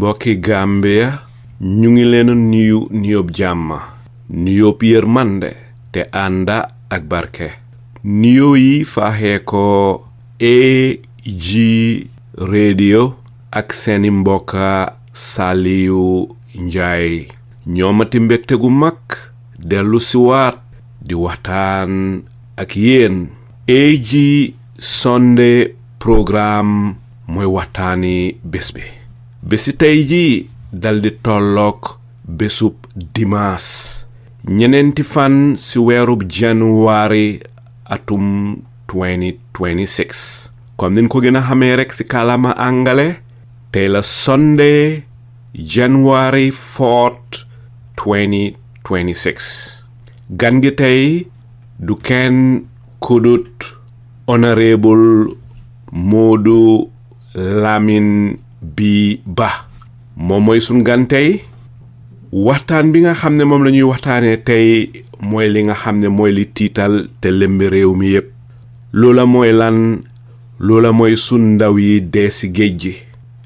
mbokki Gambia ñu ngi leen nuyu nuyób jàmm nuyób yërmande te ànda ak barke nuyoo yi faaxee ko AG radio ak seeni mbokka Saliou Njie ñoomati mbégte gu mag dellu siwaat di waxtaan ak yéen AG Sunday programme mooy waxtaani bés bi bési tey ji daldi tollook bésub dimaas ñeneenti fan ci weerub January atum 2026 comme nin ko gën a xamee rek ci kàllaama angale tey la Sunday January 4th 2026 gan gi tey du kenn kudut honorable Modou Lamin B moom mooy sun gan tey waxtaan bi nga xam ne moom la ñuy waxtaanee tey mooy li nga xam ne mooy li tiital te lëmbi réew mi yépp loola mooy lan loola mooy sun ndaw yi dee ci géej gi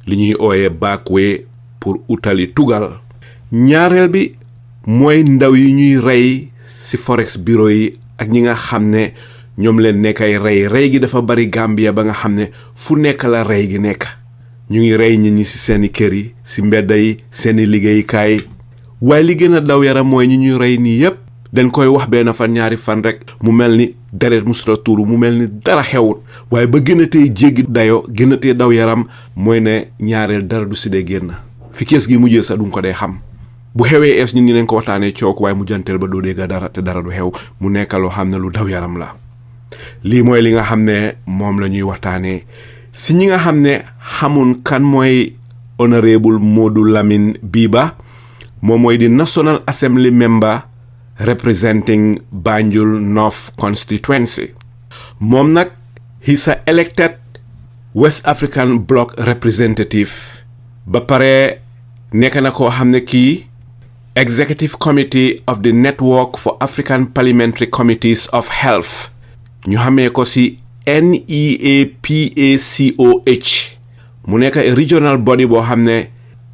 li ñuy ooye backway pour utali tugal ñaareel bi mooy ndaw yi ñuy rey ci forex bureau yi ak ñi nga xam ne ñoom leen nekkay rey gi dafa bari Gambia ba nga xam ne fu nekk la rey gi nekk ñu ngi rey nit ñi ci seeni kër yi ci mbedda yi seeni liggéeykaay waaye li gën a daw yaram mooy ñi ñuy rey nii yépp dañ koy wax benn fan ñaari fan rek mu mel ni deret musula tuuru mu mel ni dara xewut waaye ba gën a tey jéggi dayo gën a tey daw yaram mooy ne ñaareel dara du si dee génn fi kees gi mujjee sax duñ ko dee xam bu xewee ñun ñi leen ko waxtaanee cook waaye mu janteel ba doo dégga dara te dara du xew mu nekk loo xam ne lu daw yaram la lii mooy li nga xam ne moom la ñuy waxtaanee si ñi nga xam ne xamun kan mooy honorable Modou Lamin B moom mooy di National Assembly member representing Banjul North constituency moom nag he's a elected West African Bloc representative ba pare nekk na koo xam ne kii Executive Committee of the Network for African Parliamentary Committees of Health ñu xamee ko ci NEAPACOH mu nekk regional body boo xam ne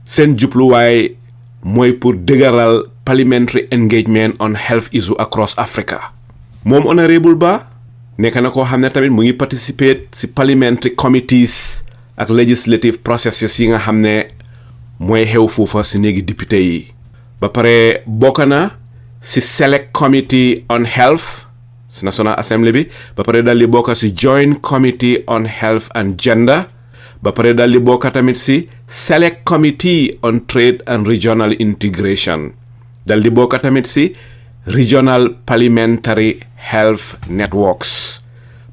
seen jubluwaay mooy pour dëgëral parliamentary engagement on health issue across Africa moom honorable nekk na koo xam ne tamit mu ngi participate ci parliamentary committees ak legislative processes yi nga xam ne mooy xew foofa ci néegi député yi ba pare bokk na ci select committee on health ci National Assembly bi ba pare dal di bokk ci joint committee on health and gender ba pare dal di bokk tamit ci select committee on trade and regional integration dal di bokk tamit ci regional parliamentary health networks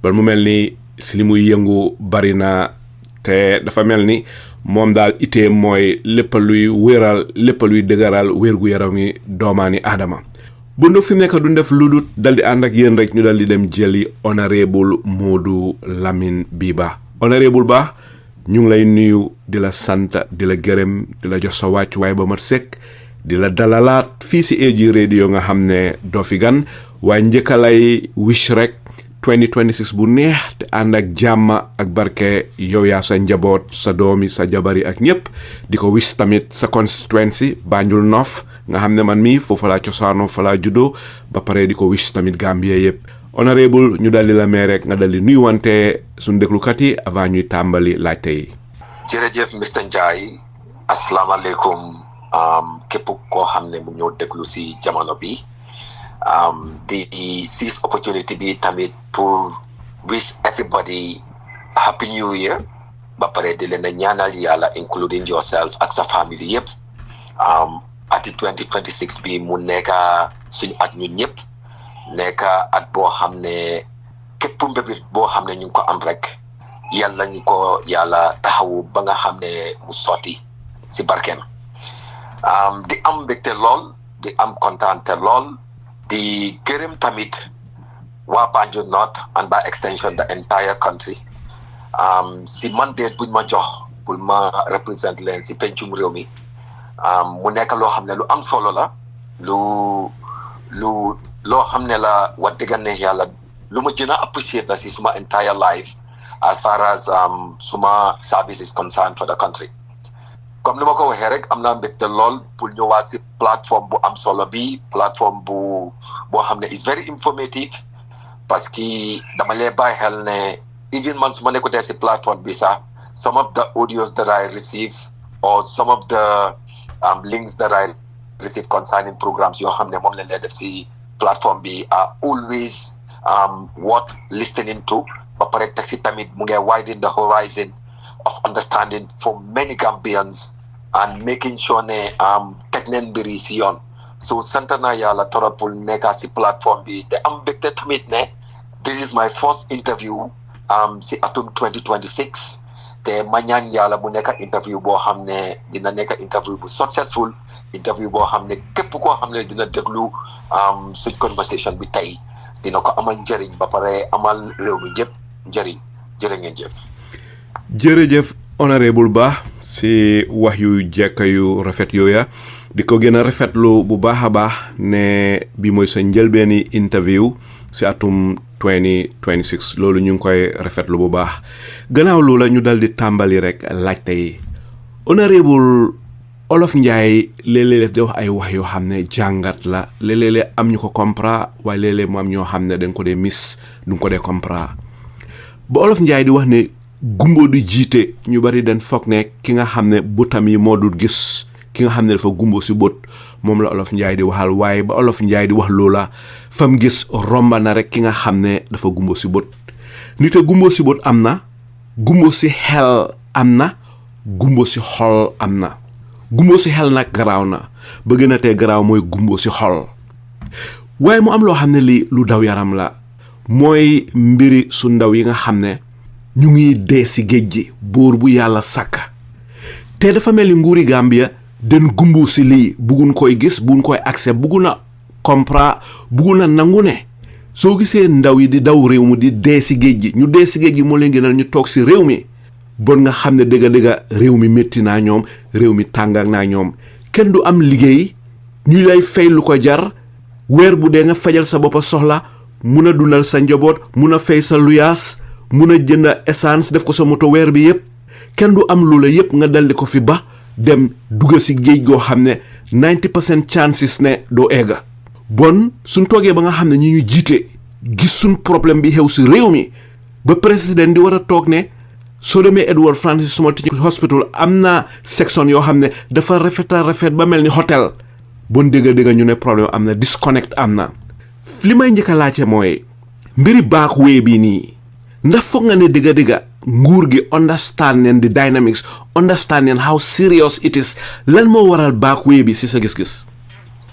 ba mu mel ni ci li muy yëngu bari na te dafa mel ni moom daal itee mooy lépp luy wéral lépp luy dëgëral wérgu yaram yi doomaani aadama bu ndox fi mu nekk du def lu dul dal di ànd ak yéen rek ñu dal di dem jëli honorable Modou Lamin B honorable ñu ngi lay nuyu di la sant di la gërëm di la jox sa wàccuwaay ba mat sëkk di la dalalaat fii ci AG radio nga xam ne doo fi gan waaye njëkka lay wish rek 2026 bu neex te ànd ak jàmm ak barke yow yaa sa njaboot sa doomi sa jabari ak ñépp di ko wish tamit sa constituency Banjul North nga xam ne man mii foofu laa cosaanoo fa laa juddoo ba pare di ko wish tamit Gambia yépp honorable ñu daldi la mee rek nga daldi nuyuwante suñu déglukat yi avant ñuy tàmbali laajte yi jërëjëf Mr Njie asalaamaaleykum képp koo xam ne mu ñëw déglu ci jamono bi di seize opportunity bi tamit pour wish everybody happy new year ba pare di leen ñaanal yàlla including yourself ak sa famille yépp ati 2026 bi mu nekka suñu at ñun ñëpp nekka at boo xam ne képp mbébét boo xam ne ñu ngi ko am rek yàlla ñu ko yàlla taxawu ba nga xam ne mu sotti ci barkeem di am mbégte lool di am kontaante lool di gërëm tamit waa Banjul North and by extension the entire country ci mandate buñ ma jox pour ma represent leen ci pencum réew mi mu nekk loo xam ne lu am solo la loo xam ne la wax dëgg ne yàlla lu ma gën a appreciate la ci suma entire life as far as suma service is concerned for the country comme ni ma ko waxee rek am naa mbégte lool pour ñëwaat si plateforme bu am solo bi plateforme boo xam ne is very informative parce que dama lay bàyyi xel ne even man su ma nekkutee si plateforme bi sax some of the audios that I receive or some of the links that I receive concerning programs yoo xam ne moom lañ lay def si plateforme bi are always worth listening to ba pare teg si tamit mu ngi widen the horizon of understanding for many Gambians and making sure ne teg neen mbir yi si yoon so sant naa yàlla trop pour nekk si plateforme bi te am mbégte tamit ne this is my first interview si atum 2026 te ma ñaan yàlla mu nekk interview boo xam ne dina nekk interview bu successful interview boo xam ne képp koo xam ne dina déglu suñ conversation bi tey dina ko amal njëriñ ba pare amal réew mi yëpp njëriñ jërë ngeen jëf. jërëjëf honorable Ba si wax yu jekka yu rafet yooya di ko gën a rafetlu bu baax a baax ne bi mooy sa njëlbeeni interview si atum 2026 loolu ñu ngi koy rafetlu bu baax gannaaw loola ñu dal di tàmbali rek laajte yi honorable Olof Njaay léeg-léeg di wax ay wax yoo xam ne jàngat la léeg-léeg am ñu ko comprendre waaye léeg-léeg mu am ñoo xam ne dañ ko dee miss duñ ko dee comprendre ba Olof Njaay di wax ne gumbo di jiite ñu bari dañ foog ne ki nga xam ne bëtam yi moo dul gis ki nga xam ne dafa gumbo si bët moom la Olof Njaay di waxal waaye ba Olof Njaay di wax loola fam gis romba na rek ki nga xam ne dafa gumbo si bët nite gumbo si bët am na gumbo si xel am na gumbo si xol am na gumbo si xel nag garaaw na ba gën a tee garaaw mooy gumbo si xol waaye mu am loo xam ne lii lu daw yaram la mooy mbiri su ndaw yi nga xam ne ñu ngi dee si géej gi buur bu yàlla sàkk te dafa mel ni nguuri Gambia den gumbu si lii buggun koy gis buggun koy accès buggun a comprendre buggun a nangu ne soo gisee ndaw yi di daw réew mi di dee si géej gi ñu dee si géej gi moo leen gënal ñu toog si réew mi bon nga xam ne dëgga réew mi métti naa ñoom réew mi tàngaak naa ñoom kenn du am liggéey ñu lay fay lu ko jar weer bu dee nga fajal sa boppa soxla mun a dundal sa njaboot mun a fay sa luyaas mun a jënd essence def ko sa moto weer bi yëpp kenn du am loola yëpp nga daldi ko fi ba dem dugga si géej goo xam ne 90% chances ne doo egga bon suñ toogee ba nga xam ne ñi ñu jiite gis suñ problème bi xew si réew mi ba président di war a toog ne soo demee Edward Francis Small Teaching Hospital am na section yoo xam ne dafa rafet ba mel ni hôtel bon dégga ñu ne problème am na disconnect am na li may njëkk a laajte mooy mbiri backway bi nii ndax foog nga ne dëgga nguur gi understand nen the dynamics understand nen how serious it is lan moo waral backway bi si sa gis-gis.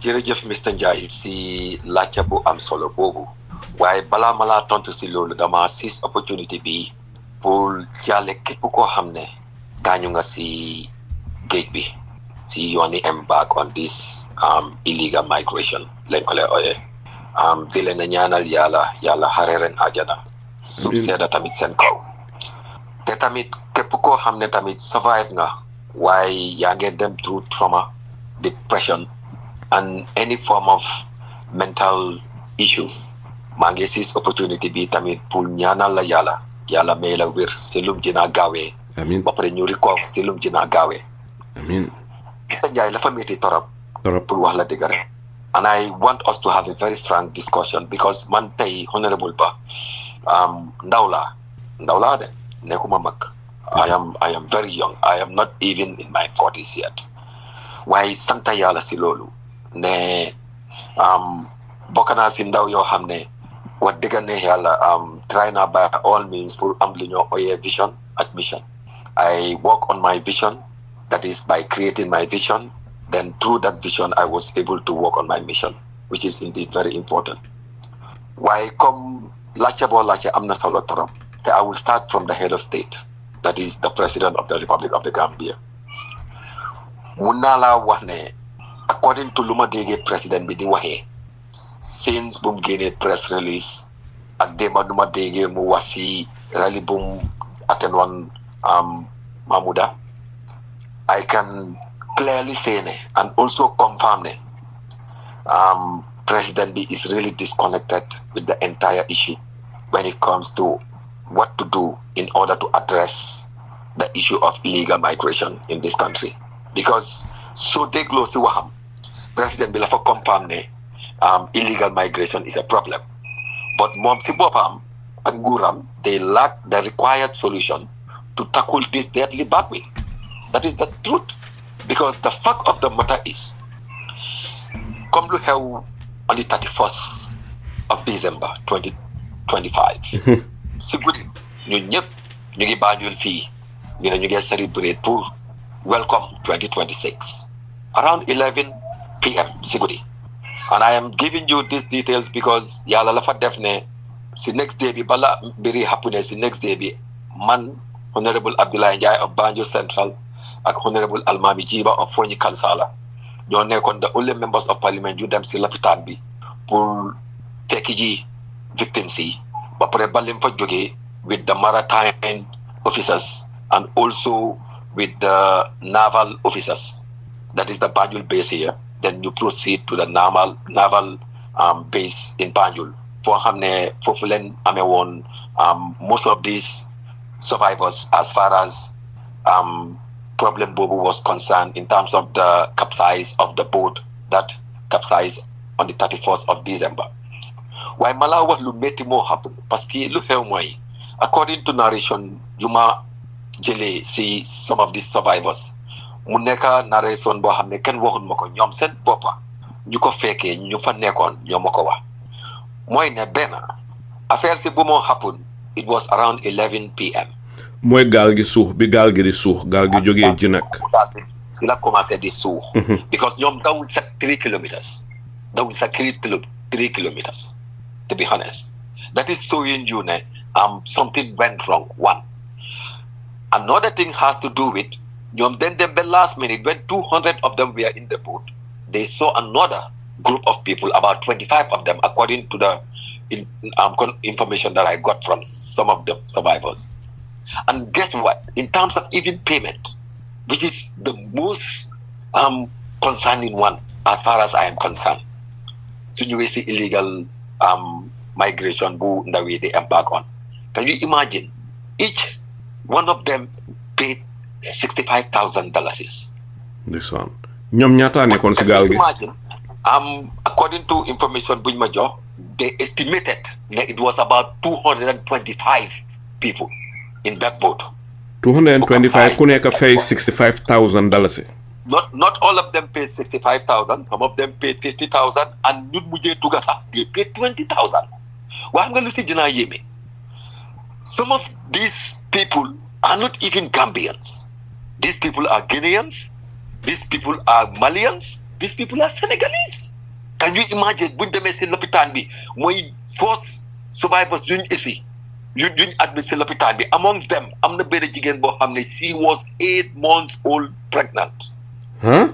jërëjëf Mr Njie si laajte bu am solo boobu waaye balaa ma laa tontu si loolu dama seize opportunité bi pour jàlle képp koo xam ne gaañu nga si géej bi si yooni embark on this illegal migration lañ ko lay ooyee di leen a ñaanal yàlla xare ren àjjana suuf sedda tamit seen kaw te tamit képp koo xam ne tamit survive nga waaye yaa ngeen dem through trauma depression and any form of mental issue maa ngi seize opportunity bi tamit pour ñaanal la yàlla may la wér si lum dina gaawee amiin ba pare ñu recover si lum dina gaawee amiin Mr Njie dafa métti torop pour wax la dëgg rek and I want us to have a very frank discussion because man tey honorable Ba ndaw laa de nekkuma mag I am very young I am not even in my 40s yet waaye sant yàlla si loolu ne bokk naa si ndaw yoo xam ne wax dëgg ne yàlla try naa by all means pour am lu ñoo ooyee vision ak mission I work on my vision that is by creating my vision then through that vision I was able to work on my mission which is indeed very important waaye comme laajte boo laajte am na solo trop te I will start from the head of state that is the President of the Republic of the Gambia mun naa laa wax ne according to lu ma déggee président bi di waxee since bu mu génnee press release ak démba nu ma déggee mu wax si rally bu mu attend woon Mamouda I can clearly say ne and also confirm ne President B is really disconnected with the entire issue when it comes to what to do in order to address the issue of illegal migration in this country. because so dégloo si waxam président bi la fa confirm ne illegal migration is a problem, but moom si boppam ak nguuram they lack the required solution to tackle this deadly backway. That is the truth, because the fact of the matter is comme lu xew on the 31st of December 2025 si guddi ñun ñëpp ñu ngi Banjul fii ñu ngi celebrate pour welcome 2026 around 11 p.m. si guddi, and I am giving you these details because yàlla la fa def ne si next day bi bala mbiri happune si next day bi man Honorable Abdoulie Njie of Banjul Central ak Honorable Almameh Gibba of Fonyi Kansala ñoo nekkoon the only members of parliament yu dem si lopitaan bi pour fekki ji victims yi ba pare ba leen fa jógee with the maritime officers and also with the naval officers. That is the Banjul base here. Then you proceed to the naval base in Banjul. For hamne fofulen amewon most of these survivors as far as problem Bobo was concerned in terms of the capsize of the boat that capsized on the 31st of December. Why mala wax lu metti mo happen parce que lu xew moy according to narration juma jëlee si some of these survivors mu nekk narration boo xam ne kenn waxul ma ko ñoom seen boppa ñu ko fekkee ñu fa nekkoon ñoo ma ko wax mooy ne benn affaire si bu moo happen it was around 11 p.m. mooy gaal gi suux bi gaal gi di suux gaal gi jógee Jinack si la commencé di suux because ñoom dawul sa 3 kilometers dawul sa 3 kilometers to be honest. That is showing you ne something went wrong. One. Another thing has to do with then the last minute when 200 of them were in the boat, they saw another group of people, about 25 of them, according to the information that I got from some of the survivors. And guess what? In terms of even payment, which is the most concerning one as far as I am concerned, so you will see illegal migration bu the way they embark on. Can you imagine? Each one of them paid $65,000. This one. Ñom ñata nekkon ci gaal gi? Imagine, according to information buñ ma jox, they estimated that it was about 225 people in that boat. 225 ku nekk fay $65,000. Not all of them paid 65,000. Some of them paid 50,000, and ñun mujjé duga sax they paid 20,000. Wax nga lu ci dina yéme. Some of these people are not even Gambians. These people are Guineans. These people are Malians. These people are Senegalese. Can you imagine? Buñ démé ci l'hôpital bi moy first survivors duñ ici. Duñ admit ci l'hôpital bi. Amongst them, amna benn jigéen bo xamné she was 8 months old pregnant. Huh?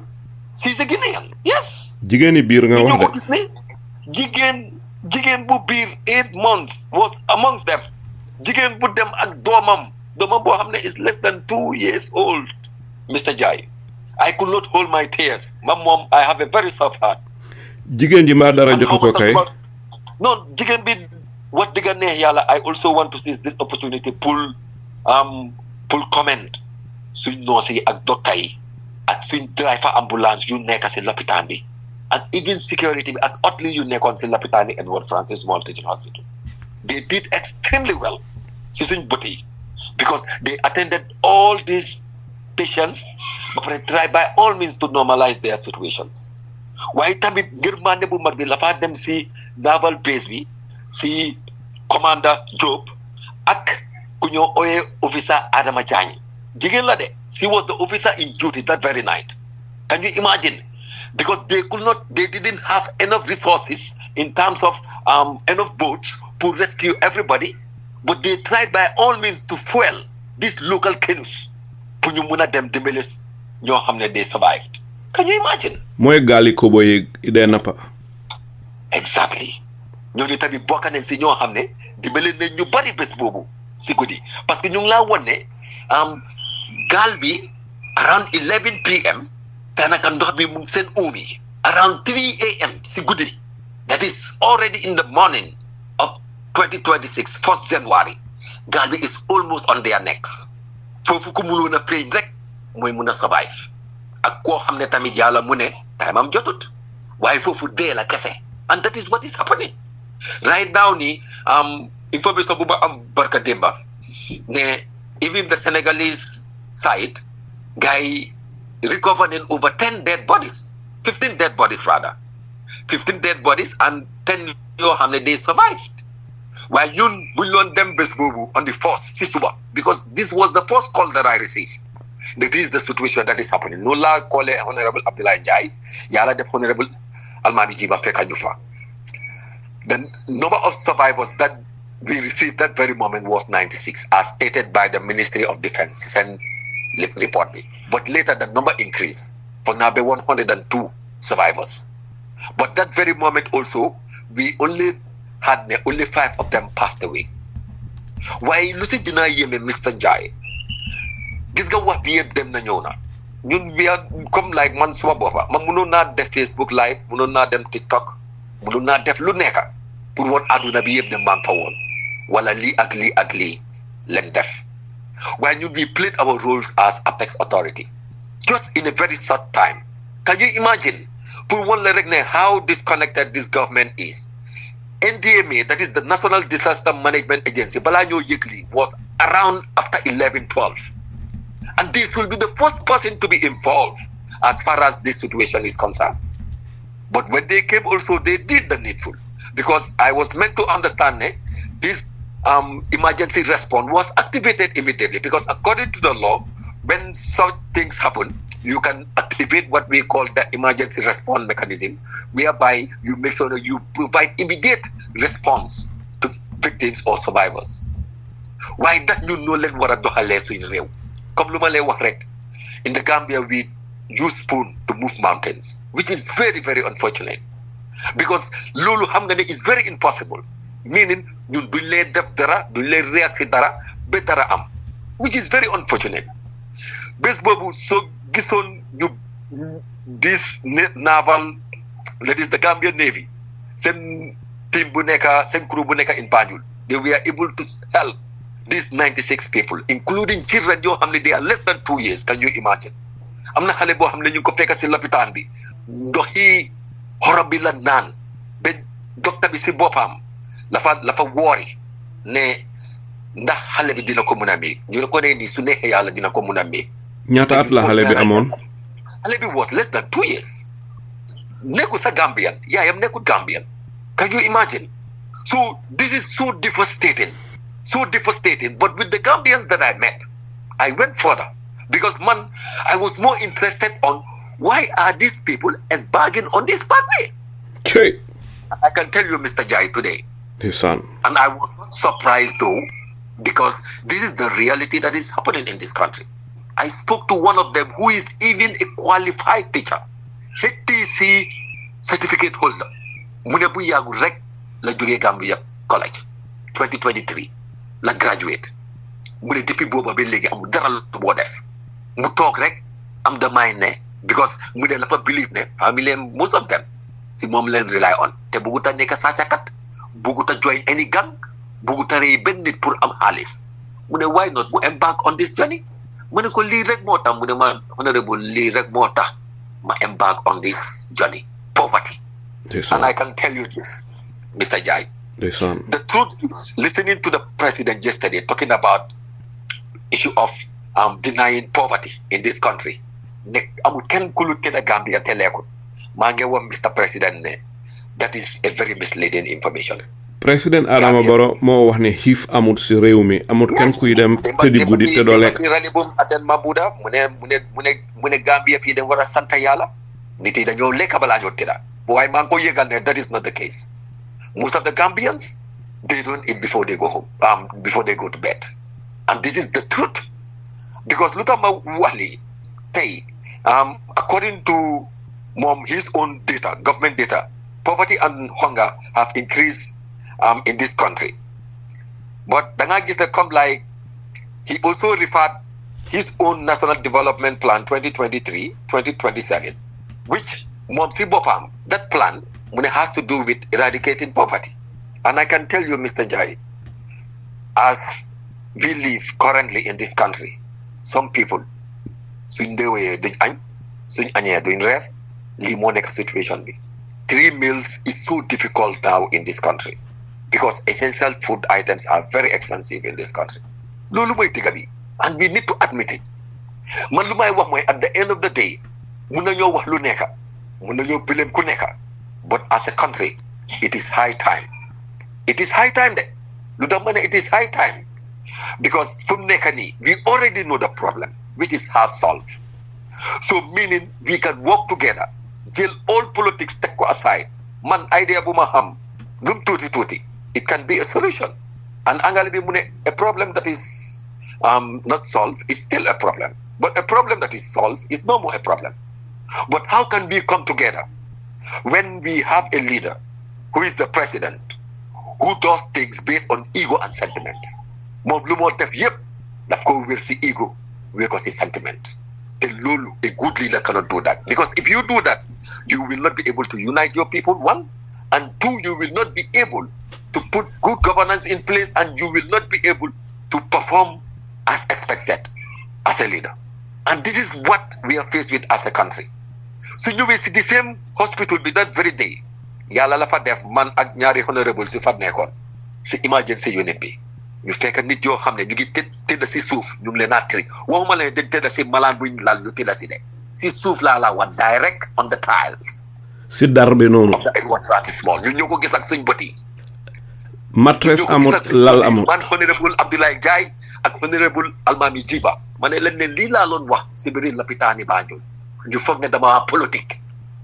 She's a Guinean. Yes. Jigéen biir nga wax de. Jigéen bu biir 8 months was amongst them. Jigéen bu dem ak doomam boo xam ne is less than 2 years old. Mr. Njie, I could not hold my tears. Mom, I have a very soft heart. Jigéen ji ma dara jotu ko kay. No, jigéen bi wax dëgg neex yàlla, I also want to seize this opportunity pour comment suñ noos yi ak docteur yi ak suñ driver ambulance yu nekk si lopitaan bi ak even security bi ak otley yu nekkoon si lopitaan bi Edward Francis Small Teaching Hospital. They did extremely well si suñ bët yi because they attended all these patients but try by all means to normalize their situations. Waaye tamit ngërmande bu mag bi la fa dem si naval base bi si commander Job ak ku ñoo ooyee officer Adama Diagne. Jigéen la de, she was the officer in duty that very night. Can you imagine? Because they didn't have enough resources in terms of enough boats to rescue everybody, but they tried by all means to fuel these local canoes pour ñu mëna dem dimbali ñoo xam ne they survived. Can you imagine? Mooy gaali kobo yi idee nappa. Exactly. ñooñu tamit bokk nañ si ñoo xam ne dimbali nañ ñu bari bés boobu si guddi parce que ñu ngi laa won ne gaal bi around 11 p.m. daanaka ndox bi mu ngi seen uum yi around 3 a.m. si guddi. That is already in the morning of 2026 1st January. Gaal bi is almost on their necks. Foofu ku mënoon a feeñ rek mooy mun a survive. ak koo xam ne tamit yàlla mu ne time am jotut waaye foofu dee la kese and that is what is happening right now nii information bu ma am barka démba ne even the Senegalese side guy recovering over 10 dead bodies 15 dead bodies rather 15 dead bodies and 10 yoo xam ne they survived while ñun buñ loon dem bés boobu on the first si suba because this was the first call that I received that is the situation that is happening noonu laa callee honorable Abdoulie Njie yàlla def honorable Almameh Gibba fekk ñu fa the number of survivors that we received that very moment was 96 as stated by the Ministry of Defense send report me but later the number increased for now be 102 survivors but that very moment also we only had only 5 of them passed away waaye lu si dina yéeme Mr. Njie gis nga wax bi yëpp dem na ñëw na ñun we are comme like man suma boppa man mënoon naa def Facebook live mënoon naa dem TikTok mënoon naa def lu nekk pour woon àdduna bi yëpp ne maa ngi fa woon wala lii ak lii leen def waaye ñun we played our roles as apex authority just in a very short time can you imagine pour woon la rek ne how disconnected this government is NDMA, that is the National Disaster Management Agency, balaa ñoo yëg lii was around after 11-12. And this will be the first person to be involved as far as this situation is concerned. But when they came also, they did the needful. Because I was meant to understand this emergency response was activated immediately. Because according to the law, when such things happen, you can activate what we call the emergency response mechanism, whereby you make sure that you provide immediate response to victims or survivors. Why that you know leen war a doxalee suñu réew comme lu ma lay wax rek in the Gambia we use spoon to move mountains which is very very unfortunate because loolu xam nga ne is very impossible meaning ñun duñ lay def dara duñ lay react si dara ba dara am which is very unfortunate bés boobu soo gisoon ñu this naval that is the Gambian Navy seen team bu nekka seen crew bu nekka in Banjul they were able to help these 96 people including children yoo xam ne they are less than 2 years can you imagine am na xale boo xam ne ñu ko fekk si lopitaan bi ndoxi xorob bi la naan ba docteur bi si boppam la fa woori ne ndax xale bi dina ko mun a mee ñu ne ko ne nii su neexee yàlla dina ko mun a mee ñaata at la xale bi amoon xale bi was less than 2 years nekkul sa Gambian yaayam nekkul Gambian can you imagine so this is so devastating but with the Gambians that I met I went further because man I was more interested on why are these people embarking on this pathway. Che. I can tell you Mr. Njie today his son and I was not surprised though because this is the reality that is happening in this country. I spoke to one of them who is even a qualified teacher, HTC certificate holder. Mu ne bu yàggul rek la jógee Gambia college 2023 la graduate mu ne depuis booba ba léegi amul dara la boo def mu toog rek am the mind ne because mu ne la fa believe ne family most of them si moom leen rely on te bugut a nekk sàccakat bugut a join any gang bugut a rey benn nit pour am xaalis mu ne why not mu embark on this journey mu ne ko lii rek moo tax mu ne ma honorable lii rek moo tax ma embark on this journey poverty. And I can tell you this Mr. Njie. The truth is, listening to the president yesterday talking about issue of denying poverty in this country, amul kenn ku lu tëdd Gambia te lekkul maa ngi wax Mr. President ne that is a very misleading information. President Adama Barrow moo wax ne xiif amut si réew mi amut kenn kuy dem tëddi guddi te doo lekk. rali bum attain Mabuda mu ne Gambia fii dañ war a sant yàlla nit yi dañoo lekk balaa ñoo tëdda waaye maa ngi ko yëgal ne that is not the case. Most of the Gambians, they don't eat before they go home, before they go to bed. And this is the truth. Because Lutama Wali, according to his own data, government data, poverty and hunger have increased in this country. But Dangagis that come like, he also referred his own National Development Plan 2023-2027, which Bopam, that plan, has to do with eradicating poverty. And I can tell you, Mr. Njie, as we live currently in this country, some people, suñ añee duñ reer lii moo nekk situation bi 3 meals is so difficult now in this country because essential food items are very expensive in this country loolu mooy digga bi and we need to admit it man lu may wax mooy at the end of the day mun nañoo wax lu nekka mun nañoo blame ku nekka but as a country it is high time de lu tax ma ne it is high time because fu mu nekk nii we already know the problem which is half solved so meaning we can work together jël all politics teg ko aside man idea bu ma xam lum tuuti it can be a solution and angale bi mu ne a problem that is not solved is still a problem but a problem that is solved is no more a problem but how can we come together when we have a leader who is the president who does things based on ego and sentiment moom lu moo def yëpp daf ko wér si ego wér ko si sentiment te loolu a good leader cannot do that because if you do that you will not be able to unite your people one and two you will not be able to put good governance in place and you will not be able to perform as expected as a leader and this is what we are faced with as a country so ñëwee si the same hospital bi that very day yàlla la fa def man ak ñaari honorable si fa nekkoon si emergency unit bi ñu fekk nit yoo xam ne ñu ngi tëdd si suuf ñu ngi leen a tri waxuma leen dañ tëdd si malaan buñ lal ñu tëdd si de si suuf laa la wax direct on the tiles si dar bi noonu ñu ñoo ko gis ak suñ bët yi mattress amut lal amut man honorable Abdoulie Njie ak honorable Almameh Gibba ma ne leen ne lii laa loon wax si biir lopitaani Banjul ñu foog ne dama politique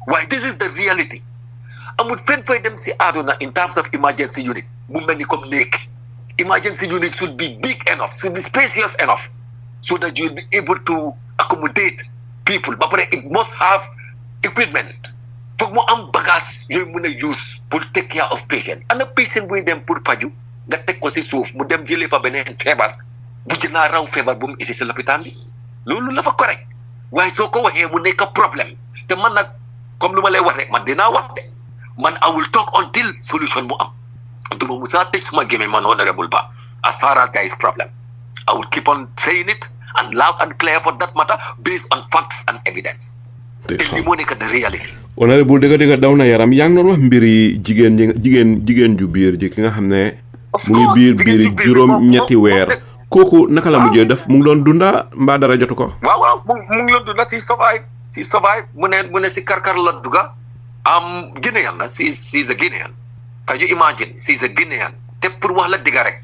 waaye this is the reality amul fenn fay dem si àdduna in terms of emergency unit mu mel ni comme néeg emergency unit should be big enough should be spacious enough so that you will be able to accommodate people ba pare it must have equipment foog mu am bagage yooyu mën a use pour take care of patient ana patient buy dem pour faju nga teg ko si suuf mu dem jëlee fa beneen feebar bu ci naa raw feebar bu mu isi si lopitaan bi loolu la fa correct waaye soo ko waxee mu nekk problème te man nag comme lu ma lay wax rek man dinaa wax de man I will talk until solution mu am duma musa tëj suma gémmiñ man honorable Ba as far as there is problem I will keep on saying it and loud and clear for that matter based on facts and evidence te li moo nekk the reality honorable dëgg daw na yaram yaa ngi doon wax mbiri jigéen ju biir ji ki nga xam ne mu ngi biir juróom ñetti weer kooku naka la mujjee def mu ngi doon dunda mbaa dara jotu ko waaw mu ngi doon dunda si survive mu ne si karkar la duga Guinean la she's a Guinean can you imagine she's a Guinean te pour wax la digga rek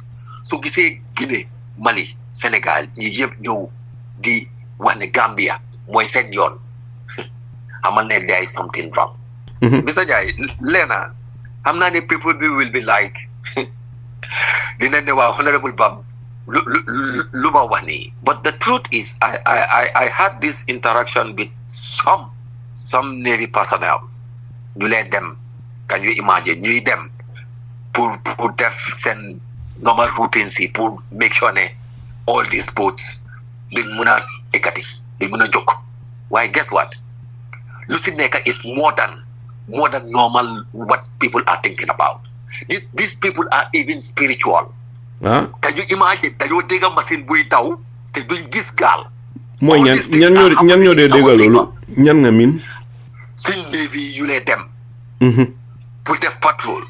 su gisee Guinée Mali Sénégal ñi yëpp ñëw di wax ne Gambia mooy seen yoon xamal ne there is something wrong Mr. Njie leena xam naa ne people will be like dina ne waa honorable Bab lu ma wax nii but the truth is I had this interaction with some Navy personnel ñu leen dem can you imagine ñuy dem pour def seen normal routine si pour make sure ne all these boats duñ mun a ekkati duñ mun a jóg waaye guess what lu si nekk is more than normal what people are thinking about these people are even spiritual can you imagine dañoo dégg machine buy daw te duñ gis gaal mooy ñan ñoo dee dégg loolu ñan nga min suñ Navy yu lee dem pour def patrol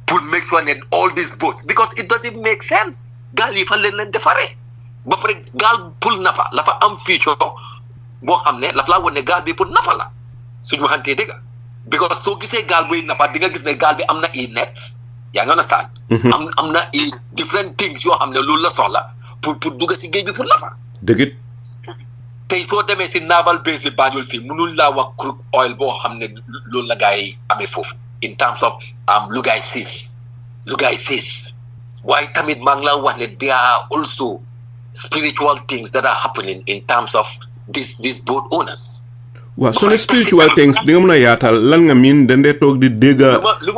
pour make sure that all these boats because it doesn't make sense gaal yi fan leen defaree ba pare gaal pour nafa la fa am feature boo xam ne la fa laa woon ne gaal bi pour nafa la suñu waxantee dëgg because soo gisee gaal buy nafa di nga gis ne gaal bi am na i nets yaa ngi understand am na i different things yoo xam ne loolu la soxla pour dugga si géej bi pour nafa dëgg tey soo demee si naval base bi Banjul fii mënul laa wax crude oil boo xam ne loolu la gaa yi amee foofu in terms of lu gaa yi siis waaye tamit maa ngi la wax ne there are also spiritual things that are happening in terms of these boat owners waaw soo ne spiritual things di nga mën a yaatal lan nga miin dandee toog di dégg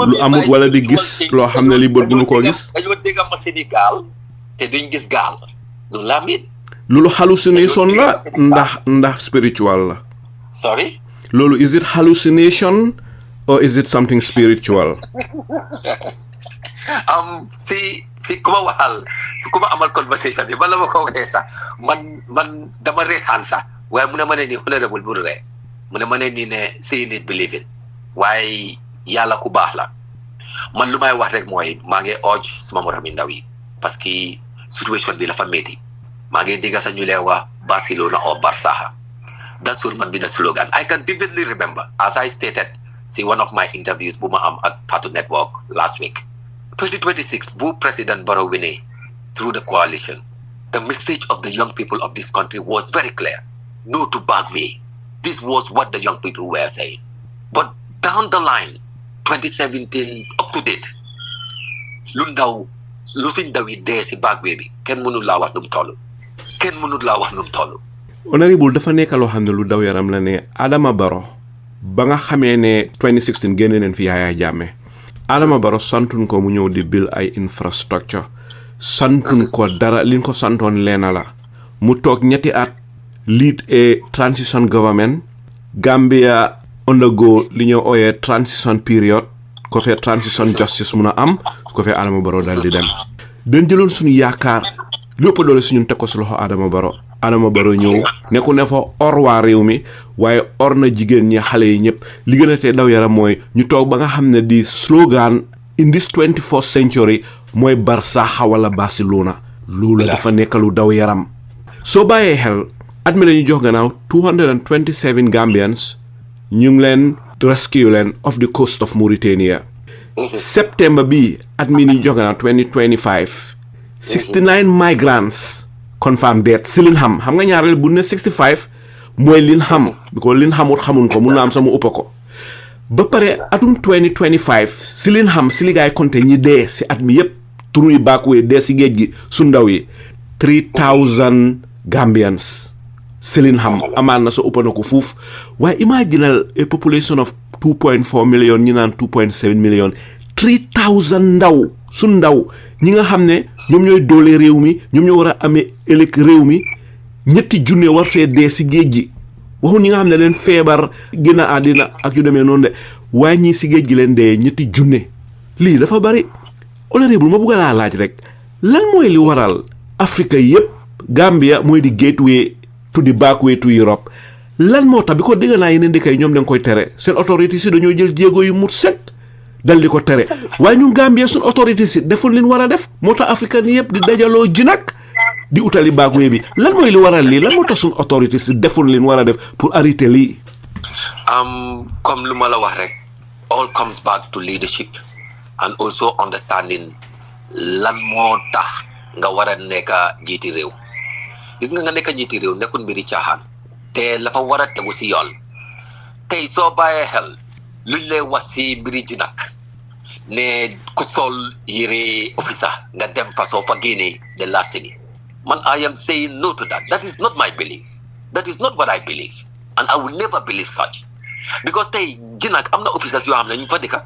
lu amut wala di gis loo xam ne li bët bu ñu koo gis dañoo dégg machine yi gaal te duñ gis gaal loolu laa miin loolu hallucination la ndax spiritual la sorry loolu is it hallucination or is it something spiritual si ku ma waxal si ku ma amal conversation bi bala ma ko waxee sax man dama reetaan sax waaye mu ne ma ne ni honorable bu ree mu ne ma ne nii ne seeing is believing waaye yàlla ku baax la man lu may wax rek mooy maa ngi ooj suma moromi ndaw yi parce que situation bi la fa métti maa ngi digga sa ñu lee wax Barcelona or Barsaha that should not be the slogan. I can vividly remember as I stated see one of my interviews bu ma am ak Patu Network last week 2026 bu President Barrow winee through the coalition the message of the young people of this country was very clear. No to backway. This was what the young people were saying. But down the line, 2017 up to date, lu fi ndaw yi dee si backway bi kenn mënul laa wax nu mu toll. Kenn mënul laa wax nu mu toll. Honorable dafa nekk loo xam ne lu daw yaram la ne Adama Barrow ba nga xamee ne 2016 génne neen fi Yaya Jammeh Adama Barrow santun ko mu ñëw di build ay infrastructure santun ko dara liñ ko santoon leena la mu toog ñetti at lead a transition government Gambia undergo li ñoo ooyee transition period ko fee transition justice mun a am ko fee Adama Barrow dal di dem den jëloon suñu yaakaar lépp doole suñu teg ko si loxo Adama Barrow ñëw nekku ne fa or waa réew mi waaye or na jigéen ñi xale yi ñëpp li gën a tee daw yaram mooy ñu toog ba nga xam ne di slogan in this 21st century mooy Barsaha wala Barcelona loolu dafa nekk lu daw yaram soo bàyyee xel at mi la ñu jox gannaaw 227 Gambians ñu ngi leen rescue leen off the coast of Mauritania septembre bi at mi ni jox gannaaw 2025 69 migrants confirmed dead si lin xam nga ñaareel bu ne 65 mooy lin xam because lin xamut xamun ko mun na am sama uppa ko ba pare atum 2025 si lin xam si li gaay compté ñi dee si at mi yépp turu yi backway dee si géej gi su ndaw yi 3000 Gambians si lin xam amaan na sa uppa na ko fuuf waaye imaginal a population of 2.4 million ñi naan 2.7 million 3000 ndaw su ndaw ñi nga xam ne ñoom ñooy doole réew mi ñoom ñoo war a amee ëllëg réew mi ñetti junne war fee dee si géej gi waxu ñi nga xam ne leen feebar gën a àddina ak yu demee noonu de waaye ñii si géej gi leen dee ñetti junne lii dafa bari honorable ma bëgg laa laaj rek lan mooy li waral Afrique yépp Gambia mooy di gateway to the backway to Europe lan moo tax bi ko dégg naa yeneen dëkk yi ñoom dañ koy tere seen autorité si dañoo jël jéego yu mut sek dal di ko tere waaye ñun Gambia suñ autorité si deful leen war a def moo tax africain yëpp di dajaloo Jinack di utali backway bi lan mooy li waral lii lan moo tax suñ autorité si deful leen war a def pour arrêter lii comme lu ma la wax rek all comes back to leadership and also understanding lan moo tax nga war a nekk njiiti réew gis nga nekk njiiti réew nekkul mbiri caaxaan te la fa war a tegu si yoon tey soo bàyyee xel luñ lay wax si mbiri Jinack ne ku sol yére officer nga dem fa soo fa génnee de la seni man I am saying no to that. That is not my belief. That is not what I believe and I will never believe such because tey Jinack am na officers yoo xam ne ñu fa dëkka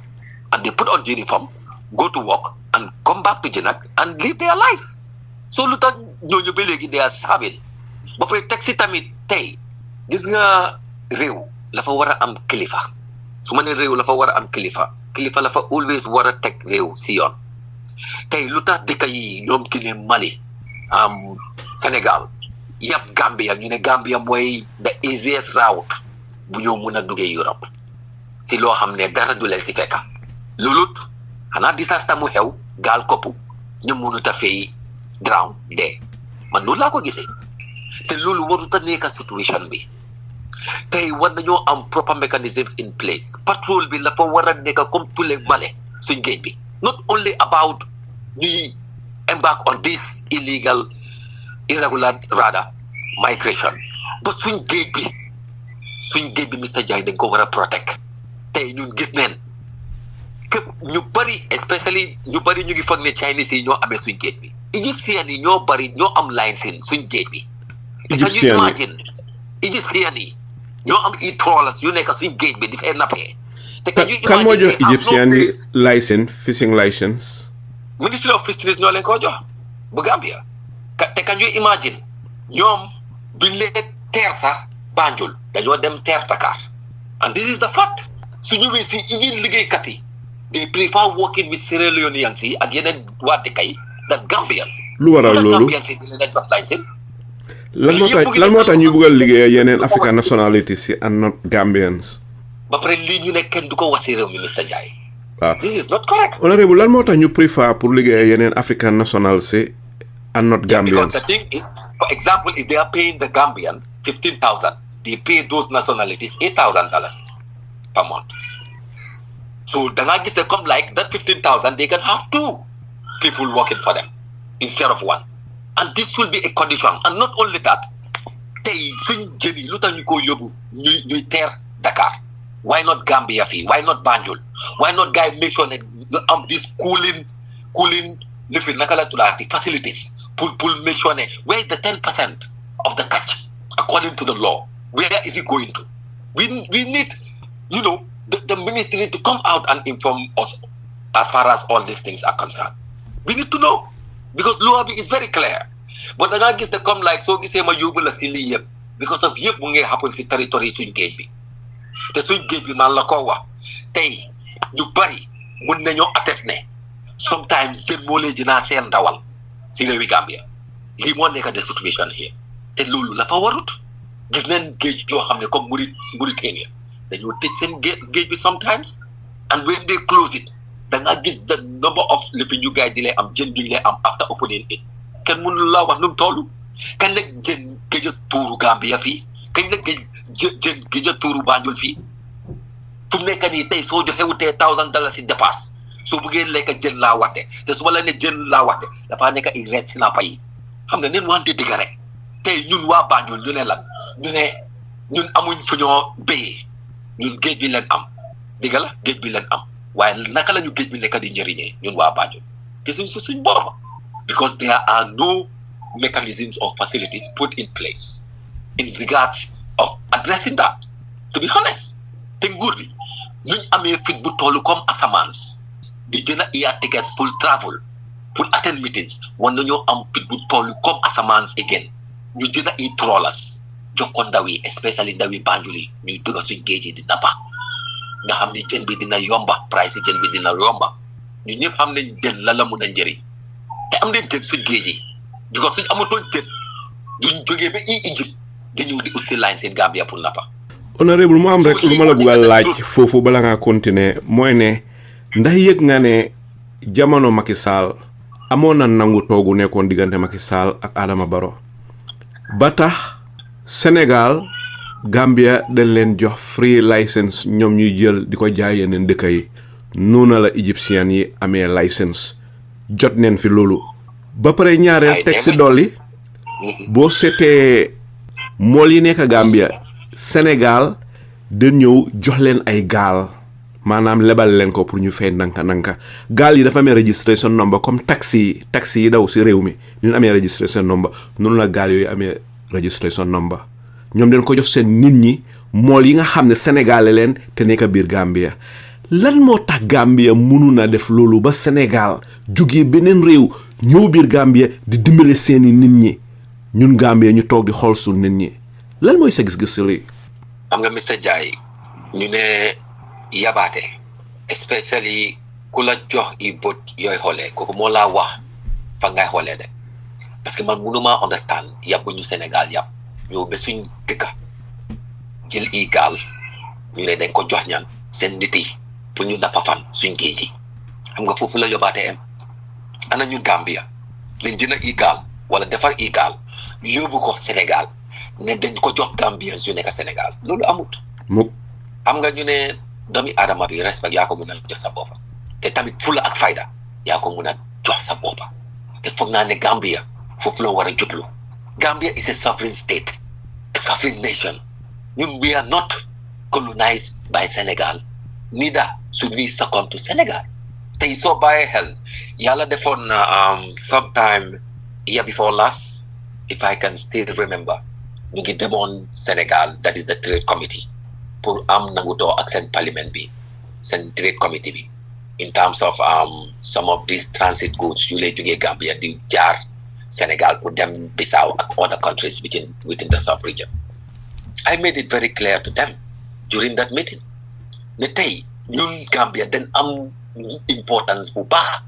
and they put on uniform go to work and come back to Jinack and live their life so lu tax ñooñu ba léegi they are serving ba pare teg si tamit tey gis nga réew la fa war a am kilifa su ma ne réew la fa war a am kilifa la fa always war a teg réew si yoon tey lu tax dëkk yi ñoom ki ne Mali Sénégal yëpp Gambia ñu ne Gambia mooy the easiest route bu ñoo mun a duggee Europe si loo xam ne dara du leen si fekka lulut xanaa disaster mu xew gaal koppu ñu mënut a fay drown dee man loolu laa ko gisee te loolu warut a nekk situation bi tey war nañoo am proper mechanisms in place patrol bi la fa war a nekk comme tous les Malais suñ géej bi not only about ñuy embark on this irregular rather migration but suñ géej bi Mr. Njie dañ ko war a protect tey ñun gis neen képp ñu bari especially ñu bari ñu ngi foog ne Chinese yi ñoo amee suñ géej bi Egyptian yi ñoo bari ñoo am line seen suñ géej bi te can you imagine Egyptian yi ñoo am trawlers yu nekk suñ géej bi di fay nappee te kan moo jox Egyptian yi license fishing license Ministry of Fisheries ñoo leen koo jox bu Gambia te can you imagine ñoom duñ leen teer sax Banjul dañoo dem teer Dakar and this is the fact su ñëwee si even liggéeykat yi they prefer working with Sierra Leoneans yi ak yeneen waa dëkk yi than Gambians lu waral loolu Gambians yi di leen jox license lan moo tax ñu bëgg a liggéey yeneen African nationalities and not Gambians. ba pare lii ñu ne kenn du ko wax si réew mi Mr. Njie. This is not correct. Honorable, lan moo tax ñu préfère pour liggéey yeneen African nationalities and not Gambians. Because the thing is, for example, if they are paying the Gambian 15,000, they pay those nationalities $8,000 per month. So then I guess they come like that 15,000, they can have 2 people working for them instead of 1. And this will be a condition. And not only that, they suñ jëni lu tax ñu ko yóbbu ñuy teer Dakar. Why not Gambia fee? Why not Banjul? Why not guy make sure that this cooling living facilities pull make sure that where is the 10% of the catch according to the law? Where is it going to? We need, the ministry to come out and inform us as far as all these things are concerned. We need to know because law is very clear. But I guess they come like so ma yóbbu la si lii yëpp because of yëpp mu ngi happen si territory suñ géej bi te suñ géej bi man la ko wax tey ñu bari mun nañoo attest ne sometimes jën moo leen dinaa seen ndawal si réewi Gambia lii moo nekk the situation here te loolu la fa warut gis nañ géej yoo xam ne comme Mauritania dañoo tëj seen géej bi sometimes and when they close it da nga gis the number of lifi ñu gaay di lay am jën bi lay am after opening it kenn mënul la wax nu mu toll kañ la jën géej a tuuru Gambia fii kañ la géej a tuuru Banjul fii fu mu nekk nii tey soo joxewutee $1,000 si dépasse soo bëggee lekk jën laa waxte te su ma la ne jën laa waxte dafa nekk i reet si nappa yi xam nga neen wante digga rek tey ñun waa Banjul ñu ne lan ñu ne ñun amuñ fu ñoo béyee ñun géej bi leen am digga la géej bi leen am waaye naka la ñu géej bi nekk di njëriñee ñun waa Banjul gisuñ si suñ boppa because there are no mechanisms or facilities put in place in regards of addressing that. To be honest, te nguur bi ñuñ amee fit bu tollu comme asamans di jënd air tickets pour travel pour attend meetings war nañoo am fit bu tollu comme asamans again ñu jënd ay trawlers jox ko ndaw yi especially ndaw yi Banjul yi ñuy dugg suñ géej yi di nappa nga xam ni jën bi dina yomba price yi jën bi dina yomba ñu ñëpp xam nañ jën la mun a njëriñ te am nañ jën suñ géej yi because suñ amatoon jën duñ jógee ba Egypte di ñëw di ut line seen Gambia pour nappa. Honorable mu am rek lu ma la bëgg a laaj foofu bala ngaa continuer mooy ne ndax yëg nga ne jamono Macky Sall amoon na nangu toogu nekkoon diggante Macky Sall ak Adama Barrow ba tax Sénégal Gambia dañ leen jox free license ñoom ñuy jël di ko jaay yeneen dëkk yi noonu la égyptien yi amee license jot neen fi loolu ba pare ñaareel teg si dolli boo seetee mool yi nekk Gambia Sénégal da ñëw jox leen ay gaal maanaam lebal leen ko pour ñu fay nanka gaal yi dafa amee registration number comme taxi yi daw si réew mi ñu amee registration number noonu la gaal yooyu amee registration number ñoom dañ ko jox seen nit ñi mool yi nga xam ne sénégalais leen te nekk biir Gambia lan moo tax Gambia mënu na def loolu ba Sénégal jógee beneen réew ñëw biir Gambia di dimbale seeni nit ñi ñun Gambia ñu toog di xool suñ nit ñi lan mooy sa gis-gis li xam nga Mr. Njie ñu ne yabaate especially ku la jox i bët yooy xoolee kooku moo laa wax fa ngay xoolee de parce que man mënuma understand yàbbu ñu Sénégal yàpp ñëw ba suñ dëkka jël i gaal ñu ne dañ ko jox ñan seen nit yi pour ñu nappa fan suñ géej yi xam nga foofu la yóbbaatee am ana ñu Gambia lañ jënd i gaal wala defar i gaal yóbbu ko Sénégal ne dañ ko jox Gambians yu nekk Sénégal loolu amut xam nga ñu ne doomi Adama bi respect yaa ko mun a jox sa boppa te tamit fula ak fayda yaa ko mun a jox sa boppa te foog naa ne Gambia foofu la war a jublu Gambia is a sovereign state a sovereign nation ñun we are not colonized by Senegal neither should we succumb to Senegal tey soo bàyyee xel yàlla defoon na sometime year before last if I can still remember ñu ngi demoon Sénégal that is the trade committee pour am nangutoo ak seen parliament bi seen trade committee bi in terms of some of these transit goods yu lay jógee Gambia di jaar Sénégal pour dem Bissau ak other countries within the sub-region. I made it very clear to them during that meeting ne tey ñun Gambia dañ am importance bu baax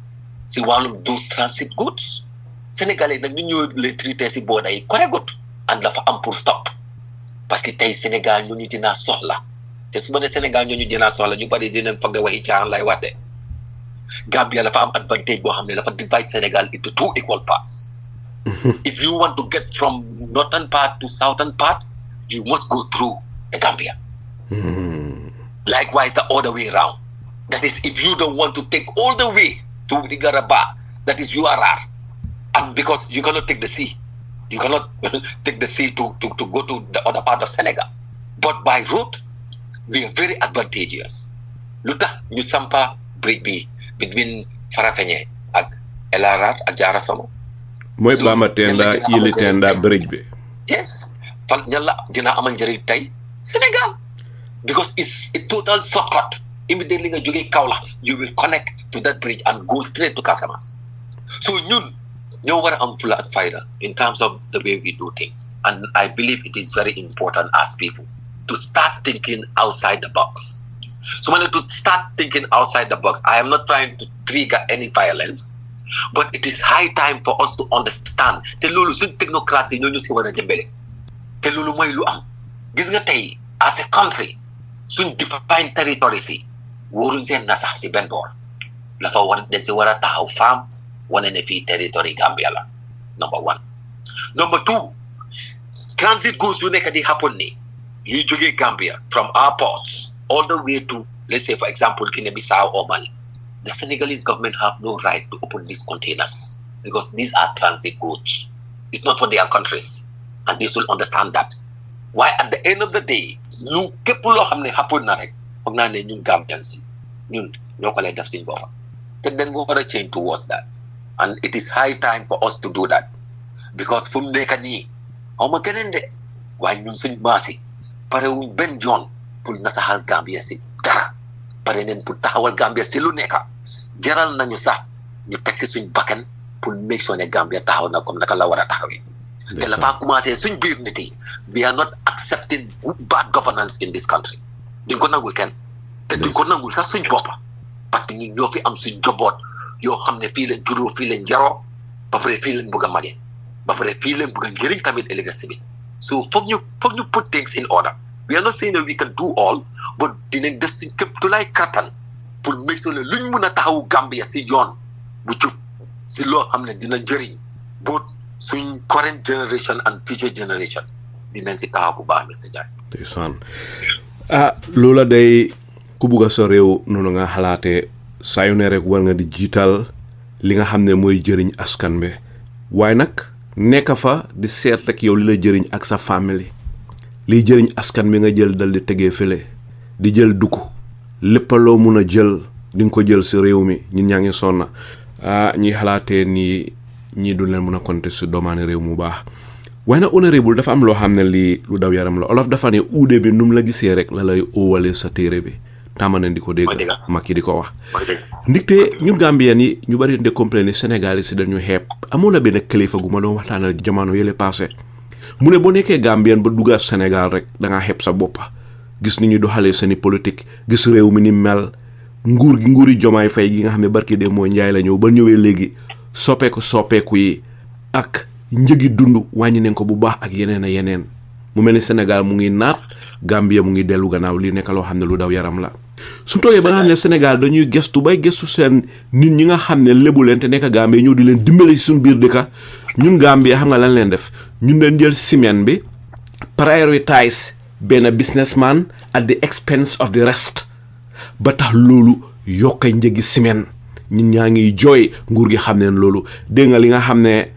si wàllum those transit goods Sénégalais nag ñu ñëw leen traité si border yi correct and dafa am pour stop parce que tey Sénégal ñooñu dinaa soxla te su ma ne Sénégal ñooñu dinaa soxla ñu bari dinañ foog ne waxi caaxaan lay wax de Gambia dafa am advantage boo xam ne dafa divide Sénégal into two equal parts. If you want to get from northern part to southern part, you must go through the Gambia. Likewise, the other way around. That is, if you don't want to take all the way to the Garaba, that is URR, and because you cannot take the sea, you cannot take the sea to go to the other part of Senegal. But by road, we are very advantageous. Luta, ñu sampa bridge bi between Farafenni ak Elarat ak Jara Somo. Moy Bama Tenda, Ili Tenda bridge bi. Yes. Fal ñalla dina amal njëriñ tey Senegal. Because it's a total shortcut. Immediately nga jógee Kaolack, you will connect to that bridge and go straight to Casamance. So ñun ñoo war a am fula ak fayda in terms of the way we do things. And I believe it is very important as people to start thinking outside the box. So when to start thinking outside the box, I am not trying to trigger any violence, but it is high time for us to understand te loolu suñ technocrates yi ñoo ñu si war a jëmbale te loolu mooy lu am gis nga tey as a country suñ define territory si wóoruñ seen na sax si benn boor la fa war dañ si war a taxaw faam wane ne fii territory Gambia la number one. Number two, transit goes yu nekk di happen ni yuy jógee Gambia from our ports all the way to, let's say for example, Guinea-Bissau or Mali. The Senegalese government have no right to open these containers because these are transit goods. It's not for their countries, and they will understand that. Why at the end of the day, lu képp loo xam ne happen na rek foog naa ne ñun Gambians ñun ñoo ko lay def suñ boppa te then we war a change towards that, and it is high time for us to do that because fu mu nekk nii xaw ma keneen de waaye ñun suñ maasi parewuñ benn yoon pour nasaxal Gambia si dara pare neen pour taxawal Gambia si lu nekk jaral nañu sax ñu teg si suñ bakkan pour make sure ne Gambia taxaw na comme naka la war a taxawee te la faa commencé suñ biir nit yi we are not accepting bad governance in this country duñ ko nangul kenn te duñ ko nangul sax suñ boppa parce que ñun ñoo fi am suñ njaboot yoo xam ne fii lañ juróo fii lañ jaroo ba pare fii lañ bëgg a magee ba pare fii lañ bëgg a njëriñ tamit ëllëg si biir so foog ñu put things in order. We are not saying that we can do all, but dinañ def suñ képp tu lay kattan pour make sure ne luñ mun a taxawu Gambia si yoon bu jub si loo xam ne dina njëriñ both suñ current generation and future generation dinañ si taxaw bu baax Mr. Njie. ndeysaan loola day ku bugg a sa réew noonu nga xalaatee saa yu ne rek war nga di jiital li nga xam ne mooy jëriñ askan bi waaye nag nekk fa di seet rek yow li la jëriñ ak sa famille liy jëriñ askan bi nga jël dal di tegee fële di jël dugg lépp loo mun a jël di nga ko jël si réew mi ñun ñaa ngi sonna ñi xalaatee nii ñii du leen mun a compter si doomaani réew mu baax waaye nag honorable dafa am loo xam ne lii lu daw yaram la olof dafa ne uude bi nu mu la gisee rek la lay óowalee sa téere bi tàmmaneen di ko dégg mag yi di ko wax ndigte ñun Gambien yi ñu bari de complain Sénégal yi si dañu xeeb amoon na benn kilifa gu ma doon waxtaanal jamono yële passé mu ne boo nekkee Gambien ba duggaat Sénégal rek da ngaa xeeb sa boppa gis ni ñu doxalee seeni politique gis réew mi ni mel nguuri Jomaay Fay gi nga xam ne barki de moo njaay la ñëw ba ñëwee léegi soppeeku yi ak njëgi dund wàññi nañ ko bu baax ak yeneen a yeneen mu mel ni Sénégal mu ngi naat Gambia mu ngi dellu gannaaw lii nekk loo xam ne lu daw yaram la su toogee ba nga xam ne Sénégal dañuy gestu bay gestu seen nit ñi nga xam ne lébu leen te nekk Gambie ñëw di leen dimbale si suñu biir dëkka ñun Gambie xam nga lan leen def ñun leen jël ciment bi prioritize benn businessman at the expense of the rest ba tax loolu yokkay njëgi ciment ñun ñaa ngi jooy nguur gi xam neen loolu dégg nga li nga xam ne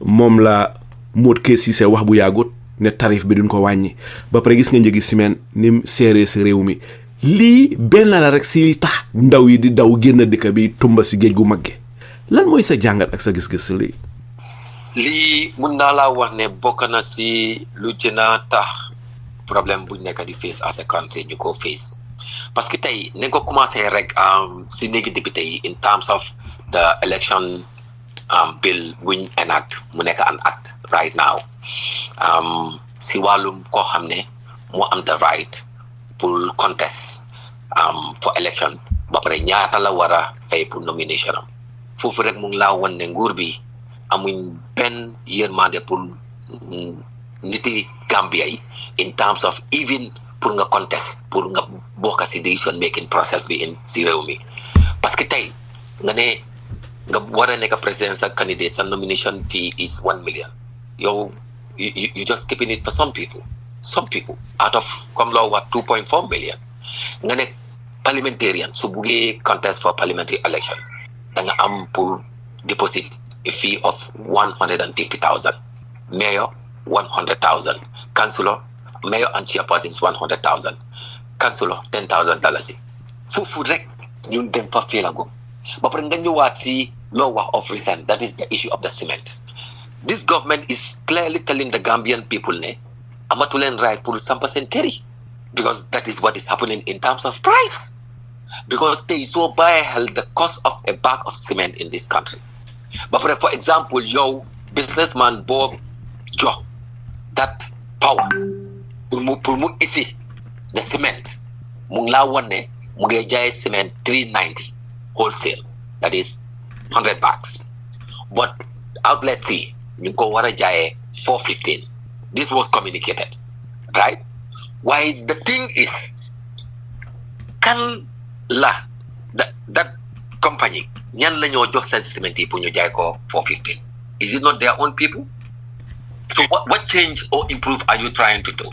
moom la Modou Cissé wax bu yàggut ne tarif bi duñ ko wàññi ba pare gis nga njëgi ciment ni seeree si réew mi lii benn la rek si tax ndaw yi di daw génn dëkk bi tumba si géej gu magge lan mooy sa jàngat ak sa gis-gis lii mun naa laa wax ne bokk na si lu gën a tax problème buñ nekk di face as a country ñu ko face parce que tey nañ ko commencé rek si néegi député yi in terms of the election bill buñ enact mu nekk an act right now si wàllum koo xam ne moo am the right pour contest for election ba pare ñaata la war a fay pour nomination am foofu rek mu ngi laa won ne nguur bi amuñ benn yërmande pour niti Gambia yi in terms of even pour nga contest pour nga bokk ci decision making process bi in si réew mi parce que tey nga ne nga war a nekk président sa candidate sa nomination fee is 1 million yow you just keeping it for some people out of comme loo wax 2.4 million nga ne parliamentarian su buggee contest for parliamentary election da nga am pour deposit a fee of 150,000 mayor 100,000 councillor mayor and chairperson is 100,000 councillor $10,000 foofu rek ñun dem fa filago ba pare nga ñëwaat si law of recent, that is the issue of the cement. This government is clearly telling the Gambian people ne amatulen right pour 100% carry, because that is what is happening in terms of price. Because they so buy held the cost of a bag of cement in this country. But for example, your businessman Bob Joe, that power pour mu isi the cement mu la wone mu ngi jaay cement 390 wholesale, that is 100 bags, but outlet fee ñu ko wara jaay 415. This was communicated, right? Why the thing is, can that company ñan lañu jox sen cement yi pour ñu jaay ko 415? Is it not their own people? So what change or improve are you trying to do?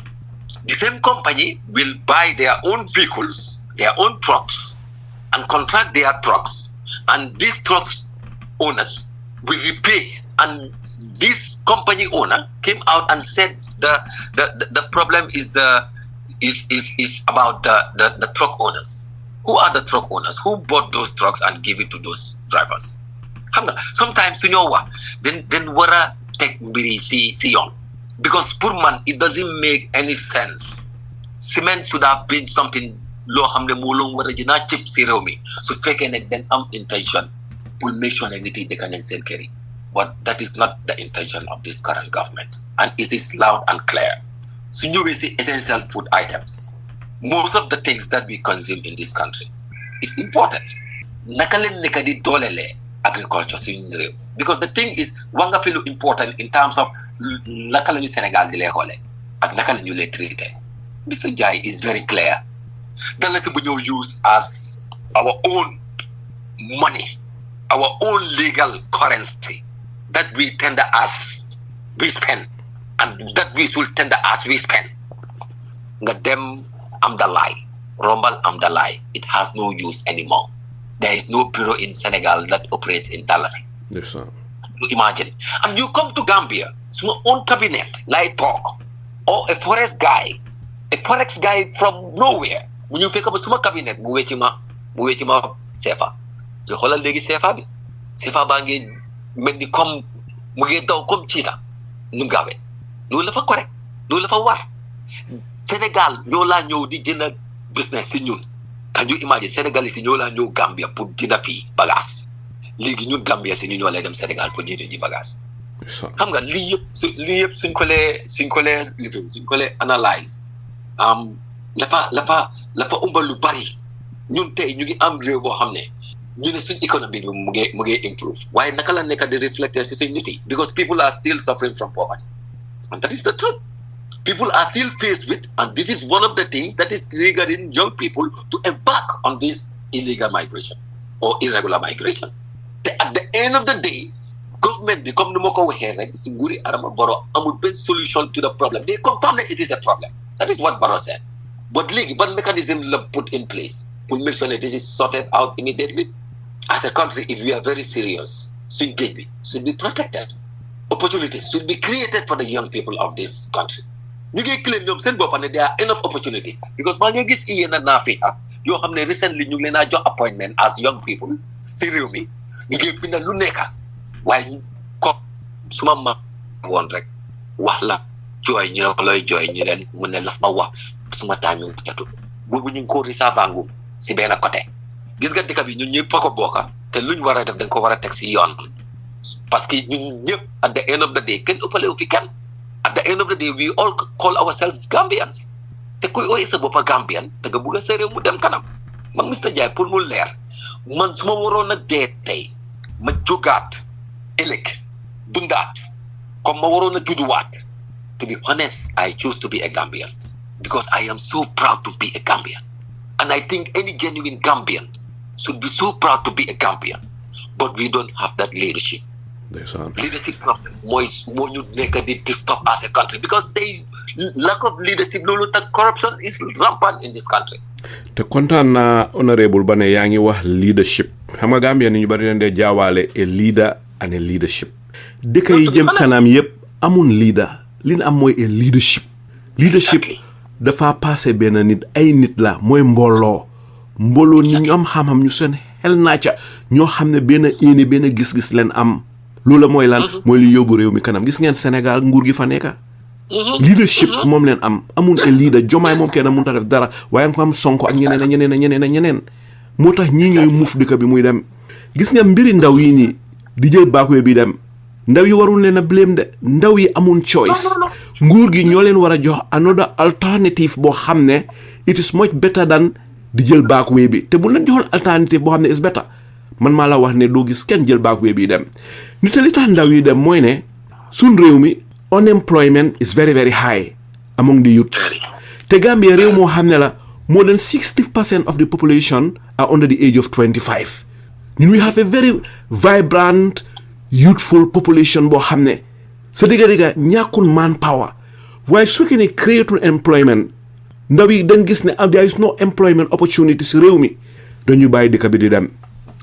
The same company will buy their own vehicles, their own trucks, and contract their trucks, and these trucks owners will repay. And this company owner came out and said the problem is about the truck owners. Who are the truck owners? Who bought those trucks and give it to those drivers? Sometimes you know what? Then wara take mbiri si yon. Because poor man, it doesn't make any sense. Cement should have been something low hamne mulung wara jina chip si rewmi. So fake and then intention will make sure anything they can send carry. But that is not the intention of this current government. And it is loud and clear. So you will see essential food items. Most of the things that we consume in this country is important. Nakalen nekadi dolele agriculture. Because the thing is, wanga feel important in terms of nakalen Senegal zile hole and nakalen you le treated. Mr. Jai is very clear. The lesson we use as our own money, our own legal currency that we tender as we spend, and that we should tender as we spend. Them am the lie. Rombal am the lie. It has no use anymore. There is no bureau in Senegal that operates in dollars. Yes, sir. You imagine. And you come to Gambia, your own cabinet, like talk, or a forex guy from nowhere. When you pick up a small cabinet, mu wechima sefa. You hold a legi sefa bi. Sefa bangi mendi kom mu ngi daw comme cheetah nu gawe. Loolu la fa correct. Loolu la fa war. Senegal ñoo la ñëw di jënd business ci ñun. Can you imagine Senegal ci ñoo la ñëw Gambia pour jënd fi bagage. Léegi ñun Gambia ci ñu ñoo lay dem Senegal pour jënd ji bagage. Xam nga li yëpp suñ ko lé analyse. La fa umbal lu bari. Ñun tey ñu ngi am réew boo xam ne ñu ne suñ économie bi mu ngi improve. Waaye naka la nekk di reflecter ci suñ nit yi, because people are still suffering from poverty. And that is the truth. People are still faced with, and this is one of the things that is triggering young people to embark on this illegal migration or irregular migration. At the end of the day, government become numoko rek si nguri Adama Barrow amul ben solution to the problem. They confirm that it is a problem. That is what Barrow said. But legi ban mechanism la put in place to make sure that this is sorted out immediately? As a country, if we are very serious, should be protected. Opportunities should be created for the young people of this country. You get claim ñoom seen bopp ne there are enough opportunities, because maa ngi gis yéen a naafiqa yoo xam ne recently ñu ngi leen a jox appointment as young people si réew mi ñu ngi bind lu nekk waaye ko suma ma woon rek wax la jooy ñu ne looy jooy ñu leen mu ne la ma wax suma time yu jatu boobu ñu ngi ko risabangum si benn côté. Gis nga dëkk bi ñun ñëpp ko bokka te luñ war a def dañ ko war a teg si yoon, parce que ñun ñëpp at the end of the day kenn ëppale wu fi kenn. At the end of the day, we all call ourselves Gambians. Te kuy ooy sa boppa Gambian te nga bugg a sa réew mu dem kanam. Man Mr. Jai pour mu leer man su ma waroon a dee tey ma jógaat ëllëg dundaat comme ma waroon a judduwaat to be honest, I choose to be a Gambian because I am so proud to be a Gambian. And I think any genuine Gambian should be so proud to be a Gambian. But we don't have that leadership. Leadership problem more you negative to stop as a country because they lack of leadership. Corruption is rampant in this country. te kontaan na honorable ba ne yaa ngi wax leadership xam nga Gambia ni ñu bari dañ dee jaawaale a leader and a leadership dëkk yi jëm kanam yépp amul leader li ñu am mooy a leadership dafa passé benn nit ay nit la mooy mbooloo ni ñu am xam-xam ñu seen xel naaca ñoo xam ne benn éene benn gis-gis leen am loolu mooy lan mooy li yóbbu réew mi kanam gis ngeen Sénégal nguur gi fa nekka leadership moom leen am amul a leader Jomaay moom kenn mënut a def dara waaye nga fa am Sonko ak ñeneen moo tax ñii ñooy muuf dëkk bi muy dem gis nga mbiri ndaw yi nii di jël backway bi dem ndaw yi warul leen a blame de ndaw yi amul choice nguur gi ñoo leen war a jox another alternative boo xam ne it is much better than di jël backway bi te bu leen joxoon alternative boo xam ne is better man maa la wax ne doo gis kenn jël backway bi dem nit li tax ndaw yi dem mooy ne suñ réew mi unemployment is very very high among the youth te Gambia réew moo xam ne la more than 60% of the population are under the age of 25 ñun we have a very vibrant youthful population boo xam ne sa digga ñàkkul manpower waaye su fekkee ne create employment ndaw yi dañ gis ne there is no employment opportunity si réew mi dañu bàyyi dëkk bi di dem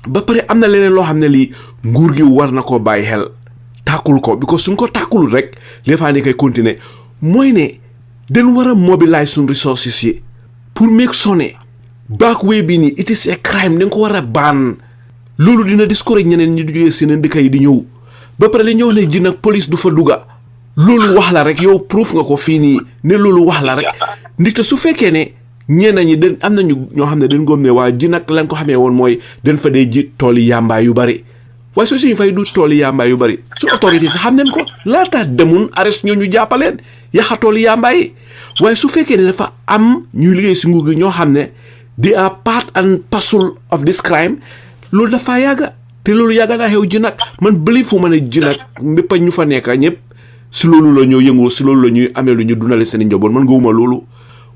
ba pare am na leneen loo xam ne lii nguur gi war na koo bàyyi xel tàkkul ko because suñ ko tàkkulul rek les fois ni koy continuer mooy ne dañ war a mobilize suñ resources yi pour make sure backway bi nii it is a crime dañ ko war a ban loolu dina discourage ñeneen ñi di jógee seen dëkk yi di ñëw ba pare li ñëw ne Jinack police du fa dugga loolu wax la rek yow proof nga ko fii nii ne loolu wax la rek ndaxte su fekkee ne ñeneen ñi den am nañu ñoo xam ne dañ góom ne waa Jinack lañ ko xamee woon mooy dañ fa dee ji tooli yàmbaay yu bari waaye soo suñu fay du tooli yàmbaay yu bari su autorité si xam nañ ko laata demun arrest ñoo ñu jàppaleen yaxa tooli yàmbaay waaye su fekkee ne dafa am ñuy liggéey si nguur gi ñoo xam ne they are part and parcel of this crime loolu dafa yàgga te loolu yàgga naa xew Jinack man bëli fu ma ne Jinack mbéppa ñu fa nekka ñëpp si loolu la ñoo yëngoo si loolu la ñuy amee lu ñu dundale seen njaboot man gëwuma loolu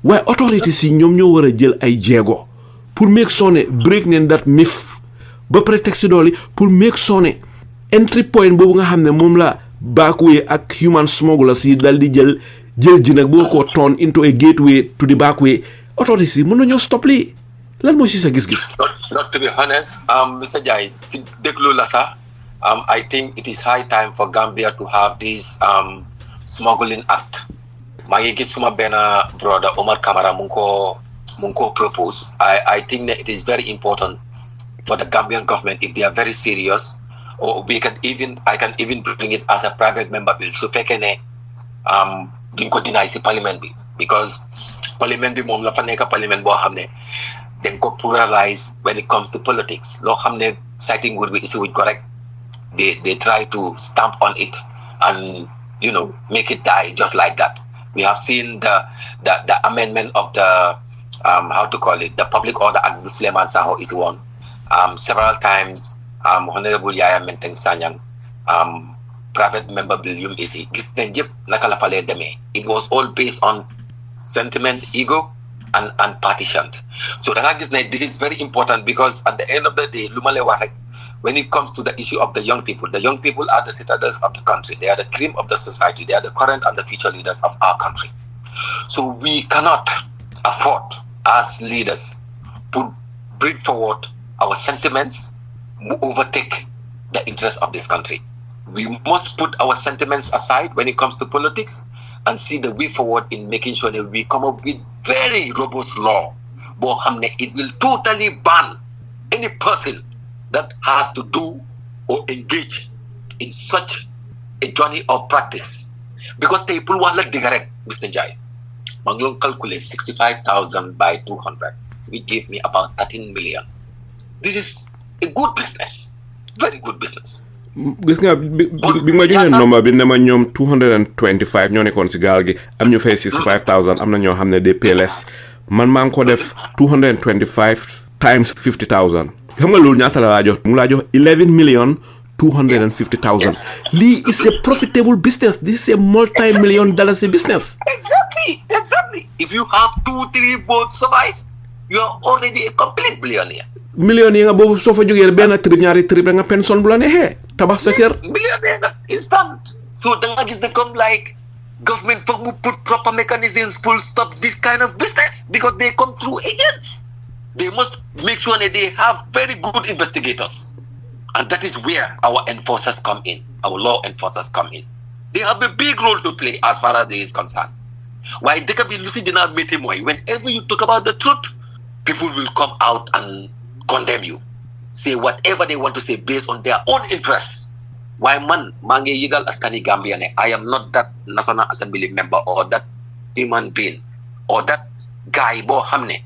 waaye autorité si ñoom ñoo war a jël ay jéego pour make sure ne break neen that myth ba pare teg si doole pour make sure ne entry point boobu nga xam ne moom la backway ak human smugglers yi dal di jël Jinack boo ko turn into a gateway to the backway autorité si mën nañoo stop lii lan moo si sa gis-gis. Not to be honest, Mr. Jai, si déglu la sax I think it is high time for Gambia to have this smuggling act. maa ngi gis suma benn brother Omar Camara mu ngi ko propose. I think that it is very important for the Gambian government if they are very serious, or I can even bring it as a private member bill su fekkee ne duñ ko deny si parliament bi because parliament bi moom la fa nekk parliament boo xam ne dañ ko pluralize when it comes to politics loo xam ne citing nguur bi isi wuñ ko rek they try to stamp on it and make it die just like that. We have seen the amendment of the the Public Order Act. Suleiman Saho is one. Several times, Honorable Yaya Menteng Sanyang, private member bill yum isi. It was all based on sentiment, ego, and partition. So this is very important because at the end of the day, when it comes to the issue of the young people are the citadels of the country. They are the cream of the society. They are the current and the future leaders of our country. So we cannot afford as leaders to bring forward our sentiments, overtake the interests of this country. We must put our sentiments aside when it comes to politics and see the way forward in making sure that we come up with very robust law. It will totally ban any person that has to do or engage in such a journey or practice. Because people want like direct, Mr. Jai. Manglong calculate 65,000 by 200, which gave me about 13 million. This is a good business, very good business. Gis nga bi ma joxe nomba bi ne ma ñoom 225 ñoo nekkoon si gaal gi am ñu fay 65,000 am na ñoo xam ne des PLS man maa ngi ko def 225 times 50,000 xam nga loolu ñaata la laa jox mu laa jox 11 $250,000. Lee is a profitable business. This is a multi-million dollars business. Exactly. If you have 2-3 boats survive, you are already a complete billionaire. Millionaire nga bobu so fa joge ben trip ñaari trip nga pension bu la nexé tabax sa kër. Millionaire nga instant. So da nga gis they come like government for put proper mechanisms to stop this kind of business because they come through agents. They must make sure that they have very good investigators. And that is where our enforcers come in. Our law enforcers come in. They have a big role to play as far as this is concerned. Why they can be lucid in our meeting, whenever you talk about the truth, people will come out and condemn you. Say whatever they want to say based on their own interests. Why man, mange yigal askani Gambian, I am not that National Assembly member or that human being or that guy bo hamne.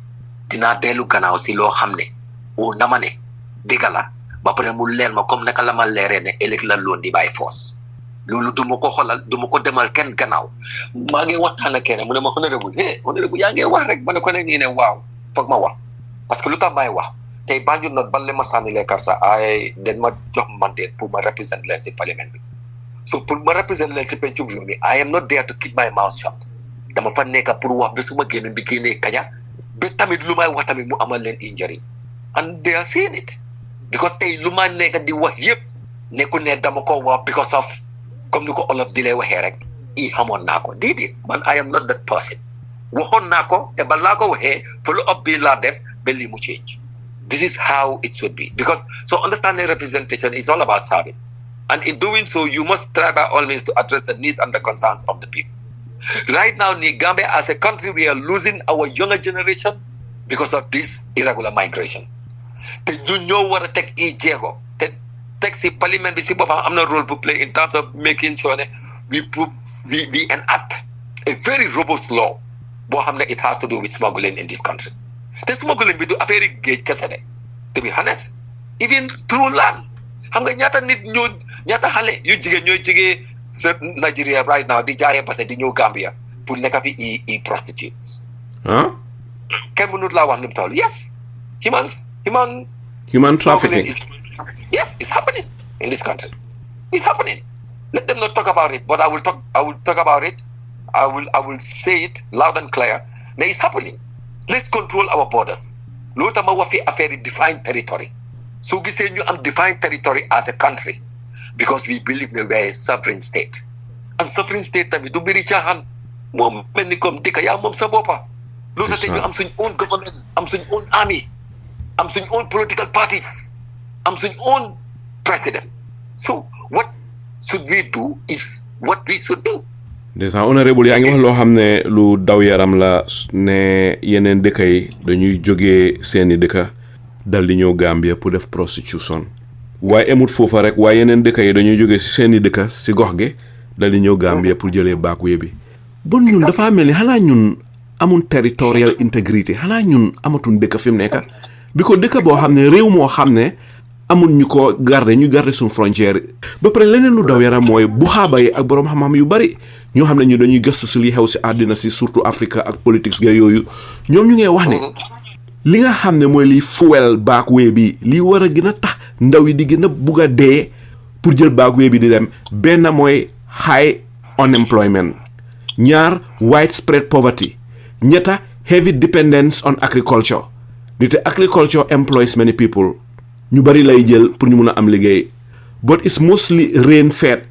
Dina delu ganaw si lo hamne. O namane. Digala. Ba pare mu leer ma comme naka la ma leeree ne ëllëg la loon di by force loolu du ma ko xoolal du ma ko demal kenn gannaaw maa ngi waxtaan ak kenn mu ne ma honorable yaa ngi wax rek ma ne ko ne nii ne waaw foog ma wax parce que lu tax may wax tey Banjul North ban le ma sànni les cartes ay den ma jox mandate pour ma represent leen si parlement bi so pour ma represent leen si pencum réew mi I am not there to keep my mouth shut dama fa nekk pour wax ba su ma génn bi génnee kaña ba tamit lu may wax tamit mu amal leen injury and they are seeing it. Because tey lu ma nekk di wax yëpp nekkul ne dama ko wax because of comme ni ko olof di lay waxee rek i xamoon naa ko déedéet man I am not that person waxoon naa ko te ba laa ko waxee follow up bi laa def ba lii mu change. This is how it should be because so understanding representation is all about serving and in doing so you must try by all means to address the needs and the concerns of the people. Right now in Gambia as a country we are losing our younger generation because of this irregular migration. te ñu ñoo war a teg i jéego te teg si parlement bi si boppam am na role to play in terms of making sure ne we enact a very robust law boo xam ne it has to do with smuggling in this country te smuggling bi du affaire yi géej kese de to be honest even through land xam nga ñaata xale yu jigéen ñooy jigee sa Nigeria right now di jaaree parce que di ñëw Gambia pour nekk fi i prostitutes kenn mënut laa wax ni mu toll yes human trafficking. Yes, it's happening in this country. It's happening. Let them not talk about it, but I will talk about it. I will say it loud and clear. Now it's happening. Let's control our borders. Lota ma wafi affaire defined territory. So we say you am defined territory as a country because we believe we are a sovereign state. And sovereign state tamit du mbiri caaxaan moom mel ni comme dëkk yaa moom sa boppa. Lota te ñu am suñ own government, am suñ own army. I'm such own political parties. I'm such own president. So what should we do is what we should do. Déjà honorable yaa ngi wax loo xam ne lu daw yaram la ne yeneen dëkk yi dañuy jógee seeni dëkk dal di ñëw Gambia pour def prostitution waaye emut foofa rek waaye yeneen dëkk yi dañuy jógee si seeni dëkk si gox gi dal di ñëw Gambia pour jëlee backway bi bon ñun dafa mel ni xanaa ñun amun territorial integrity xanaa ñun amatuñ dëkk fi mu nekk bi ko dëkk boo xam ne réew moo xam ne amul ñu ko garder ñu garder suñu frontière ba pare leneen lu daw yaram mooy bu xaaba yi ak borom xam-xam yu bari ñoo xam ne ñu dañuy gëstu si li xew si àddina si surtout Afrique ak politics ga yooyu ñoom ñu ngay wax ne li nga xam ne mooy liy fuel backway bi lii war a gën a tax ndaw yi di gën a bugg a dee pour jël backway bi di dem benn mooy high unemployment ñaar widespread poverty ñetta heavy dependence on agriculture nite agriculture employs many people ñu bari lay jël pour ñu mun a am liggéey but it's mostly rain fed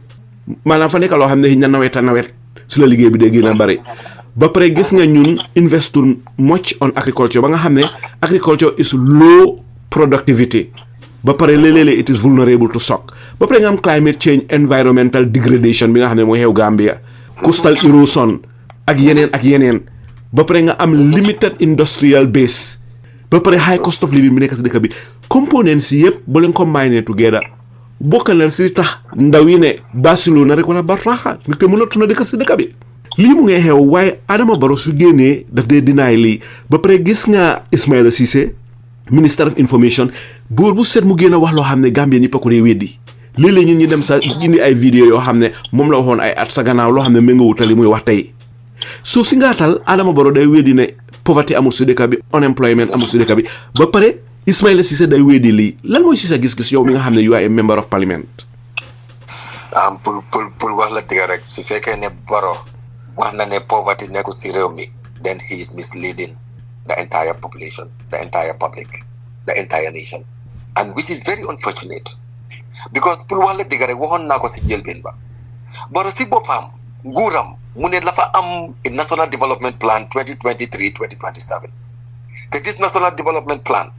maanaam fa nekk loo xam ne na nawet si la liggéey bi day gën a bari ba pare gis nga ñun investor much on agriculture ba nga xam ne agriculture is low productivity ba pare léeg-léeg it is vulnerable to shock ba pare nga am climate change environmental degradation bi nga xam ne mooy xew Gambia coastal erosion ak yeneen ba pare nga am limited industrial base ba pare high cost of living bi nekk si dëkk bi components yi yëpp ba leen combine together bokk na si tax ndaw yi ne Barcelona rek wala Bartraxa nit te mënatu na dëkk si dëkk bi lii mu ngay xew waaye Adama Barrow su génnee daf dee deny lii ba pare gis nga Ismaila Ceesay Minister of Information buur bu set mu génn wax loo xam ne Gambien ñëpp a ko dee weddi léeg-léeg ñun ñu dem sa indi ay vidéo yoo xam ne moom la waxoon ay at sa gannaaw loo xam ne méngoo wutali muy wax tey so si ngaatal Adama Barrow day weddi ne poverty amul si dëkk bi unemployment amul si dëkk bi ba pare Ismaila Ceesay day weddi lii lan mooy si sa gis-gis yow mi nga xam ne you are a member of parliament pour wax la dëgg rek su fekkee ne Barrow wax na ne poverty nekku si réew mi then he is misleading the entire population, the entire public, the entire nation, and which is very unfortunate because pour wax la dëgg rek waxoon naa ko si njëlbeen ba Barrow si boppam nguuram mu ne dafa am national development plan 2023-2027 te this national development plan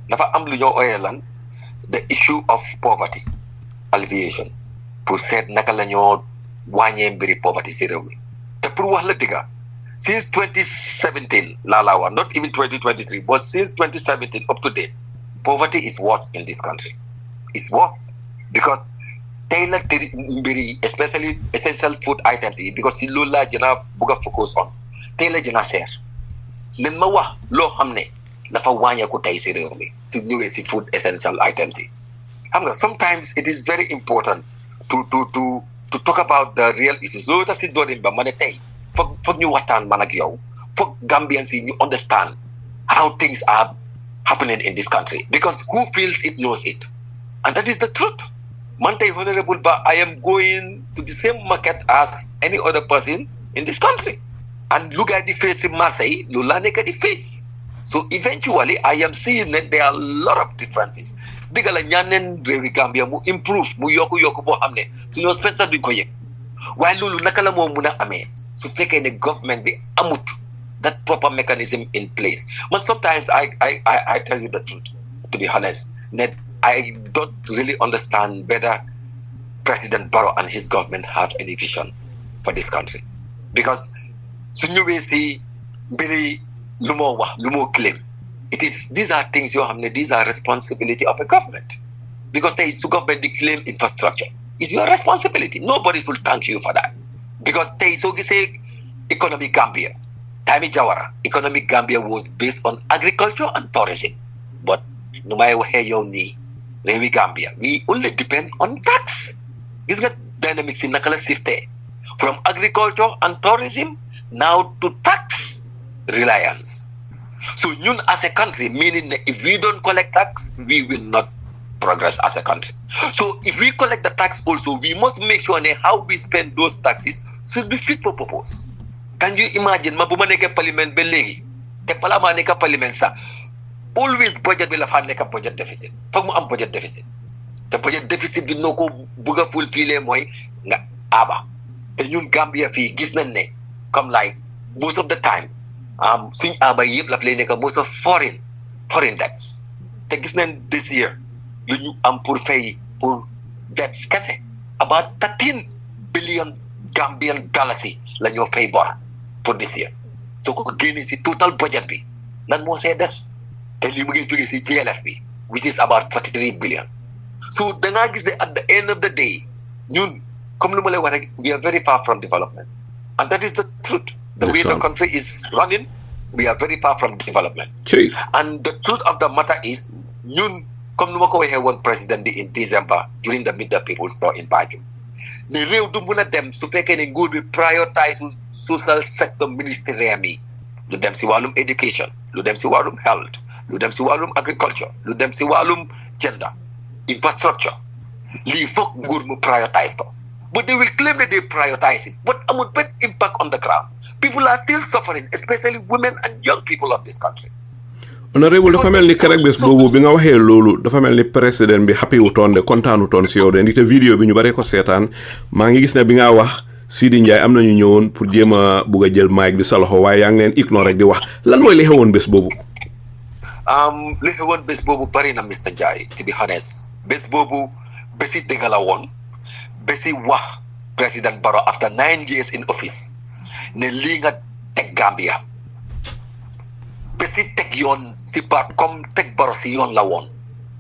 dafa am lu ñoo ooyee lan the issue of poverty alleviation pour seet naka la ñoo wàññee mbiri poverty si réew mi te pour wax la dëgga since 2017 laa wax not even 2023 but since 2017 up to date poverty is worse in this country. It's worse because tey la mbiri especially essential food items yi because si loolu laa gën a bugg a focus on tey la gën a seer nen ma wax loo xam ne dafa wàññeeku tey si réew mi su ñëwee si food essential items yi xam nga sometimes it is very important to talk about the real issues loolu tax si doorin ba ma ne tey foog ñu waxtaan man ak yow foog Gambians yi ñu understand how things are happening in this country because who feels it knows it and that is the truth. Man tey honorable ba I am going to the same market as any other person in this country and look at the face in Marseille loolu laa nekk di face so eventually I am seeing that there are a lot of differences dëgg la ñaaneen réewi Gambia mu improve mu yokku boo xam ne suñoo spécial duñ ko yëg waaye loolu naka la moo mun a amee su fekkee ne government bi amut that proper mechanism in place man sometimes I tell you the truth to be honest that I don't really understand whether President Barrow and his government have any vision for this country because su ñëwee si mbiri lu moo wax lu moo claim these are things yoo xam ne these are responsibility of a government because tey su government di claim infrastructure it's your responsibility nobody will thank you for that because tey soo gisee economic Gambia Time Jawara economic Gambia was based on agriculture and tourism but nu may waxee yow nii réewi Gambia we only depend on tax gis nga dynamics yi naka la shiftee from agriculture and tourism now to tax reliance so ñun as a country meaning that if we don't collect tax we will not progress as a country so if we collect the tax also we must make sure that how we spend those taxes should be fit for purpose. Can you imagine ma bu ma nekkee parliament ba léegi te pala maa nekk parliament sax always budget bi la fa nekk budget deficit foog mu am budget deficit te budget deficit bi noo ko bugg a fulfiler mooy nga aba te ñun Gambia fii gis nañ ne comme like most of the time suñ aba yëpp la fi lay nekk most of foreign debts te gis nañ this year lu ñu am pour fay pour debts kese about 13 billion Gambian dollars la ñoo fay bor pour this year soo ko génnee si total budget bi lan moo see des te li mu ngi jógee si GLF bi which is about 43 billion so da ngaa gis ne at the end of the day ñun comme lu ma lay wax rek we are very far from development and that is the truth the way the country is running we are very far from development and the truth of the matter is ñun comme nu ma ko waxee woon président bi in December during the Meet the People's Law in Banjul ne réew du mun a dem su fekkee ne nguur bi prioritize social sector ministère mi lu dem si wàllum education lu dem si wàllum health lu dem si wàllum agriculture lu dem si wàllum gender infrastructure lii foog nguur mu prioritize ko but they will claim that they prioritize it but amul benn impact on the ground people are still suffering especially women and young people of this country. Honorable dafa mel ni keroog bés boobu bi nga waxee loolu dafa mel ni président bi happy wutoon de kontaanutoon si yow de ndaxte vidéo bi ñu bare ko seetaan maa ngi gis ne bi nga wax Sidi Njie am nañu ñëwoon pour jéem a bugg a jël mic bi sa loxo waaye yaa ngi leen ignore rek di wax lan mooy li xewoon bés boobu. li xewoon bés boobu bari na Mr Njie to be honest bés boobu bési dëgg la woon bési wax président Barrow after 9 years in office ne lii nga teg Gambia bési teg yoon si par comme teg Barrow si yoon la woon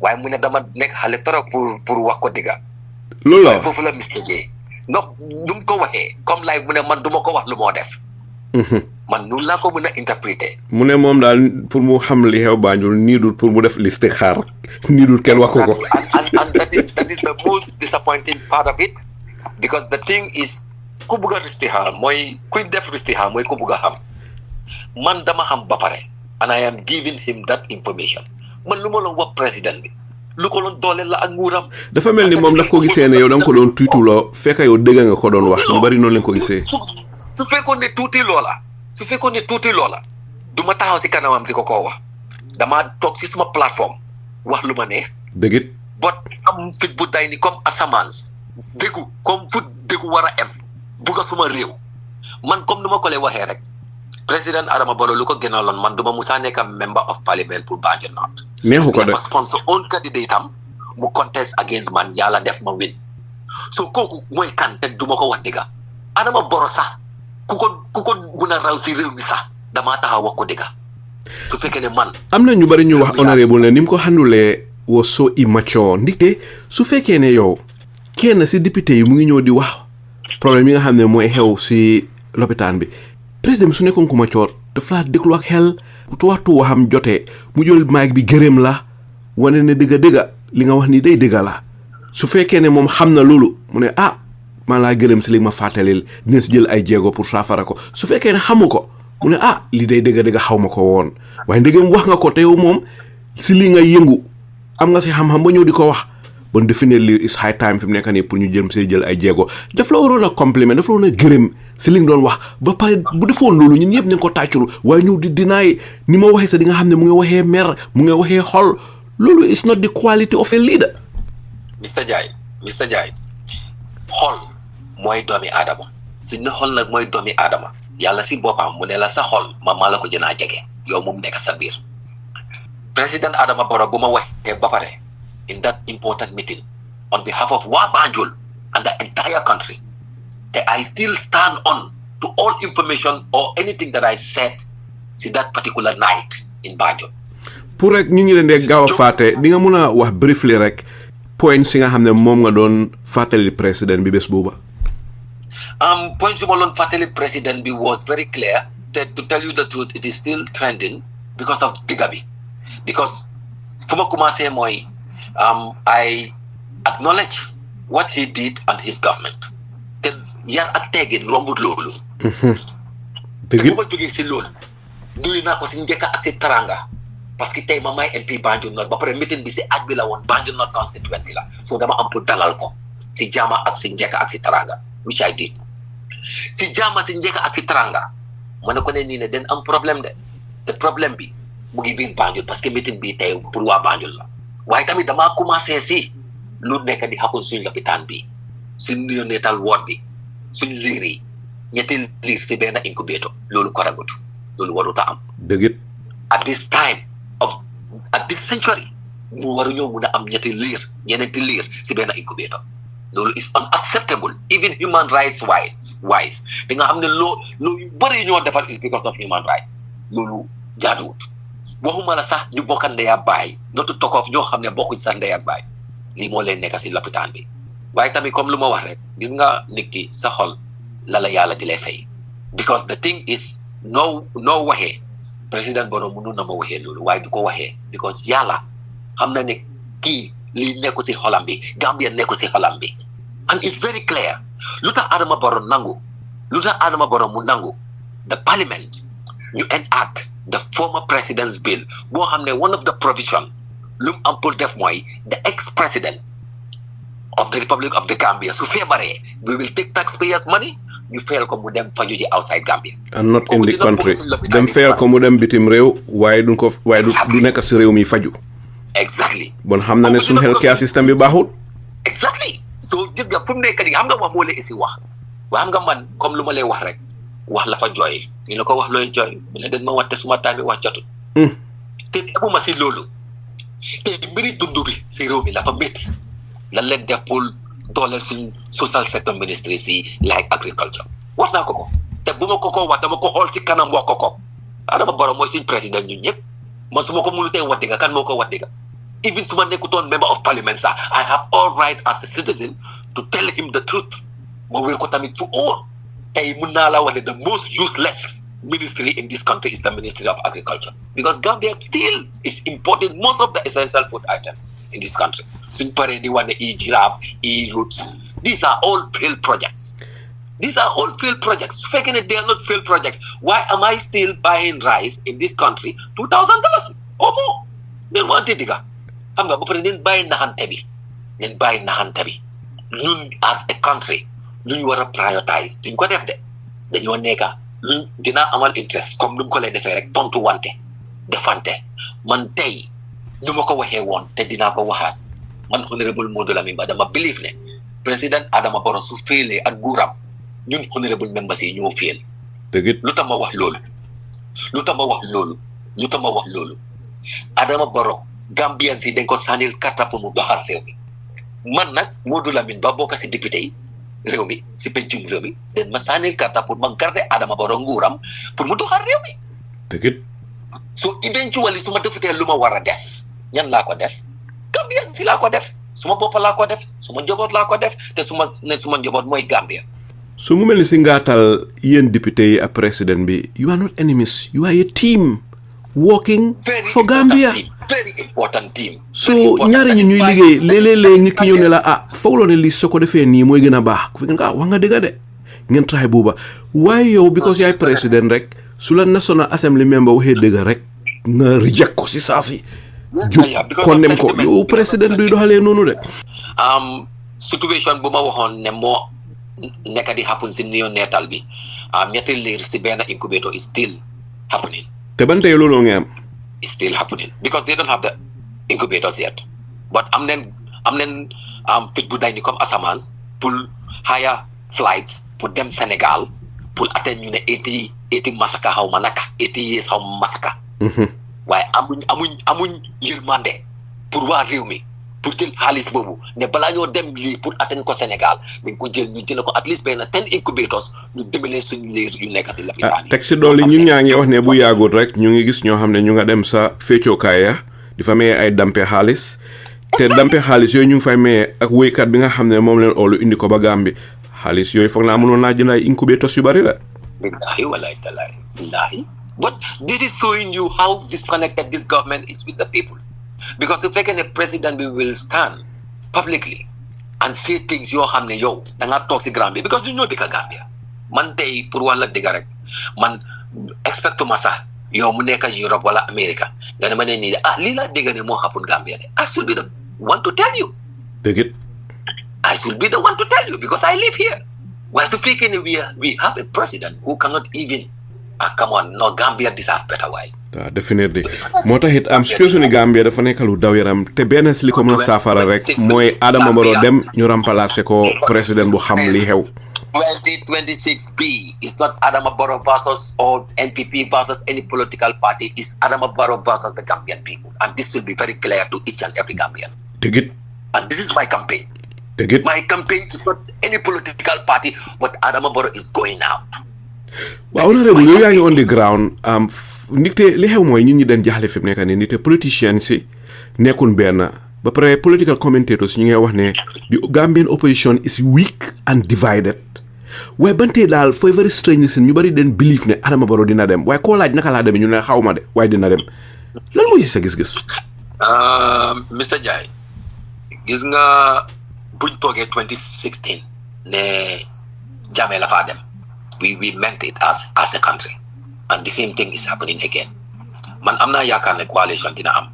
waaye mu ne dama nekk xale trop pour wax ko dëgga loolu la foofu la Mr Njie no nu mu ko waxee comme like mu ne man du ma ko wax lu moo def man noonu laa ko mën a interpréter mu ne moom daal pour mu xam li xew Banjul nii dul pour mu def liste xaar nii dul kenn wax ko and that is the most disappointing part of it because the thing is ku bugg a ristixaar mooy kuy def ristixaar mooy ku bugg a xam man dama xam ba pare and I am giving him that information man lu ma la wax président bi lu ko doon dooleel la ak nguuram. dafa mel ni moom daf ko gisee ne yow da nga ko doon tuutuloo fekk yow dëgg nga ko doon wax ñu bari noonu leen ko gisee. su fekkoon ne tuuti loola du ma taxaw si kanamam di ko wax damaa toog si suma plateforme wax lu ma neex. dëgg it. bot am fit bu day ni comme asamaan déggu comme fu déggu war a em bugg a suma réew man comme nu ma ko lay waxee rek président Adama Barrow lu ko gënaloon man du ma musaa nekk member of parliament pour Banjul North. neexu ko de parce que sponsor own candidate am mu contest against man yàlla def ma win so kooku mooy kan te du ma ko wax dëgga Adama Barrow sax ku ko mun a raw si réew mi sax damaa taxaw wax ko dëgga su fekkee ne man. am na ñu bari ñu wax honorable ne ni mu ko handulee was so immature ndigte su fekkee ne yow kenn si député yi mu ngi ñëw di wax problème yi nga xam ne mooy xew si lopitaan bi président bi su nekkoon ku mature daf laa déglu ak xel waxtu waxam jotee mu jël mic bi gërëm la wane ne dëgga li nga wax ni day dëgga la su fekkee ne moom xam na loolu mu ne man laa gërëm si li ma fàttalil dina si jël ay jéego pour saafara ko su fekkee ne xamu ko mu ne li day dëgga xaw ma ko woon waaye ndegam wax nga ko te yow moom si li nga yëngu am nga si xam-xam ba ñëw di ko wax bon definitely is high time fi mu nekk nii pour ñu jël ay jéego daf la waroon a compliment daf la waroon a gërëm si li nga doon wax ba pare bu defoon loolu ñun ñëpp nañ ko tàccul waaye ñëw di dinaay ni ma waxee sa di nga xam ne mu ngi waxee mer mu ngi waxee xol loolu is not the quality of a leader. Mr Jai xol mooy doomi aadama suñ ne xol nag mooy doomi aadama yàlla si boppam mu ne la sa xol maa la ko jën a jege yow moom nekk sa biir président Adama Barrow bu ma waxee ba pare in that important meeting on behalf of waa Banjul and the entire country that I still stand on to all information or anything that I said si that particular night in Banjul. pour rek ñu ngi leen di gaaw a fàtte di nga mun a wax briefly rek point si nga xam ne moom nga doon fàttali président bi bés booba. Point si ma doon fàttali président bi was very clear that to tell you the truth it is still trending because of digga bi because fu ma commencé mooy I acknowledge what he did and his government te yar ak teggin rombut loolu. te bu ma jógee si loolu nuyu naa ko si njëkk ak si taranga parce que tey ma may MP Banjul North ba pare meeting bi si at bi la woon Banjul North constituency la so dama am pour dalal ko si jaama ak si njëkk ak si taranga which I did si jaama si njëkk ak si taranga ma ne ko ne nii ne den am problème de te problème bi mu ngi biir Banjul parce que meeting bi tey pour waa Banjul la waaye tamit damaa commencé si lu nekk di xappul suñ lopitaan bi suñ neonatal ward bi suñ liir yi ñetti liir si benn incubator loolu koragutu loolu warut a am. dëgg at this century mu waruñoo mun a am ñeneenti liir si benn incubator loolu is unacceptable even human rights wise di nga xam ne loolu yu bëri ñoo defal is because of human rights loolu jaaduwut waxuma la sax ñu bokk ndey ak baay nootu tokkoof ñoo xam ne bokkuñ sax ndey ak baay lii moo leen nekk si lopitaan bi waaye tamit comme lu ma wax rek gis nga nit ki sa xol la yàlla di lay fay because the thing is noo waxee président Barrow mënu na ma waxee loolu waaye du ko waxee because yàlla xam na ne kii lii nekku si xolam bi Gambia nekku si xolam bi and it's very clear lu tax Adama Barrow mu nangu the parliament ñu enact the former president's bill boo xam ne one of the provision lu mu am pour def mooy the ex-president of the Republic of the Gambia su feebaree we will take taxpayers money ñu fayal ko mu dem faju ji outside Gambia and not in the country dem fayal ko mu dem bitim réew waaye du nekk si réew mi faju exactly bon xam na ne suñu healthcare system bi baaxul exactly so gis nga fu mu nekk nii xam nga wax moo lay isi wax waaye xam nga man comme lu ma lay wax rek wax la fa jooy ñu ne ko wax looy jooy mu ne den ma wax te suma temps bi wax jotul te demuma si loolu te mbiri dund bi si réew mi la fa métti lan leen def pour dooleel suñ social sector ministries yi like agriculture wax naa ko te bu ma ko wax dama ko xool si kanam wax ko Adama Barrow mooy suñ président ñun ñëpp man su ma ko mënutee wax dëgg kan moo ko wax dëgg even su ma nekkutoon member of parliament sax I have all right as a citizen to tell him the truth ma wér ko tamit fu óor tey mun naa la wax ne the most useless ministry in this country is the Ministry of Agriculture because Gambia still is importing most of the essential food items in this country. Suñ paree di wane giraffe, roots. These are all failed projects. Su fekkee ne they are not failed projects, why am I still buying rice in this country $2,000 or more? Then wante diga. xam nga ba pare nen bàyyi naxante bi ñun as a country luñ war a prioritize duñ ko def de dañoo nekka luñ dinaa amal interest comme nu mu ko lay defee rek tontu wante defante man tey ñu ma ko waxee woon te dinaa ko waxaat man honorable Modou Lamin Ba dama believe ne président Adama Barrow su féelee ak guuram ñun honorable members yi ñoo féel lu tax ma wax loolu Adama Barrow Gambians yi dañ ko sànnil karta pour mu doxal réew mi man nag Modou Lamin Ba bokk si député yi réew mi si pencum réew mi dañ ma sànnil karta pour ma garder Adama Barrow nguuram pour mu doxal réew mi so eventually su ma defutee lu ma war a def ñan laa ko def Gambians si laa ko def suma bopp laa ko def suma njaboot laa ko def te suma njaboot mooy Gambia. su mu mel ni si ngaatal yéen député yi ak président bi you are not enemies you are a team working for Gambia. Very important team. So ñaari ñi ñuy liggéey léeg-léeg nit ki ñëw ne la fooguloo ne lii soo ko defee nii mooy gën a baax ku fi nga wax nga dëgg de ngeen try booba waaye yow because yaay président rek su la National Assembly member waxee dëgg rek nga reject ko si saa si jub condemn ko yow président duy doxalee noonu de. Situation bu ma waxoon ne moo nekk di happen si néonatal bi ñetti liir si benn incubator is still happening. te ban tey loolu nga am. It's still happening because they don't have the incubators yet. But am nen pit bu day ni comme Asamans pour higher flights pour dem Sénégal pour atteindre ñu ne 80 masaka xaw ma naka 80 years xaw ma masaka. waaye amuñ yërmande pour waa réew mi pour jël xaalis boobu ne balaa ñoo dem lii pour atteindre ko Sénégal dañ ko jël ñu jël ko at least benn 10 incubators ñu dimbalee suñu liir yu nekk si la. teg si dolli ñun ñaa ngi wax ne bu yàggut rek ñu ngi gis ñoo xam ne ñu nga dem sa féccookaay ya di fa maye ay dampe xaalis te dampe xaalis yooyu ñu ngi fay maye ak wéykat bi nga xam ne moom leen oolu indi ko ba Gambie xaalis yooyu foog naa mënoon naa jënd ay incubators yu bari la. Billahi wallahi talahi billahi. But this is showing you how disconnected this government is with the people. Because if a president will stand publicly and say things yoo xam ne yow da ngaa toog si Gambia because du ñoo dëkk Gambia man tey pour wàlla dëgg rek man expectuma sax yow mu nekk Europe wala America nga ne ma ne nii lii laa dégg ne moo happen Gambia de I should be the one to tell you. Dëgg it. I should be the one to tell you because I live here. Waaye su fekkee ne we have a president who cannot even come on no Gambia deserve better way. Definitely moo tax it am situation Gambia dafa nekk lu daw yaram te benn si li ko mën a saafara rek mooy Adama Barrow dem ñu remplacer ko président bu xam li xew. 2026 B is not Adama Barrow versus or NPP versus any political party. It's Adama Barrow versus the Gambian people, and this will be very clear to each and every Gambian. Dig it. And this is my campaign. Dig it. My campaign is not any political party, but Adama Barrow is going out. Waaw honorable yow yaa ngi on the ground nite li xew mooy nit ñi dañ jaaxle fi mu nekk nii nite politicians si nekkul benn ba pare political commentators ñu ngi wax ne the Gambian opposition is weak and divided waaye bantee daal for very strange reason ñu bari den believe ne Adama Barrow dina dem waaye koo laaj naka laa demee ñu ne xaw ma de waaye dina dem lan moo ci sa gis-gis. Mr. Njie gis nga buñ toogee 2016 ne Jammeh la faa dem. We meant it as a country, and the same thing is happening again. Man am naa yaakaar ne coalition dina am,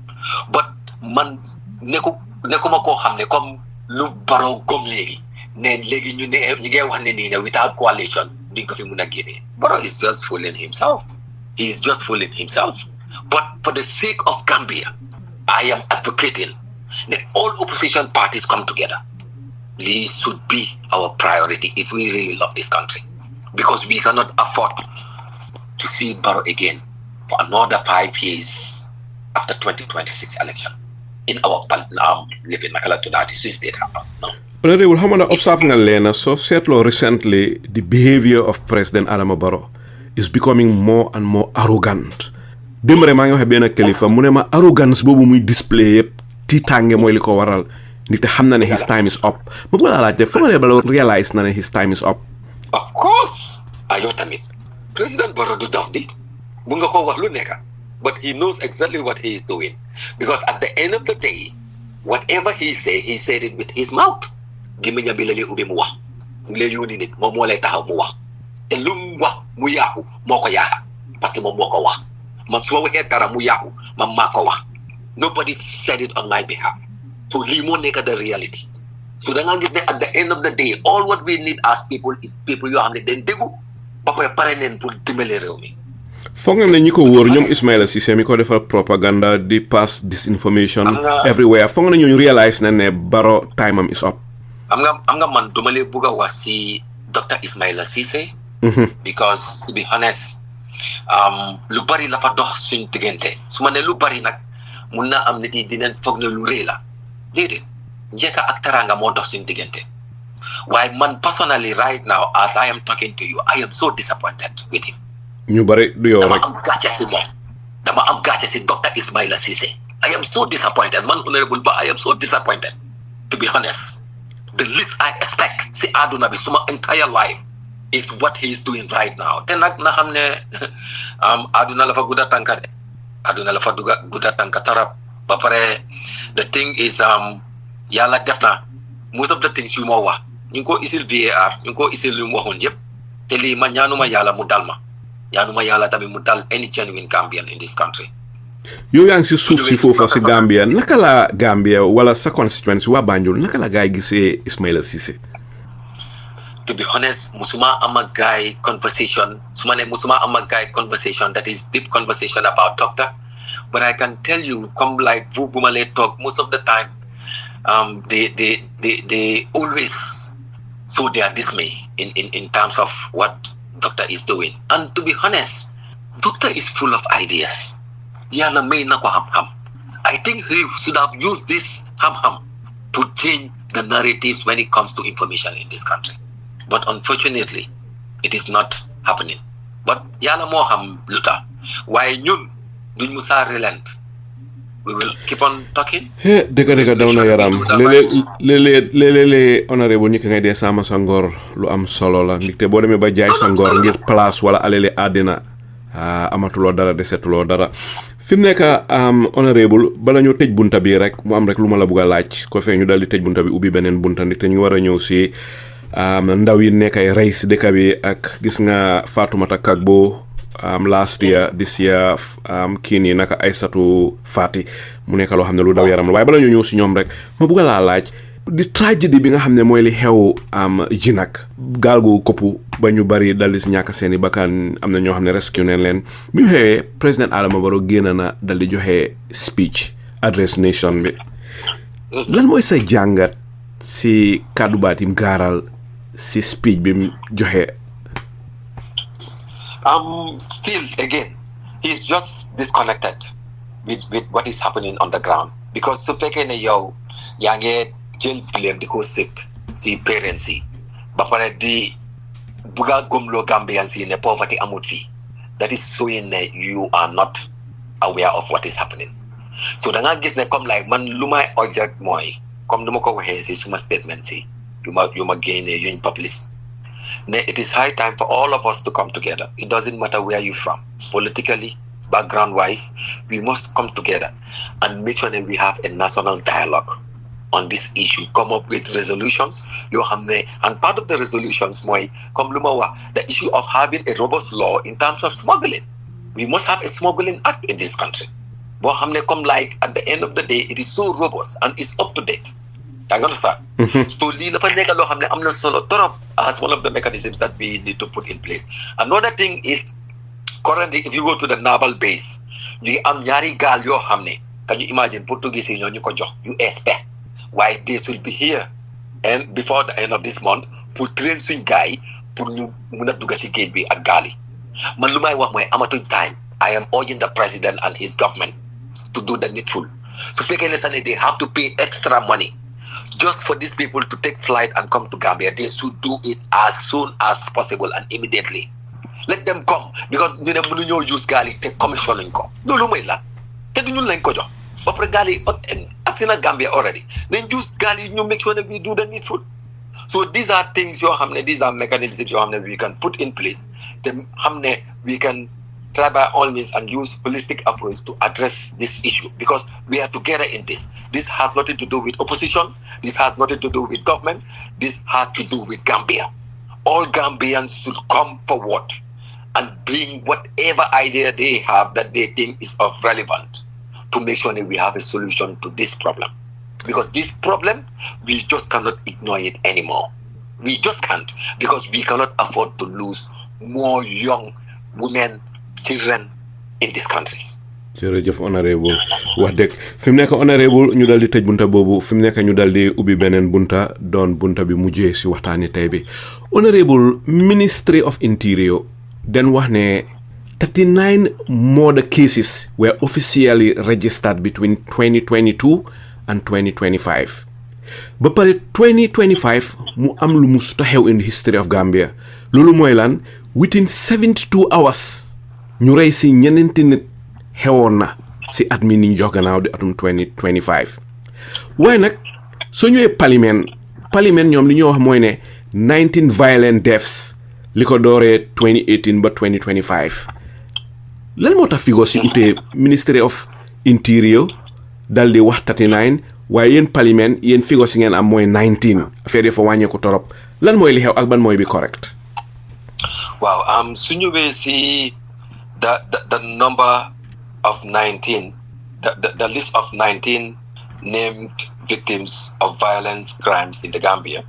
but man nekkuma koo xam ne comme lu Barrow gom léegi ne léegi ñu ngi wax ne nii ne without coalition duñ ko fi mun a génnee. Barrow is just fooling himself. He is just fooling himself. But for the sake of Gambia, I am advocating that all opposition parties come together. This should be our priority if we really love this country. Because we cannot afford to see Barrow again for another 5 years after 2026 election in our living Makala to that state house. No. Honorable, how many observe nga lena so setlo recently the behavior of President Adama Barrow is becoming more and more arrogant. Demre ma ngi wax ben kilifa mu ne ma arrogance bobu muy display yep titange moy liko waral nit xam na ne his time is up. Ma bu la laaj fo nga balo realize na ne his time is up. Of course, ayo tamit. President Barrow do daf di. Bu nga ko wax lu nekk. But he knows exactly what he is doing. Because at the end of the day, whatever he said it with his mouth. Gémmiñam bi la lay ubbi mu wax. Mu lay yónni nit moom moo lay taxaw mu wax. Te lu mu wax mu yaaxu moo ko yaaxa. Parce que moom moo ko wax. Man su ma waxee dara mu yaaxu man maa ko wax. nobody said it on my behalf. So lii moo nekk the reality. So da nga gis ne at the end of the day all what we need as people is people yoo xam ne dañ déggu ba pare neen pour dimbale réew mi. foog nga ne ñi ko wóor ñoom Ismaila Ceesay mi ko defal propaganda di pass disinformation everywhere foog nga ne ñooñu realize na ne Barrow time am is up. am nga man duma lee bugg a wax si Dr. Ismaila Ceesay because to be honest lu bari la fa dox suñ diggante su ma ne lu bari nag mun naa am nit yi dinañ foog ne lu rëy la déedéet njëkka ak teraanga moo dox suñ diggante waaye man personally right now as I am talking to you I am so disappointed with him. ñu bari du yow rek dama am gàcce si moom dama am gàcce si Dr. Ismaila Ceesay. I am so disappointed man honorable ba I am so disappointed to be honest. The least I expect si àdduna bi suma entire life is what he is doing right now te nag na xam ne àdduna la fa gudda tànka de àdduna la fa gudda tànka tarap ba pare the thing is yàlla def na most of the things yu moo wax ñu ngi ko isil VAR ñu ngi ko isil lu mu waxoon yëpp te lii ma ñaanuma yàlla mu dal ma ñaanuma yàlla tamit mu dal any genuine Gambian in this country. yow yaa ngi si suuf si foofa si Gambia naka la Gambia wala sa constituency waa Banjul naka la gaay gisee Ismaila Ceesay. To be honest musuma am ak gaay conversation su ma ne musuma am ak gaay conversation that is deep conversation about doctor but I can tell you comme like bu ma lay talk most of the time they always show their dismay in terms of what doctor is doing and to be honest doctor is full of ideas. Yàlla may na ko xam-xam. I think he should have used this xam-xam to change the narratives when it comes to information in this country. But unfortunately, it is not happening. But yàlla moo xam lu tax waaye ñun duñ musa relent. We will keep on talking. dëgg daw na yaram léeg-léeg honorable ñi ka ngay dee sama sa ngor lu am solo la ndaxte boo demee ba jaay sa ngor ngir place wala alele àddina amatuloo dara desetuloo dara fi mu nekk honorable bala ñu tëj bunta bi rek mu am rek lu ma la bugg a laaj ko fee ñu dal di tëj bunta bi ubbi beneen bunta ndaxte ñu war a ñëw si ndaw yi nekk ay rey si dëkk bi ak gis nga Fatoumata Kagbo last year this year kii nii naka Aysatu Fati mu nekk loo xam ne lu daw yaram la waaye bala ñu ñëw si ñoom rek ma bugg a laa laaj di tragédie bi nga xam ne mooy li xew Jinack gaal gu koppu ba ñu bari dal di si ñàkk seeni bakkan am na ñoo xam ne rescue neen leen bi mu xewee President Adama Barrow génn na dal di joxe speech address nation bi lan mooy sa jàngat si kàddu baatim gaaral si speech bi mu joxe. Still again he's just disconnected with what is happening on the ground because su fekkee ne yow yaa ngi jël blame di ko sit si parents yi ba pare di bugg a gëmloo Gambians yi ne poverty amut fii that is showing ne you are not aware of what is happening so da nga gis ne comme like man lu may object mooy comme nu ma ko waxee si suma statement si yu ma génnee yuñ publish ne it is high time for all of us to come together. It doesn't matter where you're from politically, background wise, we must come together and make sure that we have a national dialogue on this issue, come up with resolutions and part of the resolutions mooy comme lu ma wax the issue of having a robust law in terms of smuggling. We must have a smuggling act in this country boo xam ne comme like at the end of the day it is so robust and it's up to date. I understand. So lii dafa nekk loo xam ne am na solo torop as one of the mechanisms that we need to put in place. Another thing is currently if you go to the naval base ñu ngi am ñaari gaal yoo xam ne can you imagine Portuguese yi ñoo ñu ko jox USP waaye they will be here and before the end of this month pour train suñ gars yi pour ñu mun a dugg si géej bi ak gaal yi man lu may wax mooy amatuñ time. I am urging the president and his government to do the needful. su fekkee ne sax ne they have to pay extra money just for these people to take flight and come to Gambia, they should do it as soon as possible and immediately. Let them come because ñu ne mënuñoo use gaal yi te commission lañ ko loolu mooy lan te du ñun lañ ko jox ba pare gaal yi ak si na Gambia already nañ use gaal yi ñu make sure that we do the needful. So these are things yoo xam ne these are mechanisms yoo xam ne we can put in place te xam ne we can try by all means and use holistic approach to address this issue because we are together in this. This has nothing to do with opposition. This has nothing to do with government. This has to do with Gambia. All Gambians should come forward and bring whatever idea they have that they think is of relevant to make sure that we have a solution to this problem. Because this problem, we just cannot ignore it anymore. We just can't, because we cannot afford to lose more young women, children in this country. jërëjëf honorable wax dëgg fi mu nekk honorable ñu dal di tëj bunta boobu fi mu nekk ñu dal di ubbi beneen bunta doon bunta bi mujjee si waxtaani tey bi honorable Ministry of Interior den wax ne 39 murder cases were officially registered between 2022 and 2025 ba pare 2025 mu am lu musta xew in the history of Gambia loolu mooy lan within 72 hours ñu rey si ñeneenti nit xewoon na si at mi niñ jox gannaaw di atum 2025 waaye nag soo ñëwee parlement ñoom li ñuy wax mooy ne 19 violent deaths li ko dooree 2018 ba 2025 lan moo tax figure si utee Ministry of Interior dal di wax 39 waaye yéen parlement yéen figure si ngeen am mooy 19 affaire yi fa wàññeeku torop lan mooy li xew ak ban mooy bi correct waaw su ñëwee si the number of 19, the list of 19 named victims of violence crimes in the Gambia.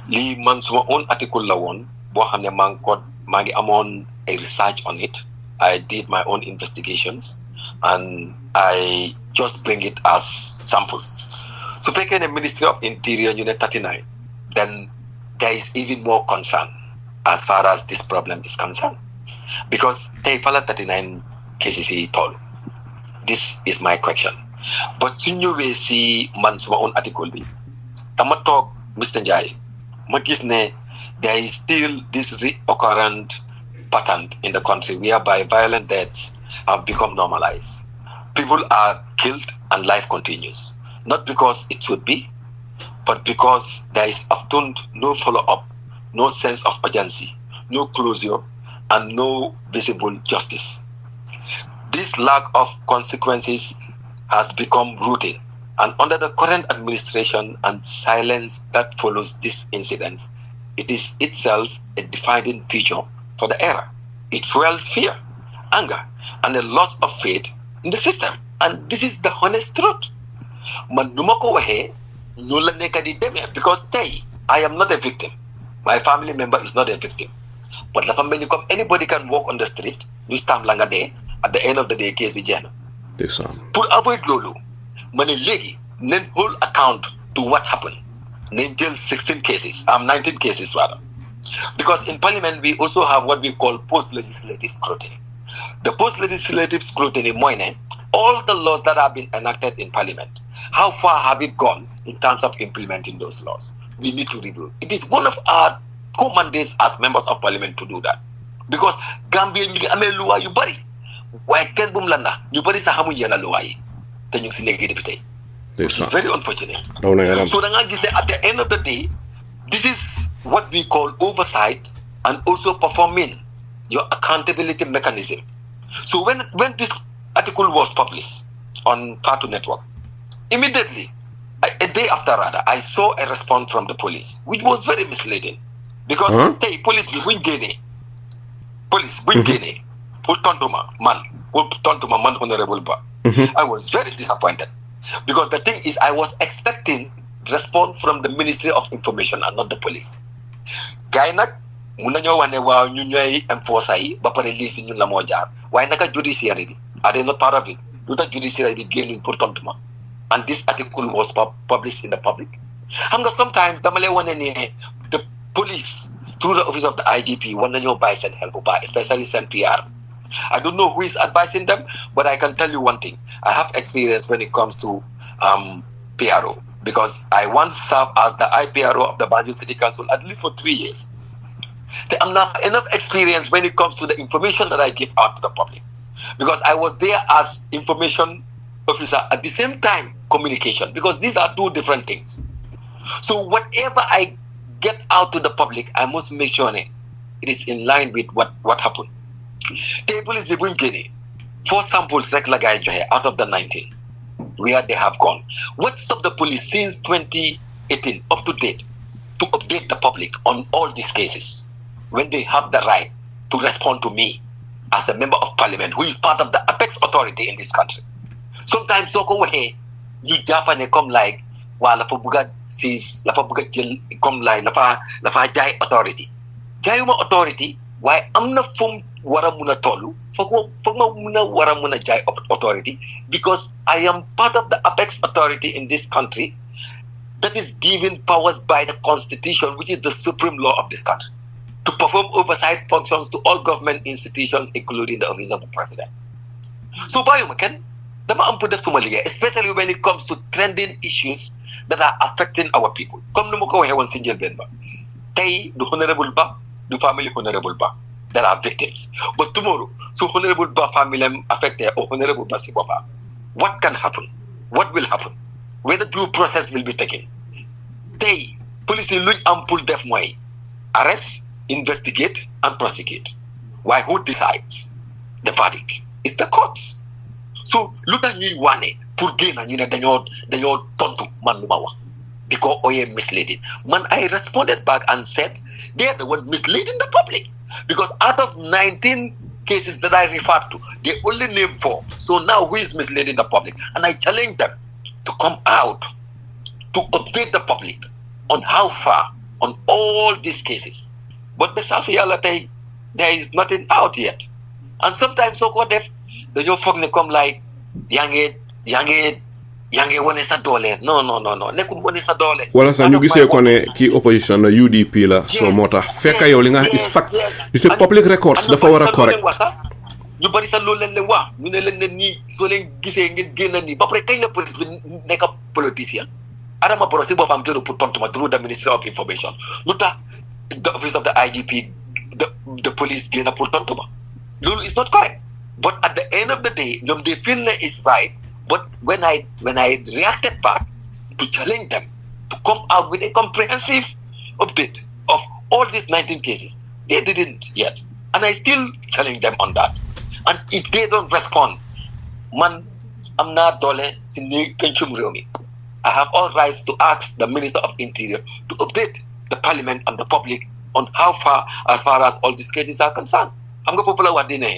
Li man suma own article la won bo xamne maa ngi amoon a research on it. I did my own investigations and I just bring it as sample. So fekkee ne Ministry of Interior ñu ne 39, then there is even more concern as far as this problem is concerned. Because tey fala 39 cases yi toll. This is my question. But su ñëwee si man suma own article bi dama toog Mr. Njie ma gis ne there is still this recurrent pattern in the country whereby violent deaths have become normalized. People are killed and life continues. Not because it should be, but because there is often no follow-up, no sense of urgency, no closure, and no visible justice. This lack of consequences has become routine, and under the current administration and silence that follows these incidents, it is itself a defining feature for the era. It fuels fear, anger, and a loss of faith in the system. And this is the honest truth. Man numa ko waxe ñu la nekk di demee because tey I am not a victim. My family member is not a victim. But dafa mel ni comme anybody can walk on the street, ñu stamp la nga dee, at the end of the day case bi jeex na. Pour avoid loolu ma ne léegi nañ hold account to what happened. Nañ jël 19 cases rather. Because in Parliament we also have what we call post-legislative scrutiny. The post-legislative scrutiny mooy ne all the laws that have been enacted in Parliament, how far have it gone in terms of implementing those laws? We need to review. It is one of our core mandates as members of Parliament to do that. Because Gambia ñu ngi amee luwa yu bari waaye kenn bu mu la na ñu bari sax xamuñ yenn luwa yi te ñu ngi si nekk député. Which is very unfortunate. So da nga gis ne at the end of the day, this is what we call oversight and also performing your accountability mechanism. So when this article was published on Fatu Network, immediately, a day after rather, I saw a response from the police, which was very misleading. Because hey, police buñ génnee pour tontu ma man honorable Ba. I was very disappointed. Because the thing is, I was expecting response from the Ministry of Information and not the police. Gay nag mun nañoo wax ne waaw ñu ñooy enforcer yi ba pare lii si ñun la moo jaar waaye naka judiciary bi are they not part of it? Lu tax judiciary bi génnuñ pour tontu ma. And this article was published in the public. Xam nga sometimes dama lay wane ne the police through the office of the IGP war nañoo bàyyi seen xel bu baax, especially seen PR. I don't know who is advising them, but I can tell you one thing. I have experience when it comes to PRO because I once served as the IPRO of the Banjul City Council at least for 3 years. I'm not enough experience when it comes to the information that I give out to the public because I was there as information officer at the same time communication because these are two different things. So whatever I get out to the public, I must make sure it is in line with what happened. The police they bring Guinea 4 samples like out of the 19 where they have gone. What stopped the police since 2018 up to date to update the public on all these cases when they have the right to respond to me as a member of Parliament who is part of the apex authority in this country? sometimes soo ko waxee ñu jàppane comme like waa la fa bëgg a siis la fa bëgg a jël comme like la fa jaay authority jaayuma authority waaye am na fu mu war a mun a toll foog ma mun a war a mun a jaay authority because I am part of the apex authority in this country that is given powers by the constitution, which is the supreme law of this country, to perform oversight functions to all government institutions, including the office of the president. So bàyyuma kenn dama am pour def suma liggéey, especially when it comes to trending issues that are affecting our people. Comme ni ma ko waxee woon si njëlbeen ba tey du honorable Ba du family honorable Ba there are victims, but tomorrow so honorable Ba family am affected or honorable Ba si boppam what can happen? What will happen? Whether due process will be taken. Tey police yi luñ am pour def mooy arrest, investigate and prosecute. Why? Who decides the verdict? It's the courts. So lu tax ñuy wane pour génn ñu ne dañoo tontu man lu ma wax because oye misleading. Man, I responded back and said they are the one misleading the public because out of 19 cases that I referred to, they only named 4. So now who is misleading the public? And I challenge them to come out to update the public on how far on all these cases. But besides reality, there is nothing out yet. And sometimes so-called deaf, the new folk come like young wane sa doole. No. Nekul wane sa doole. Wala sa ñu gisee ko ne ki opposition na UDP la so motax fekk yow li nga is fact. It's public records dafa wara correct. Ñu bari sa loolu leen wax ñu ne leen ne nii soo leen gisee ngeen génn nii ba pare kañ la police bi nekk politicien Adama Barrow si boppam jëlu pour tontu ma through the Ministry of Information lu tax the office of the IGP the police génn pour tontu ma loolu is not correct but at the end of the day ñoom they feel ne is right but when I reacted back to challenge them to come out with a comprehensive update of all these 19 cases they didn't yet and I still challenge them on that. And if they don't respond, man, I'm not dole sini penchum reumi. I have all rights to ask the Minister of Interior to update the Parliament and the public on how far as all these cases are concerned. I'm going to popular what dinner.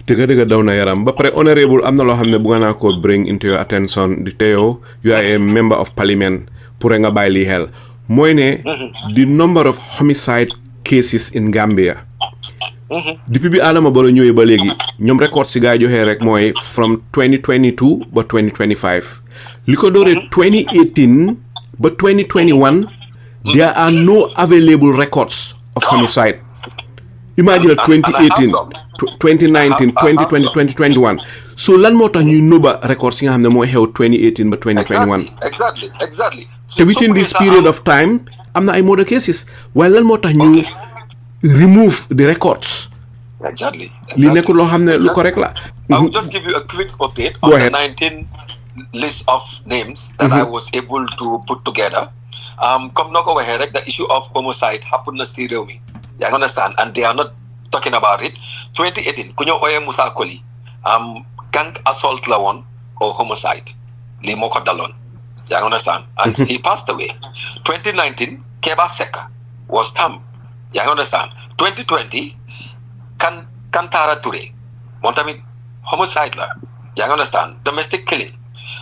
Tiga daw na yaram ba pare honorable am na loo xam ne bëgg naa ko bring into your attention di Theo you are a member of Parliament pour nga bàyyi lii xel mooy ne the number of homicide cases in Gambia. Depuis bi Adama Barrow ñëwee ba léegi ñoom record si gaa joxee rek mooy from 2022 ba 2025 li ko dooree 2018 ba 2021 there are no available records of homicide. Imagine 2018 2019 2020 2021 so lan moo tax ñuy nëbba records yi nga xam ne moo xew 2018 ba 2021 exactly te within this period of time am na ay murder cases waaye lan moo tax ñu remove the records. Exactly. Li nekul lo xamne lu correct la. I will just give you a quick update on the 19 list of names that I was able to put together. Come noko waxe rek the issue of homicide happened na ci rew mi. You understand and they are not talking about it. 2018 ku ñoo oyé Musa Koli gang assault la won or homicide. Li moko dalon. You understand? And he passed away. 2019 Keba Seka was stabbed. You understand? 2020, Kantara Toure, Montamit homicide la. You understand? Domestic killing.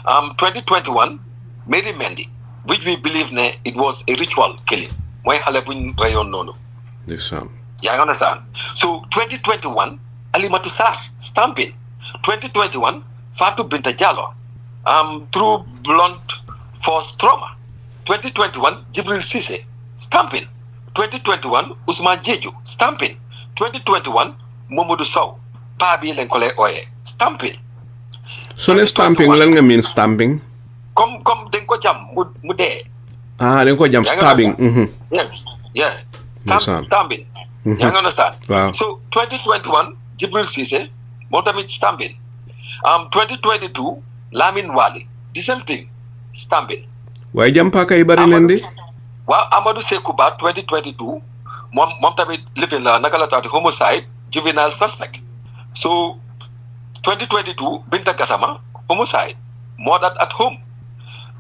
2021, Mary Mendy, which we believe it was a ritual killing. Moy xalé buñ rayon nonu. You understand? So 2021, Alimatu Sarr, stamping. 2021, Fatou Binta Diallo, through blunt force trauma. 2021, Jibril Cisse, stamping. 2021 Ousmane Jeju stamping. 2021 Mamadou Sow Pabi len ko lay oyé stamping. So ne stamping lan nga mean stamping? Comme den ko jam mu dé. Den ko jam stabbing. Yes. Yeah. Stamping. You understand? Wow. So 2021 Jibril Cisse mo tamit stamping. 2022 Lamin Wali the same thing stamping. Why jam pa kay bari nendi? Well, Amadou Sekouba 2022 mom tamit living la naka la taati homicide juvenile suspect. So 2022 Binta Gassama homicide murdered at home.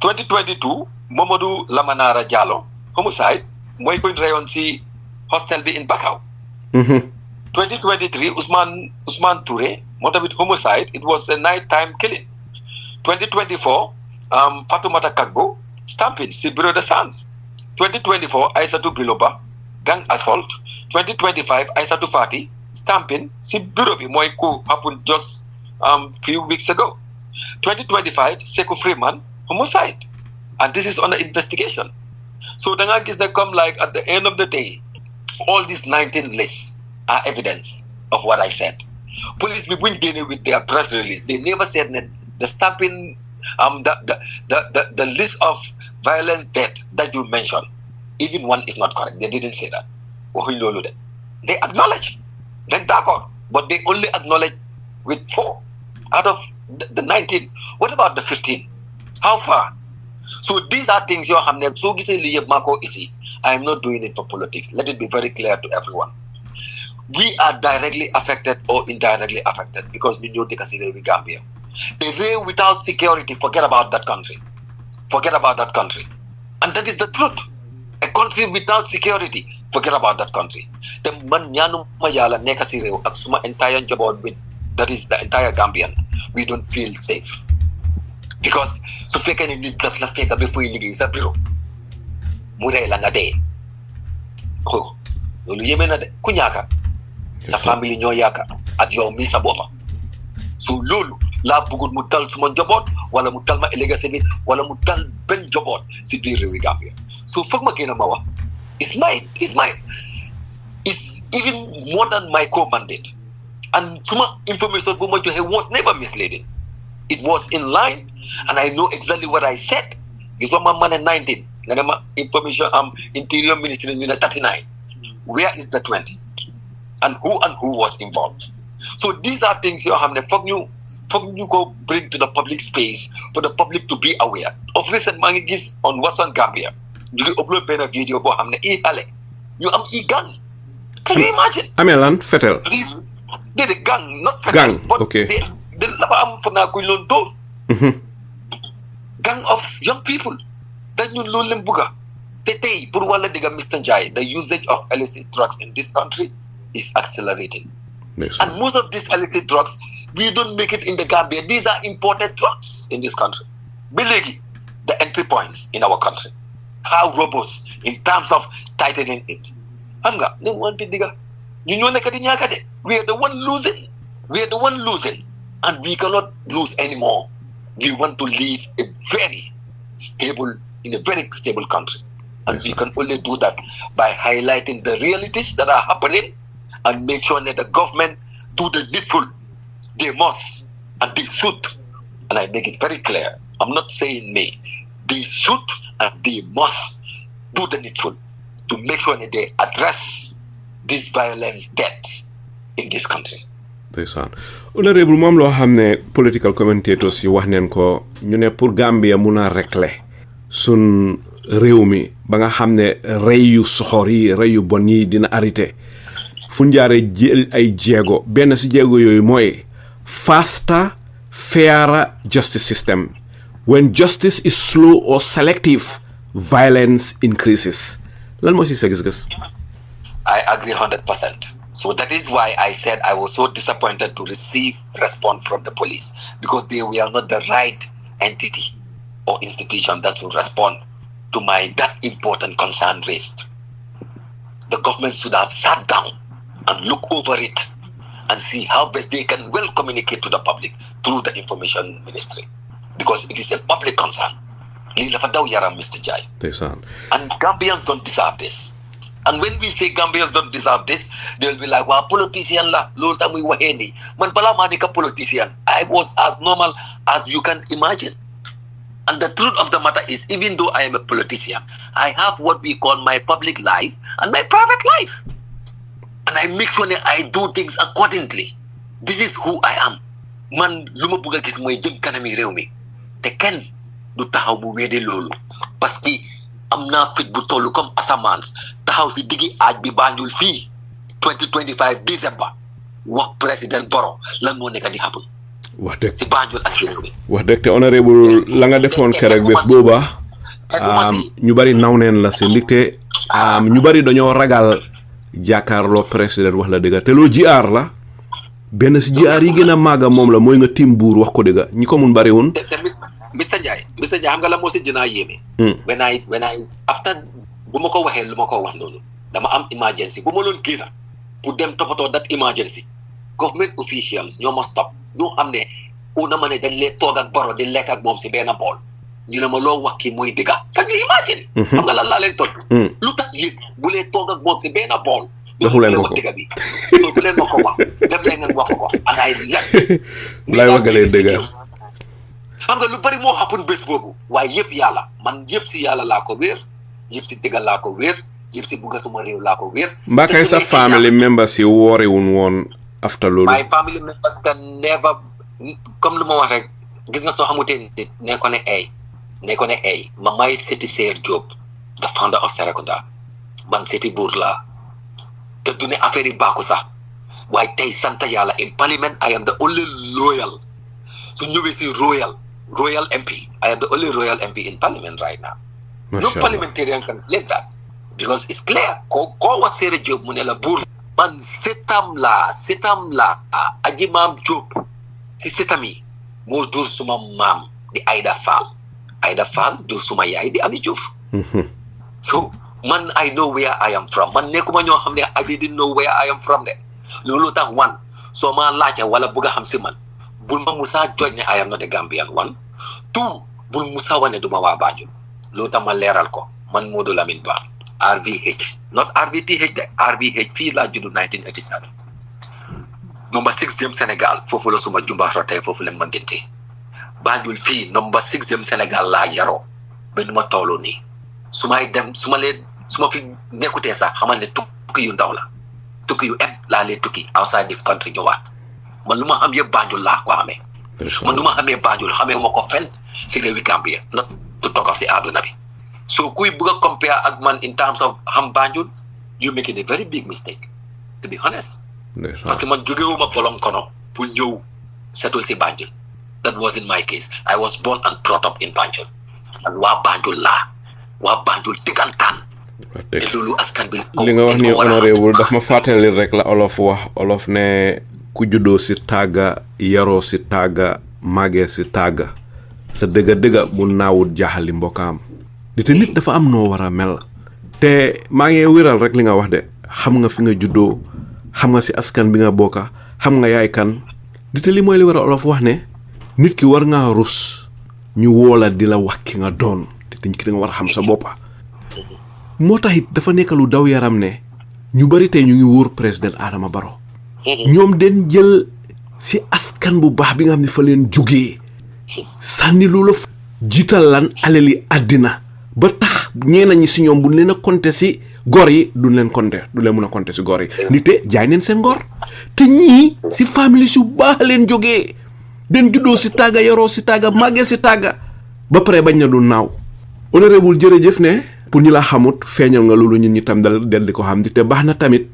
2022 Mamadou Lamanara Diallo homicide moy ko rayon ci hostel bi in Bakau. 2023 Ousmane Touré mo tamit homicide, it was a night time killing. 2024 Fatoumata Kagbo stamping si bureau de change. 2024 Aïssatou Biloba gang assault. 2025 Aïssatou Fati stamping si bureau bi mooy coup happened just few weeks ago. 2025 Sekou Freeman homicide, and this is under investigation. So then I guess they come like at the end of the day, all these 19 lists are evidence of what I said. Police be winning with their press release. They never said that the stamping, the list of violence death that you mentioned, even one is not correct. They didn't say that. They acknowledge, then d'accord, but they only acknowledge with 4 out of the 19. What about the 15? How far? So these are things you have never. So I am not doing it for politics. Let it be very clear to everyone. We are directly affected or indirectly affected because we know the Gambia. The way without security, forget about that country. Forget about that country. And that is the truth. A country without security, forget about that country. The man nyanu mayala nekasireo aksuma entire job with that is the entire Gambian. We don't feel safe. Because so fake any need la fake before you ligay sa biro. Mure la nga de. Oh. Lolu yeme na de kunyaka. Sa family ñoo yaaka ak yow mi sa bopa. So lolu la bëggul mu dal suma njaboot wala mu dal ma legacy bi wala mu dal ben njaboot ci biir réewi Gambia. So foog ma gëna ma wax. It's even more than my co-mandate. And suma information bu ma joxe was never misleading. It was in line, and I know exactly what I said. It's what my man at 19. Information Interior Ministry in 39. Where is the 20? And who was involved? So these are things you have to go bring to the public space for the public to be aware. Of recent mangis on Western Gambia, you upload a video about hamne hale. You am gang. Can you imagine? Amelan Fetel. They're the gang, not Fetel, gang. but Okay. Gang of young people. That you know Lembuga. Mr. Njie, the usage of illicit drugs in this country is accelerating. Yes, and most of these illicit drugs, we don't make it in the Gambia. These are imported drugs in this country. Bilegi, the entry points in our country. How robust in terms of tightening it. We are the one losing. We are the one losing. And we cannot lose anymore. We want to live in a very stable country. And we can only do that by highlighting the realities that are happening and make sure that the government do the needful. They must and they should. And I make it very clear. I'm not saying may. They should and they must do the needful to make sure that they address this violence death in this country. Ndeysaan honorable moom loo xam ne political commentators yi wax neen ko ñu ne pour Gambia mun a régler sun réew mi ba nga xam ne rey yu soxor yi rey yu bon yi dina arrêté fu njaare jël ay jéego benn si jéego yooyu mooy faster fairer justice system. When justice is slow or selective, violence increases. Lan moo si sa gis-gis? I agree 100%. So that is why I said I was so disappointed to receive response from the police, because they were not the right entity or institution that will respond to that important concern raised. The government should have sat down and look over it and see how best they can well communicate to the public through the information ministry, because it is a public concern. Mr. Njie. And Gambians don't deserve this. And when we say Gambians don't deserve this, they'll be like, well, politician la, lulta mi waheni. Man pala manika politician. I was as normal as you can imagine. And the truth of the matter is, even though I am a politician, I have what we call my public life and my private life. And I make sure that I do things accordingly. This is who I am. Man, luma buga gis moy jëm kanami réew mi. Te kenn du taxaw bu wédé lolu. Parce que am naa fit bu tollu comme asamans taxaw fi digi aaj bi Banjul fii 2025 December wax President Barrow lan moo nekk di happen wax dëgg si Banjul ak réew mi wax dëgg te honorable la nga defoon keroog bés booba ñu bari naw neen la si ndigte ñu bari dañoo ragal jàkkaarloo président wax la dëgg te loo jiaar la benn si jiyaar yi gën a màgga moom la mooy nga tim buur wax ko dëgga ñi ko mun bari woon. te Mr Njie xam nga la moo si gënaa yéeme. when I after bu ma ko waxee lu ma ko wax noonu dama am emergency bu ma loon génn pour dem toppatoo that emergency government officials ñoo ma stop ñoo xam ne una ma ne dañ lee toog ak Barrow di lekk ak moom si benn bool ñu ne ma loo wax kii mooy dëgga can you imagine. xam nga lan laa leen toj. lu tax yéen bu lee toog ak moom si benn bool. waxu leen ko dëgga bi so bu leen ma ko wax dem leen ngeen wax ko anaay lekk. lay wagalee dëgga. xam nga lu bari moo happen bés boobu waaye yëpp yàlla man yëpp si yàlla laa ko wéer yëpp si dëgga laa ko wéer yëpp si bugga suma réew laa ko wéer. mbaa kay sa family members yi woorewun woon after loolu. my family members can never comme lu ma wax rek gis nga soo xamutee nit ne ko ne ay ma may seti Seer Diop the founder of Serekunda man seti buur laa te du ne affaire yi baaku sax waaye tey sant yàlla in parliament I am the only loyal su ñëwee si royal MP I am the only royal MP in parliament right now. No parliamentarian can claim that because it's clear ko wax Seer Diop mu ne la buur man setam la aji maam Diop si setam yi moo jur suma maam di Aida Fall jur suma yaay di Ami Diouf. So man I know where I am from man nekkuma ñoo xam ne I didn't know where I am from de loolu tax one soo ma laajte wala bëgg a xam si man bul ma musa joñ ne I am not a Gambian one two bul musa wane duma waa Banjul loolu tax ma leeral ko man Modou Lamin Ba RVH not RVTH de RVH fii laa juddu 1987 number 6 jëm Sénégal foofu la suma jumba rotee foofu la ma ngénte Banjul fii number 6 jëm Sénégal laa yaroo ba nu ma tolloo nii su ma fi nekkutee sax xamal ne tukki yu ndaw la tukki yu laa lee tukki outside this country ñëwaat man lu ma xam yëpp Banjul laa ko xamee man lu ma xamee Banjul xamee ma ko fenn si réewi Gambia not to talk of si àdduna bi so kuy bëgg a compare ak man in terms of xam Banjul you making a very big mistake to be honest parce que man jógewuma bolom kono pour ñëw settle si Banjul that wasn't my case I was born and brought up in Banjul man waa Banjul laa waa Banjul diggantaan te loolu askan bi li nga wax ni honorable daf ma fàttali rek la olof ne ku juddoo si tàgga yaroo si tàgga màggee si tàgga sa dëgga mu naawut jaaxali mbokkaam te nit dafa am noo war a mel te maa ngi wéral rek li nga wax de xam nga fi nga juddoo xam nga si askan bi nga bokka xam nga yaay kan te li mooy li war a olof wax ne nit ki war ngaa rus ñu woola di la wax ki nga doon te dañ ki da nga war a xam sa boppa moo tax it dafa nekk lu daw yaram ne ñu bari tey ñu ngi wóor président Adama Barrow ñoom den jël si askan bu baax bi nga xam ne fa leen jógee sànni loolu jiital lan alali àddina ba tax ñeena ñi si ñoom bu leen a compter si gor yi duñ leen mun a compter si gor yi nit te jaay neen seen gor te ñii si famille su baax leen jógee den juddoo si tàgga yaroo si tàgga màggee si tàgga ba pare bañ na du naaw honorable jërëjëf ne pour ñu la xamut feeñal nga loolu ñun ñi tam del di ko xam di te baax na tamit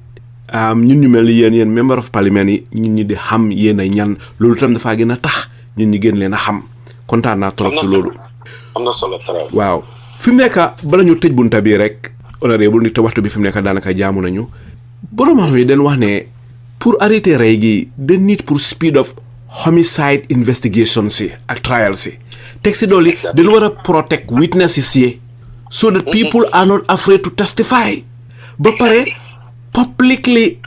ñun ñu mel ni yéen member of parliament yi ñun ñi di xam yéen a ñan loolu tam dafaa gën a tax ñun ñi gën leen a xam kontaan naa trop si loolu am na solo trop waaw fi mu nekk bala ñu tëj bunta bii rek honorable ni te waxtu bi fi mu nekk daanaka jaamu nañu borom xam yi den wax ne pour arrêter rey gi den nit pour speed of homicide investigation si ak trial si teg si dool it den war a protect witnesses yi so that people are not afraid to testify ba pare publicly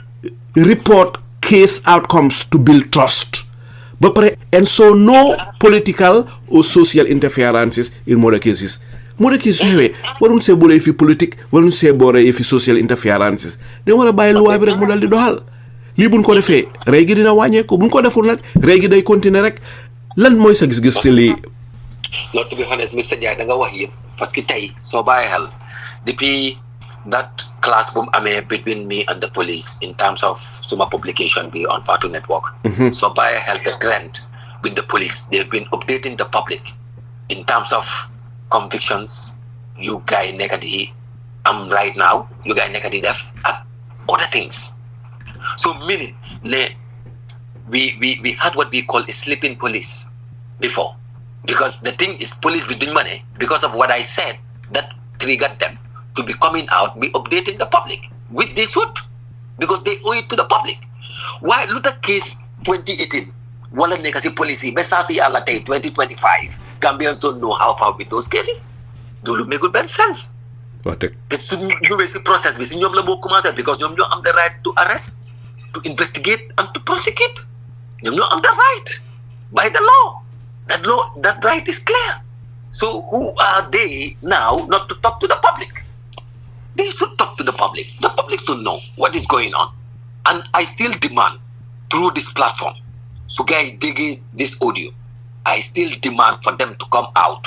report case outcomes to build trust ba pare and so no political or social interferences in murder cases xewee waruñ see boole fi politique waruñ see boole fi social interferences dañ war a bàyyi luwaay bi rek mu dal di doxal lii buñ ko defee rey gi dina wàññeeku buñ ko deful nag rey gi day continuer rek lan mooy sa gis-gis si lii not to be honest Mr Njie da nga wax yëpp parce que tey soo bàyyi xel depuis that class bu mu amee between me and the police in terms of suma publication bi on Fatu Network soo bàyyi xel the trend with the police they've been updating the public in terms of convictions you guys nekk di am right now you guys nekk di def ak other things so meaning ne we had what we call a sleeping police before because the thing is police bi duñ ma ne because of what I said that triggered them to be coming out be updating the public which they should because they owe it to the public waaye lu tax case 2018 wala nekk si police yi ba saa si yàlla tey 2025 Gambians don't know how far with those cases loolu makul benn sense wax dëgg te su ñëwee si process bi si ñoom la moo commencé because ñoom ñoo am the right to arrest to investigate and to prosecute ñoom ñoo am the right by the law that right is clear so who are they now not to talk to the public? They should talk to the public to know what is going on. And I still demand through this platform, so guys digging this audio, I still demand for them to come out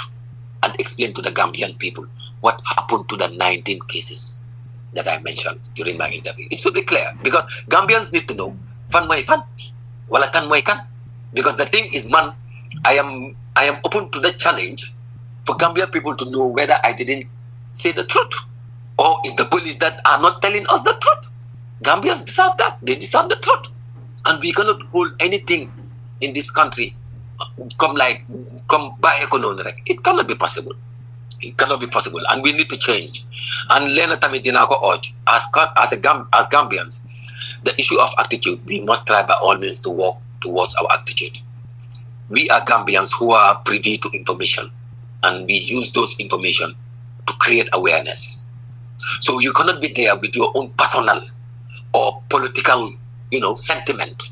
and explain to the Gambian people what happened to the 19 cases that I mentioned during my interview. It should be clear because Gambians need to know fan moy fan, wala kan moy kan. Because the thing is, man, I am open to the challenge for Gambian people to know whether I didn't say the truth. Or is the police that are not telling us the truth? Gambians deserve that. They deserve the truth. And we cannot hold anything in this country come by economic. It cannot be possible. It cannot be possible. And we need to change. And Lena Tamidinako urge, as Gambians, the issue of attitude, we must try by all means to work towards our attitude. We are Gambians who are privy to information. And we use those information to create awareness. So you cannot be there with your own personal or political, sentiment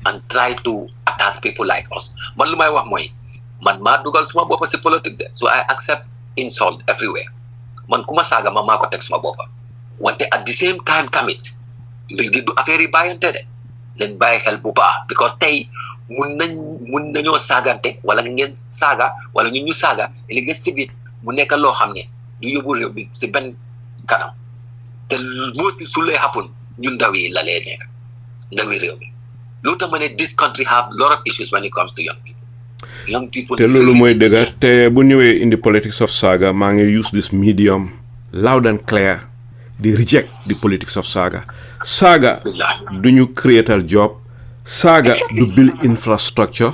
and try to attack people like us. Man lumay wax moy, man ma dugal suma bopa ci politique de. So I accept insult everywhere. Man kuma saga ma mako tek suma bopa. Wante at the same time tamit, mbir gi du affaire yi bayante de. Len bay xel bu baax because tay mun nañoo saagante wala ngeen saaga wala ñu saaga li nga sibit mu nekk loo xam ne du yóbbu réew bi si benn kanam te mostly su lay happen ñun ndaw yi la lay nekk ndawi réew mi loolu tax ma ne this country have a lot of issues when it comes to young people te loolu mooy dëgg te bu ñëwee in the politics of saaga maa ngi use this medium loud and clear di reject the politics of saaga duñu creatal job Saga du build infrastructure.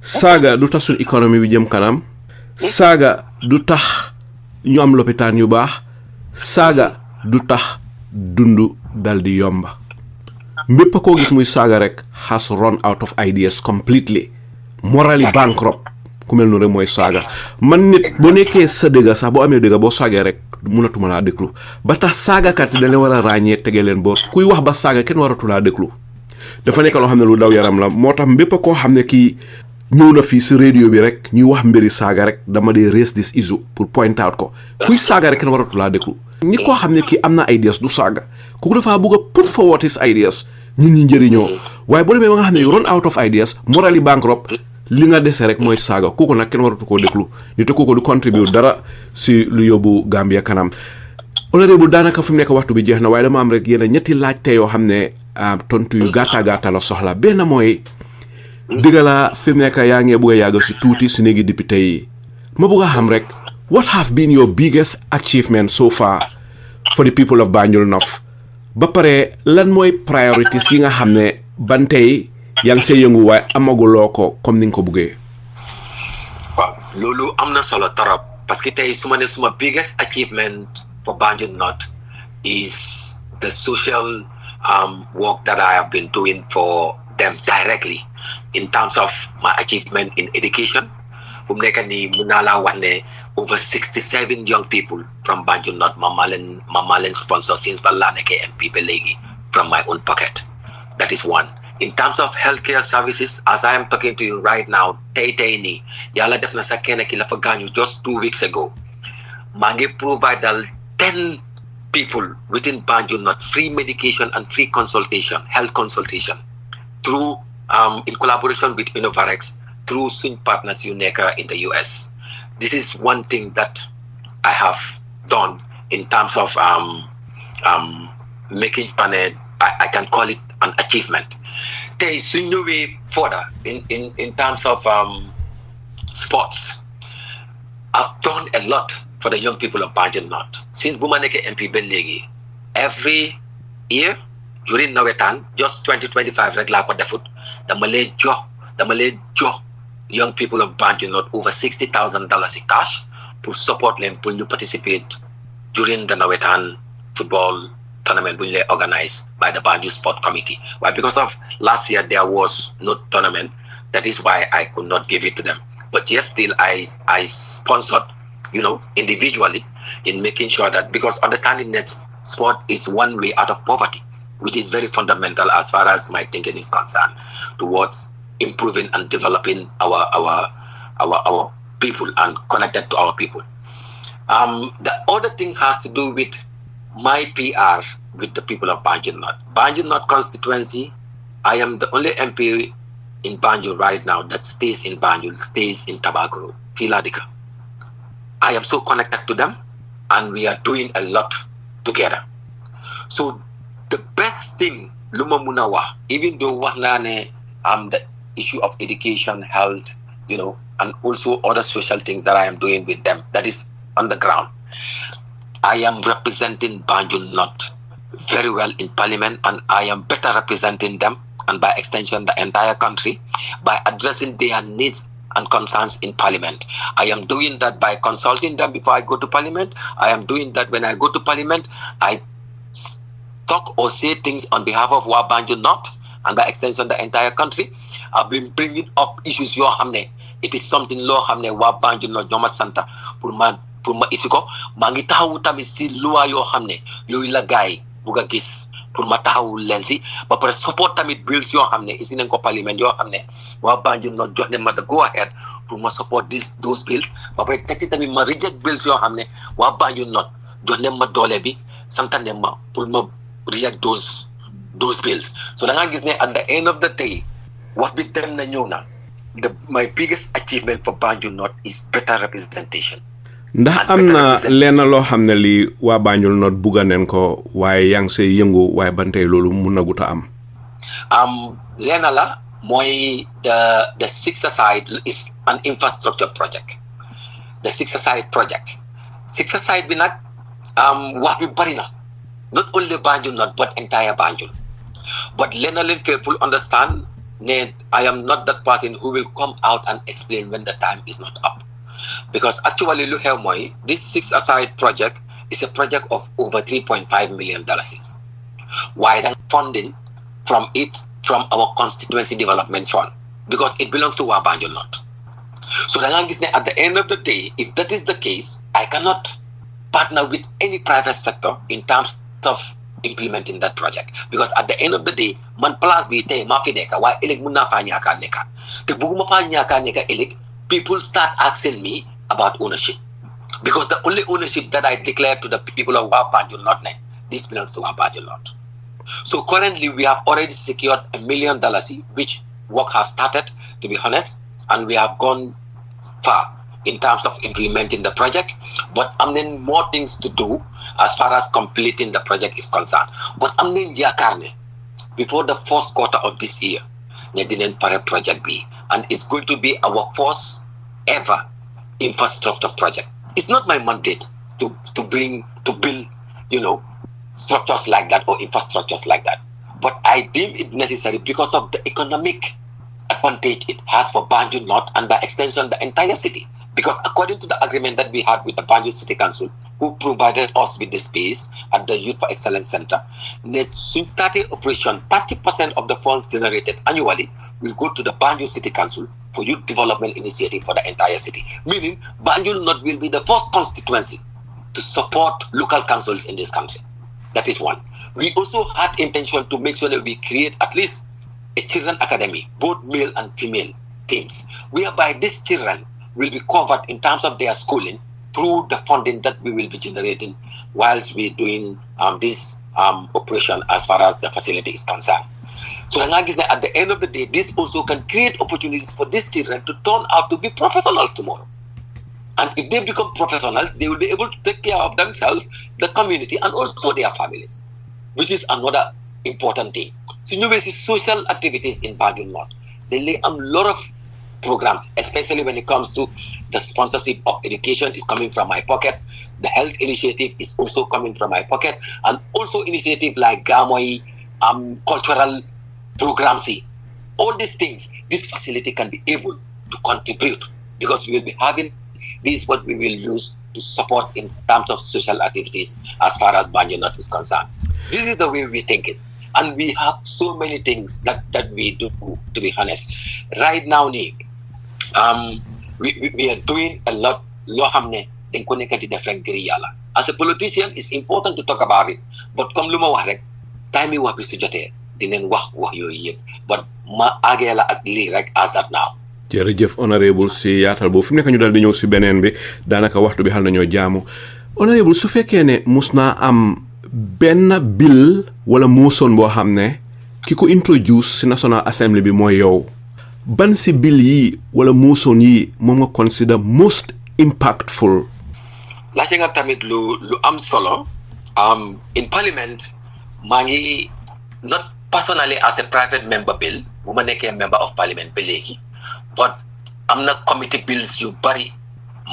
Saga du tax suñ économie bi jëm kanam. Saga du tax ñu am lopitaan yu baax. Saga du tax dundu dal di yomba. Mbépp ko gis muy saga rek has run out of ideas completely. Morally bankrupt. Ku mel noonu rek mooy saga. Man nit boo nekkee sa dëgga sax boo amee dëgga boo saagee rek mënatuma laa déglu. Ba tax saagakat yi dañ leen war a ràññee tegee leen boor. Kuy wax ba saaga kenn waratu laa déglu. dafa nekk loo xam ne lu daw yaram la moo tax mbépp koo xam ne kii ñëw na fii si radio bi rek ñuy wax mbiri saaga rek dama dee raise this issue pour point out ko kuy saaga rek kenn waratu laa déglu nit koo xam ne kii am na ideas du saaga kooku dafa bëgg a put forward his ideas ñun ñi njëriñoo waaye boo demee ba nga xam ne you run out of ideas morally bankrupt li nga dese rek mooy saaga kooku nag kenn waratu koo déglu nit kooku du contribute dara si lu yóbbu Gambia kanam honorable daanaka fi mu nekk waxtu bi jeex na waaye dama am rek yéen ñetti laajte yoo xam ne tontu yu gàtta la soxla benn mooy digala fi mu nekk yaa ngi bëgg a yàgg si tuuti si néegi député yi ma bëgg a xam rek what have been your biggest achievement so far for the people of Banjul North ba pare lan mooy priorities yi nga xam ne ban tey yaa ngi see yëngu waaye amaguloo ko comme ni nga ko bëggee. waaw loolu am na solo torop parce que tey su ma ne suma biggest achievement for Banjul North is the social work that I have been doing for them directly in terms of my achievement in education. From over 67 young people from Banjul North, Mamalen sponsor since Balaneke MP Belegi from my own pocket. That is one. In terms of healthcare services, as I am talking to you right now, Taitaini, Yala Defna Sakena Kilafaganyu just 2 weeks ago, Mangi provided 10 people within Banjul North free medication and free consultation, health consultation, through in collaboration with Innovarex, through swing partners UNECA in the US. This is one thing that I have done in terms of making I can call it an achievement. There is no way further in terms of sports. I've done a lot for the young people of Banjul North. Since Bumaneke MP Belegi, every year during Nawetan, just 2025 regular Kodefut, the Malay Joe young people of Banjul North over $60,000 in cash to support them when you participate during the Nawetan football tournament which they organized by the Banjul Sport Committee. Why? Because of last year there was no tournament. That is why I could not give it to them. But yes, still I sponsored, individually in making sure that, because understanding that sport is one way out of poverty, which is very fundamental as far as my thinking is concerned, towards improving and developing our people and connected to our people. The other thing has to do with my PR with the people of Banjul North. Banjul North constituency, I am the only MP in Banjul right now that stays in Banjul, stays in Tabagoro, Filadika. I am so connected to them, and we are doing a lot together. So the best thing, Luma Munawa, even though the issue of education, health, and also other social things that I am doing with them, that is on the ground. I am representing Banjul North very well in Parliament, and I am better representing them, and by extension the entire country, by addressing their needs and concerns in Parliament. I am doing that by consulting them before I go to Parliament. I am doing that when I go to Parliament. I talk or say things on behalf of Banjul North, and by extension the entire country. I've been bringing up issues yoo xamne it is something loo xamne waa Banjul North ñoo ma santa pour ma isi ko maa ngi taxawu tamit si loi yoo xam ne yooyu la gaay bugg a gis pour ma taxawu leen si ba pare support tamit bills yoo xam ne isi nañ ko parliament yoo xam ne waa Banjul North jox ne ma the go ahead pour ma support those bills ba pare teg ci tamit ma reject bills yoo xam ne waa Banjul North jox ne ma doole bi santa ne ma pour ma reject those bills. So da nga gis ne at the end of the day what bi dem na ñëw na my biggest achievement for Banjul North is better representation. ndax am na lenn loo xam ne lii waa Banjul North bugga neen ko waaye yaa ngi say yëngu waaye ba tey loolu mun na gut a am. lenn la mooy the Six Aside is an infrastructure project. The Six Aside project. Six Aside bi nag wax bi bari na, not only Banjul North but entire Banjul. But lenn leen people understand ne I am not that person who will come out and explain when the time is not up. Because actually, this Six Aside project is a project of over $3.5 million. Why the funding from our constituency development fund? Because it belongs to Banjul North. So at the end of the day, if that is the case, I cannot partner with any private sector in terms of implementing that project. Because at the end of the day, man plus bi tay ma fi neka wa elik mun na fa ñaka neka te buguma fa ñaka neka elik. People start asking me about ownership, because the only ownership that I declare to the people of Banjul North, this belongs to Banjul North. So currently we have already secured $1 million, which work has started, to be honest, and we have gone far in terms of implementing the project. But then more things to do as far as completing the project is concerned. But before the first quarter of this year, the project B, and it's going to be our first ever infrastructure project. It's not my mandate to build, structures like that or infrastructures like that. But I deem it necessary because of the economic advantage it has for Banjul North and by extension the entire city. Because according to the agreement that we had with the Banjul City Council, who provided us with the space at the Youth for Excellence Center, since starting operation, 30% of the funds generated annually will go to the Banjul City Council for youth development initiative for the entire city. Meaning, Banjul North will be the first constituency to support local councils in this country. That is one. We also had intention to make sure that we create at least a children academy, both male and female teams, whereby these children will be covered in terms of their schooling through the funding that we will be generating whilst we're doing this operation as far as the facility is concerned. So at the end of the day, this also can create opportunities for these children to turn out to be professionals tomorrow. And if they become professionals, they will be able to take care of themselves, the community, and also their families, which is another important thing. So you see social activities in Banjul North. They lay a lot of programs, especially when it comes to the sponsorship of education is coming from my pocket. The health initiative is also coming from my pocket, and also initiative like Gamoi, cultural programs. All these things, this facility can be able to contribute, because we will be having this what we will use to support in terms of social activities as far as Banjul North is concerned. This is the way we think it. And we have so many things that we do, to be honest. Right now, we are doing a lot. As a politician, it's important to talk about it. But come luma wax rek, time yi wax bi su jotee dinañ wax yooyu yëpp. But ma àggee la ak lii rek as of now. jërëjëf honorable si yaatal boobu fi mu nekk ñu daal di ñëw si beneen bi daanaka waxtu bi xal nañoo jaamu honorable su fekkee ne mus naa am benn bill wala motion boo xam ne ki ko introduce si National Assembly bi mooy yow ban si bill yi wala motion yi moom nga consider most impactful. laajte nga tamit lu am solo. In Parliament maa ngi not personally as a private member bill bu ma nekkee member of Parliament ba léegi but am na committee bills yu bari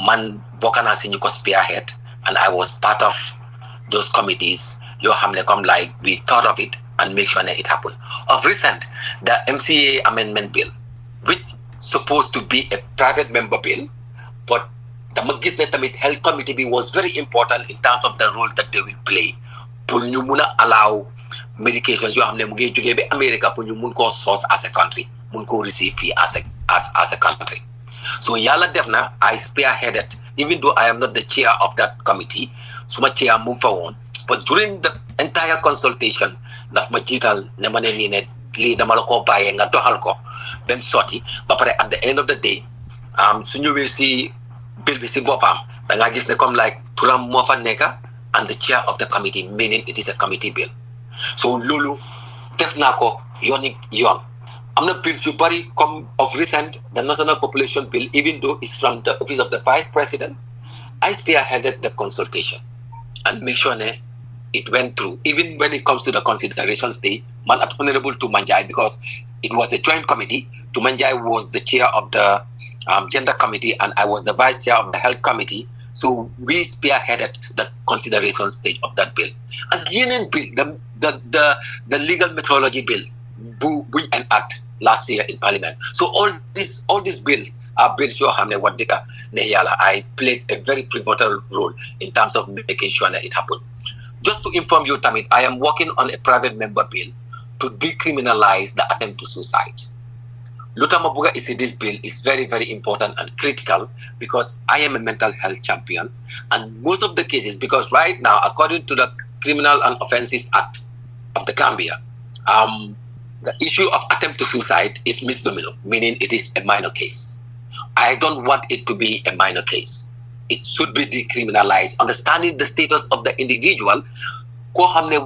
man bokk naa si ñu ko spearhead and I was part of those committees yoo xam ne comme like we thought of it and make sure that it happened. Of recent, the MCA amendment bill, which supposed to be a private member bill, but the health committee bill was very important in terms of the role that they will play. Pour ñu mëna allow medications yoo xam ne mu ngi jógee ba America pour ñu mun koo source as a country, mun koo receive fii as a country. So yàlla def na I spearheaded, even though I am not the chair of that committee, suma chair mu fa woon, but during the entire consultation daf ma jiital ne ma ne nii ne lii dama la koo bàyyee nga doxal ko benn sotti ba pare at the end of the day su ñëwee si bill bi si boppam da ngaa gis ne comme like turam moo fa nekka and the chair of the committee, meaning it is a committee bill. So loolu def naa ko yoon am na bills yu bari comme of recent the national population bill, even though it's from the office of the vice president, I spearheaded the consultation and make sure ne it went through. Even when it comes to the consideration stage, man at Honorable Tumanjai, because it was a joint committee, Tumanjai was the chair of the gender committee and I was the vice chair of the health committee. So we spearheaded the consideration stage of that bill. And union bill, the legal methodology bill, we enacted last year in Parliament. So all these bills are bills I played a very pivotal role in terms of making sure that it happened. Just to inform you, Tamit, I am working on a private member bill to decriminalize the attempt to suicide. Lutamabuga is this bill is very, very important and critical because I am a mental health champion. And most of the cases, because right now, according to the Criminal and Offences Act of the Gambia, the issue of attempt to suicide is misdemeanor, meaning it is a minor case. I don't want it to be a minor case. It should be decriminalized, understanding the status of the individual who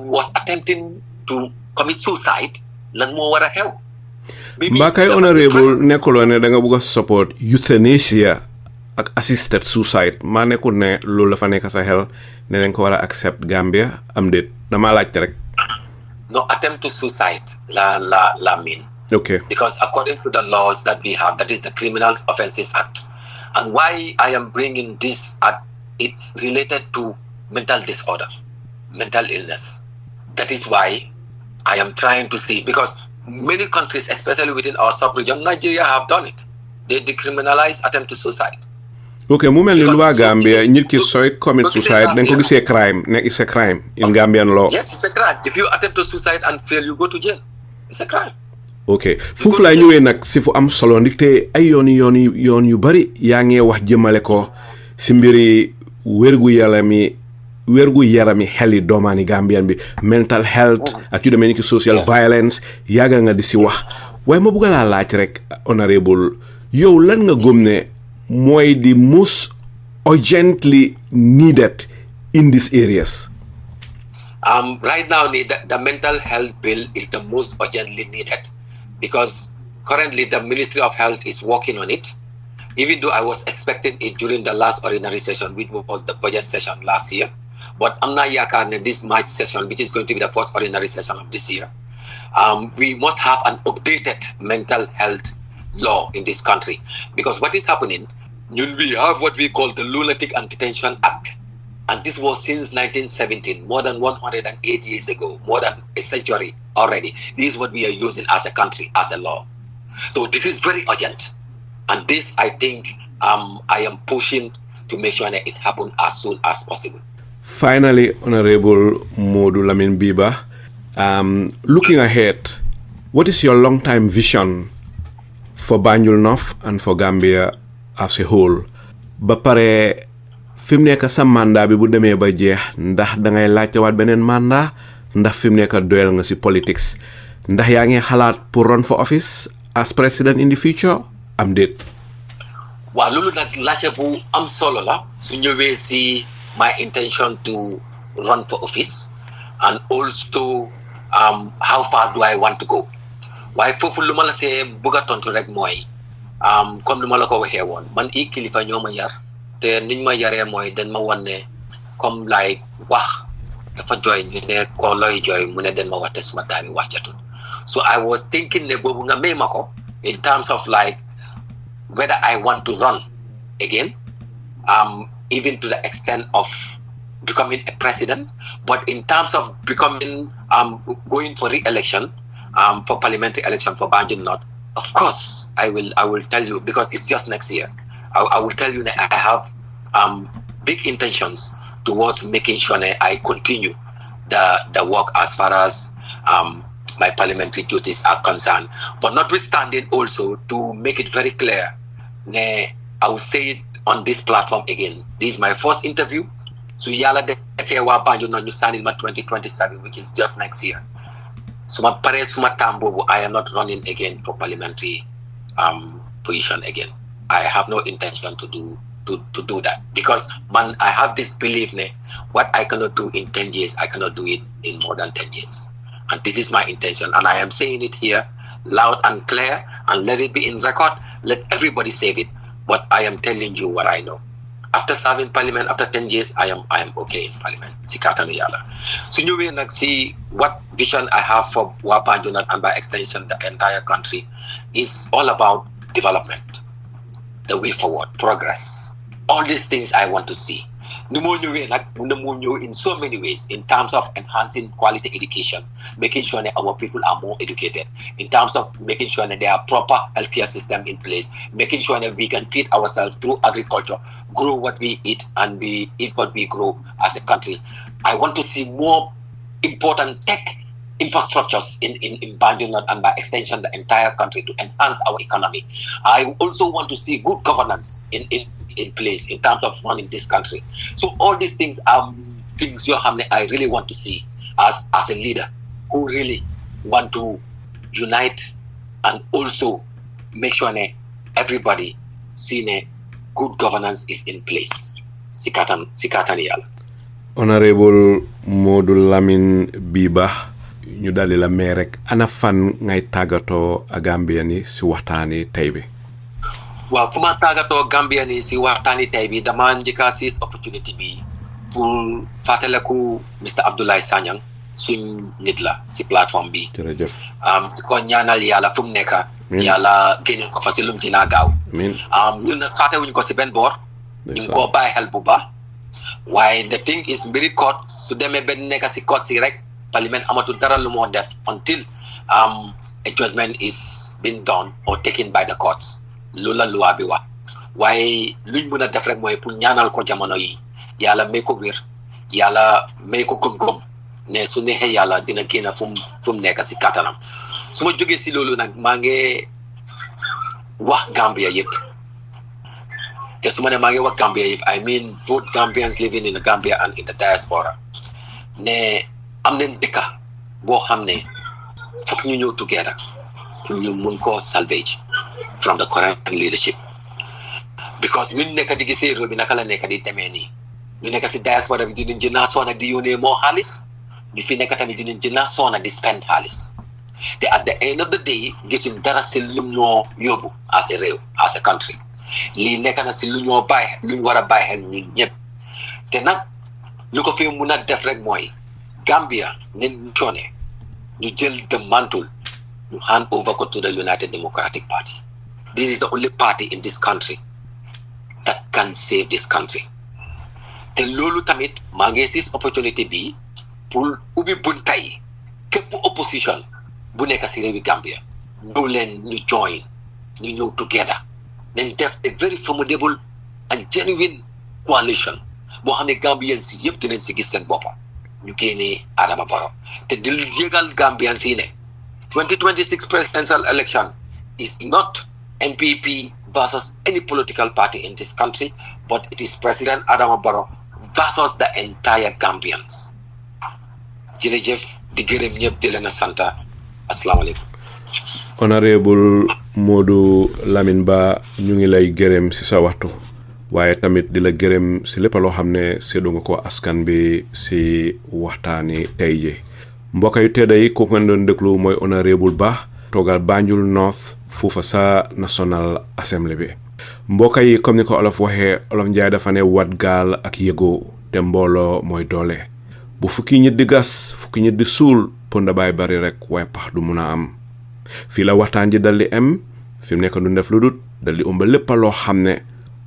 was attempting to commit suicide, lan mo wara xew. Mbakay honorable nekkulo ne da nga bëgg support euthanasia ak assisted suicide ma nekkul ne loolu la fa nekk sa xel ne dañ ko wara accept Gambia am déet dama laajte rek. No, attempt to suicide la mean. Okay. Because according to the laws that we have, that is the Criminal Offences Act. And why I am bringing this act, it's related to mental disorder, mental illness. That is why I am trying to see, because many countries, especially within our sub-region, Nigeria have done it. They decriminalize attempt to suicide. Okay, mu mel ni loi Gambia nit ki soy commit suicide dañ ko gisee crime, nek it's a crime in Gambian law. Yes, it's a crime. If you attempt to suicide and fail, you go to jail. It's a crime. Okay, foofu laa ñëwee nag si fu am solo ndikte ay yoon yu bari yaa ngi wax jëmale ko si mbiri wérgu yarami xeli doomaani Gambian bi mental health ak yu demee ni ki social violence yaaga nga di si wax waaye ma bëgg laa laaj rek honorable yow lan nga gëm ne mooy di most urgently needed in these areas. Right now the mental health bill is the most urgently needed. Because currently the Ministry of Health is working on it, even though I was expecting it during the last ordinary session, which was the budget session last year. But I'm not yakar this March session, which is going to be the first ordinary session of this year. We must have an updated mental health law in this country. Because what is happening, we have what we call the Lunatic and Detention Act. And this was since 1917, more than 108 years ago, more than a century already. This is what we are using as a country, as a law. So this is very urgent. And this, I think, I am pushing to make sure that it happens as soon as possible. Finally, Honorable Modou Lamin B, looking ahead, what is your long-time vision for Banjul North and for Gambia as a whole? Ba pare fim nekk sa mandat bi bu demee ba jeex ndax da ngay laajte waat beneen mandat ndax fim nekk doyal nga si politics ndax yaa ngi xalaat pour run for office as president in the future am déet. waaw loolu nag laajte bu am solo la su ñëwee si my intention to run for office and also how far do I want to go. waaye foofu lu ma la see bëgg a tontu rek mooy comme lu ma la ko waxee woon man i kilifa ñoo ma yar te niñ ma yaree mooy dañ ma wan ne comme like wax dafa jooy ñu ne ko looy jooy mu ne dañ ma wax te suma taami wax jatul so I was thinking ne boobu nga may ma ko in terms of like whether I want to run again even to the extent of becoming a president, but in terms of becoming going for re-election for parliamentary election for Banjul North, of course I will tell you because it's just next year. I will tell you that I have big intentions towards making sure that I continue the work as far as my parliamentary duties are concerned. But notwithstanding also to make it very clear, I will say it on this platform again. This is my first interview. So yala defee waa Banjul North ñu sànnil ma 2027 which is just next year. So ma pare suma time boobu I am not running again for parliamentary position again. I have no intention to do that because man I have this belief what I cannot do in 10 years I cannot do it in more than 10 years. And this is my intention and I am saying it here loud and clear and let it be in record. Let everybody save it. But I am telling you what I know. After serving parliament, after 10 years, I am okay in parliament. Si katanu yala. So you will see what vision I have for Banjul North and by extension the entire country is all about development, the way forward, progress. All these things I want to see. In so many ways, in terms of enhancing quality education, making sure that our people are more educated, in terms of making sure that there are proper healthcare system in place, making sure that we can feed ourselves through agriculture, grow what we eat, and we eat what we grow as a country. I want to see more important tech infrastructures in Banjul North and by extension the entire country to enhance our economy. I also want to see good governance in place in terms of running this country. So all these things are things I really want to see as a leader who really want to unite and also make sure that everybody see good governance is in place. Sikatan yala. Honorable Modou Lamin B ñu daldi la mee rek ana fan ngay tàggatoo a Gambian yi si waxtaani tey bi. waaw fu ma tàggatoo Gambian yi si waxtaani tey bi dama njëkka siis opportunity bi pour fàttaleku Mr Abdoulie Sanyang suñ nit la si plateforme bi. jërëjëf. ko ñaanal yàlla fu mu nekk yàlla génne ko fa si lum ci naa gaaw. ñun nag fàttewuñ ko si benn boor. ñu ngi koo bàyyi xel bu baax. waaye the thing is mbiri court su demee benn nekk si court si rek parliament amatul dara lu moo def until a judgment is being done or taken by the courts loolu la loi bi wax waaye luñ mën a def rek mooy pour ñaanal ko jamono yi yàlla may ko wér yàlla may ko gëm-gëm ne su neexee yàlla dina génn fu mu nekk si kattanam su ma jógee si loolu nag maa ngi wax Gambia yëpp te su ma ne maa ngi wax Gambia yëpp I mean both Gambians living in the Gambia and in the diaspora ne am nañ dëkka boo xam ne foog ñu ñëw together pour ñu mun koo salvage from the current leadership because ñu nekk di gisee réew bi naka la nekk di demee nii ñu nekk si diaspora bi dinañ jënaa soona di yónnee moo xaalis ñu fi nekk tamit dinañ jënaa soona di spend xaalis te at the end of the day gisuñ dara si lu ñoo yóbbu as a réew as a country lii nekk na si lu ñoo bàyyi lu ñu war a bàyyi xel ñun ñëpp te nag lu ko fi mun a def rek mooy Gambia nen coone ñu jël the mantle ñu hand over ko to the United Democratic Party. This is the only party in this country that can save this country. te loolu tamit maa ngi sis opportunity bi pour ubbi buntay képp opposition bu nekk si réewi Gambia ñëw leen ñu join ñu ñëw together nañ def a very formidable and genuine coalition boo xam ne Gambians yi yëpp dinañ si gis seen boppa ñu génnee Adama Barrow te di yëgal Gambians yi ne 2026 presidential election is not MPP versus any political party in this country, but it is President Adama Barrow versus the entire Gambians. Jërëjëf di gërëm ñëpp di leen sant asalaamaaleykum. Honorable Modou Lamin Ba ñu ngi lay gërëm ci sa waxtu waaye tamit di la gërëm ci lépp loo xam ne séddu nga ko askan bi ci waxtaani tey ji mbokk yu tedda yi ko ngeen doon déglu mooy Honorable Ba toogal Banjul North foofa sa National Assembly bi mbokk yi comme ni ko olof waxee olof njaay dafa ne wat gaal ak yëgoo te mbooloo mooy doole bu fukki nit di gas fukki nit di suul ponda baay bari rek waaye pax du mun a am fii la waxtaan ji dal di am fi mu nekk du def lu dut dal di ëmba lépp loo xam ne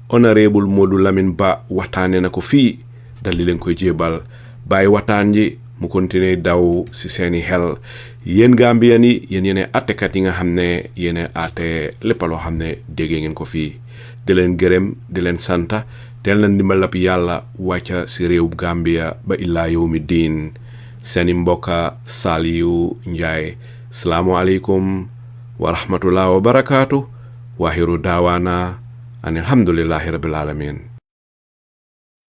Honorable Modou Lamin Ba waxtaane na ko fii dal di leen koy jébal bàyyi waxtaan ji mu continuer daw ci seeni xel yéen Gambian yi yéen yene attekat yi nga xam ne yene atte lépp loo xam ne déggee ngeen ko fii di leen gërëm di leen santa teel na ndimbalab yàlla wàcca ci réew Gambia ba illaa yawmi diin seeni mbokka Saliou Njie salaamu aleykum wa rahmatullah wa barakaatu waaxiru daawaana an alhamdulillahi rabbil alamin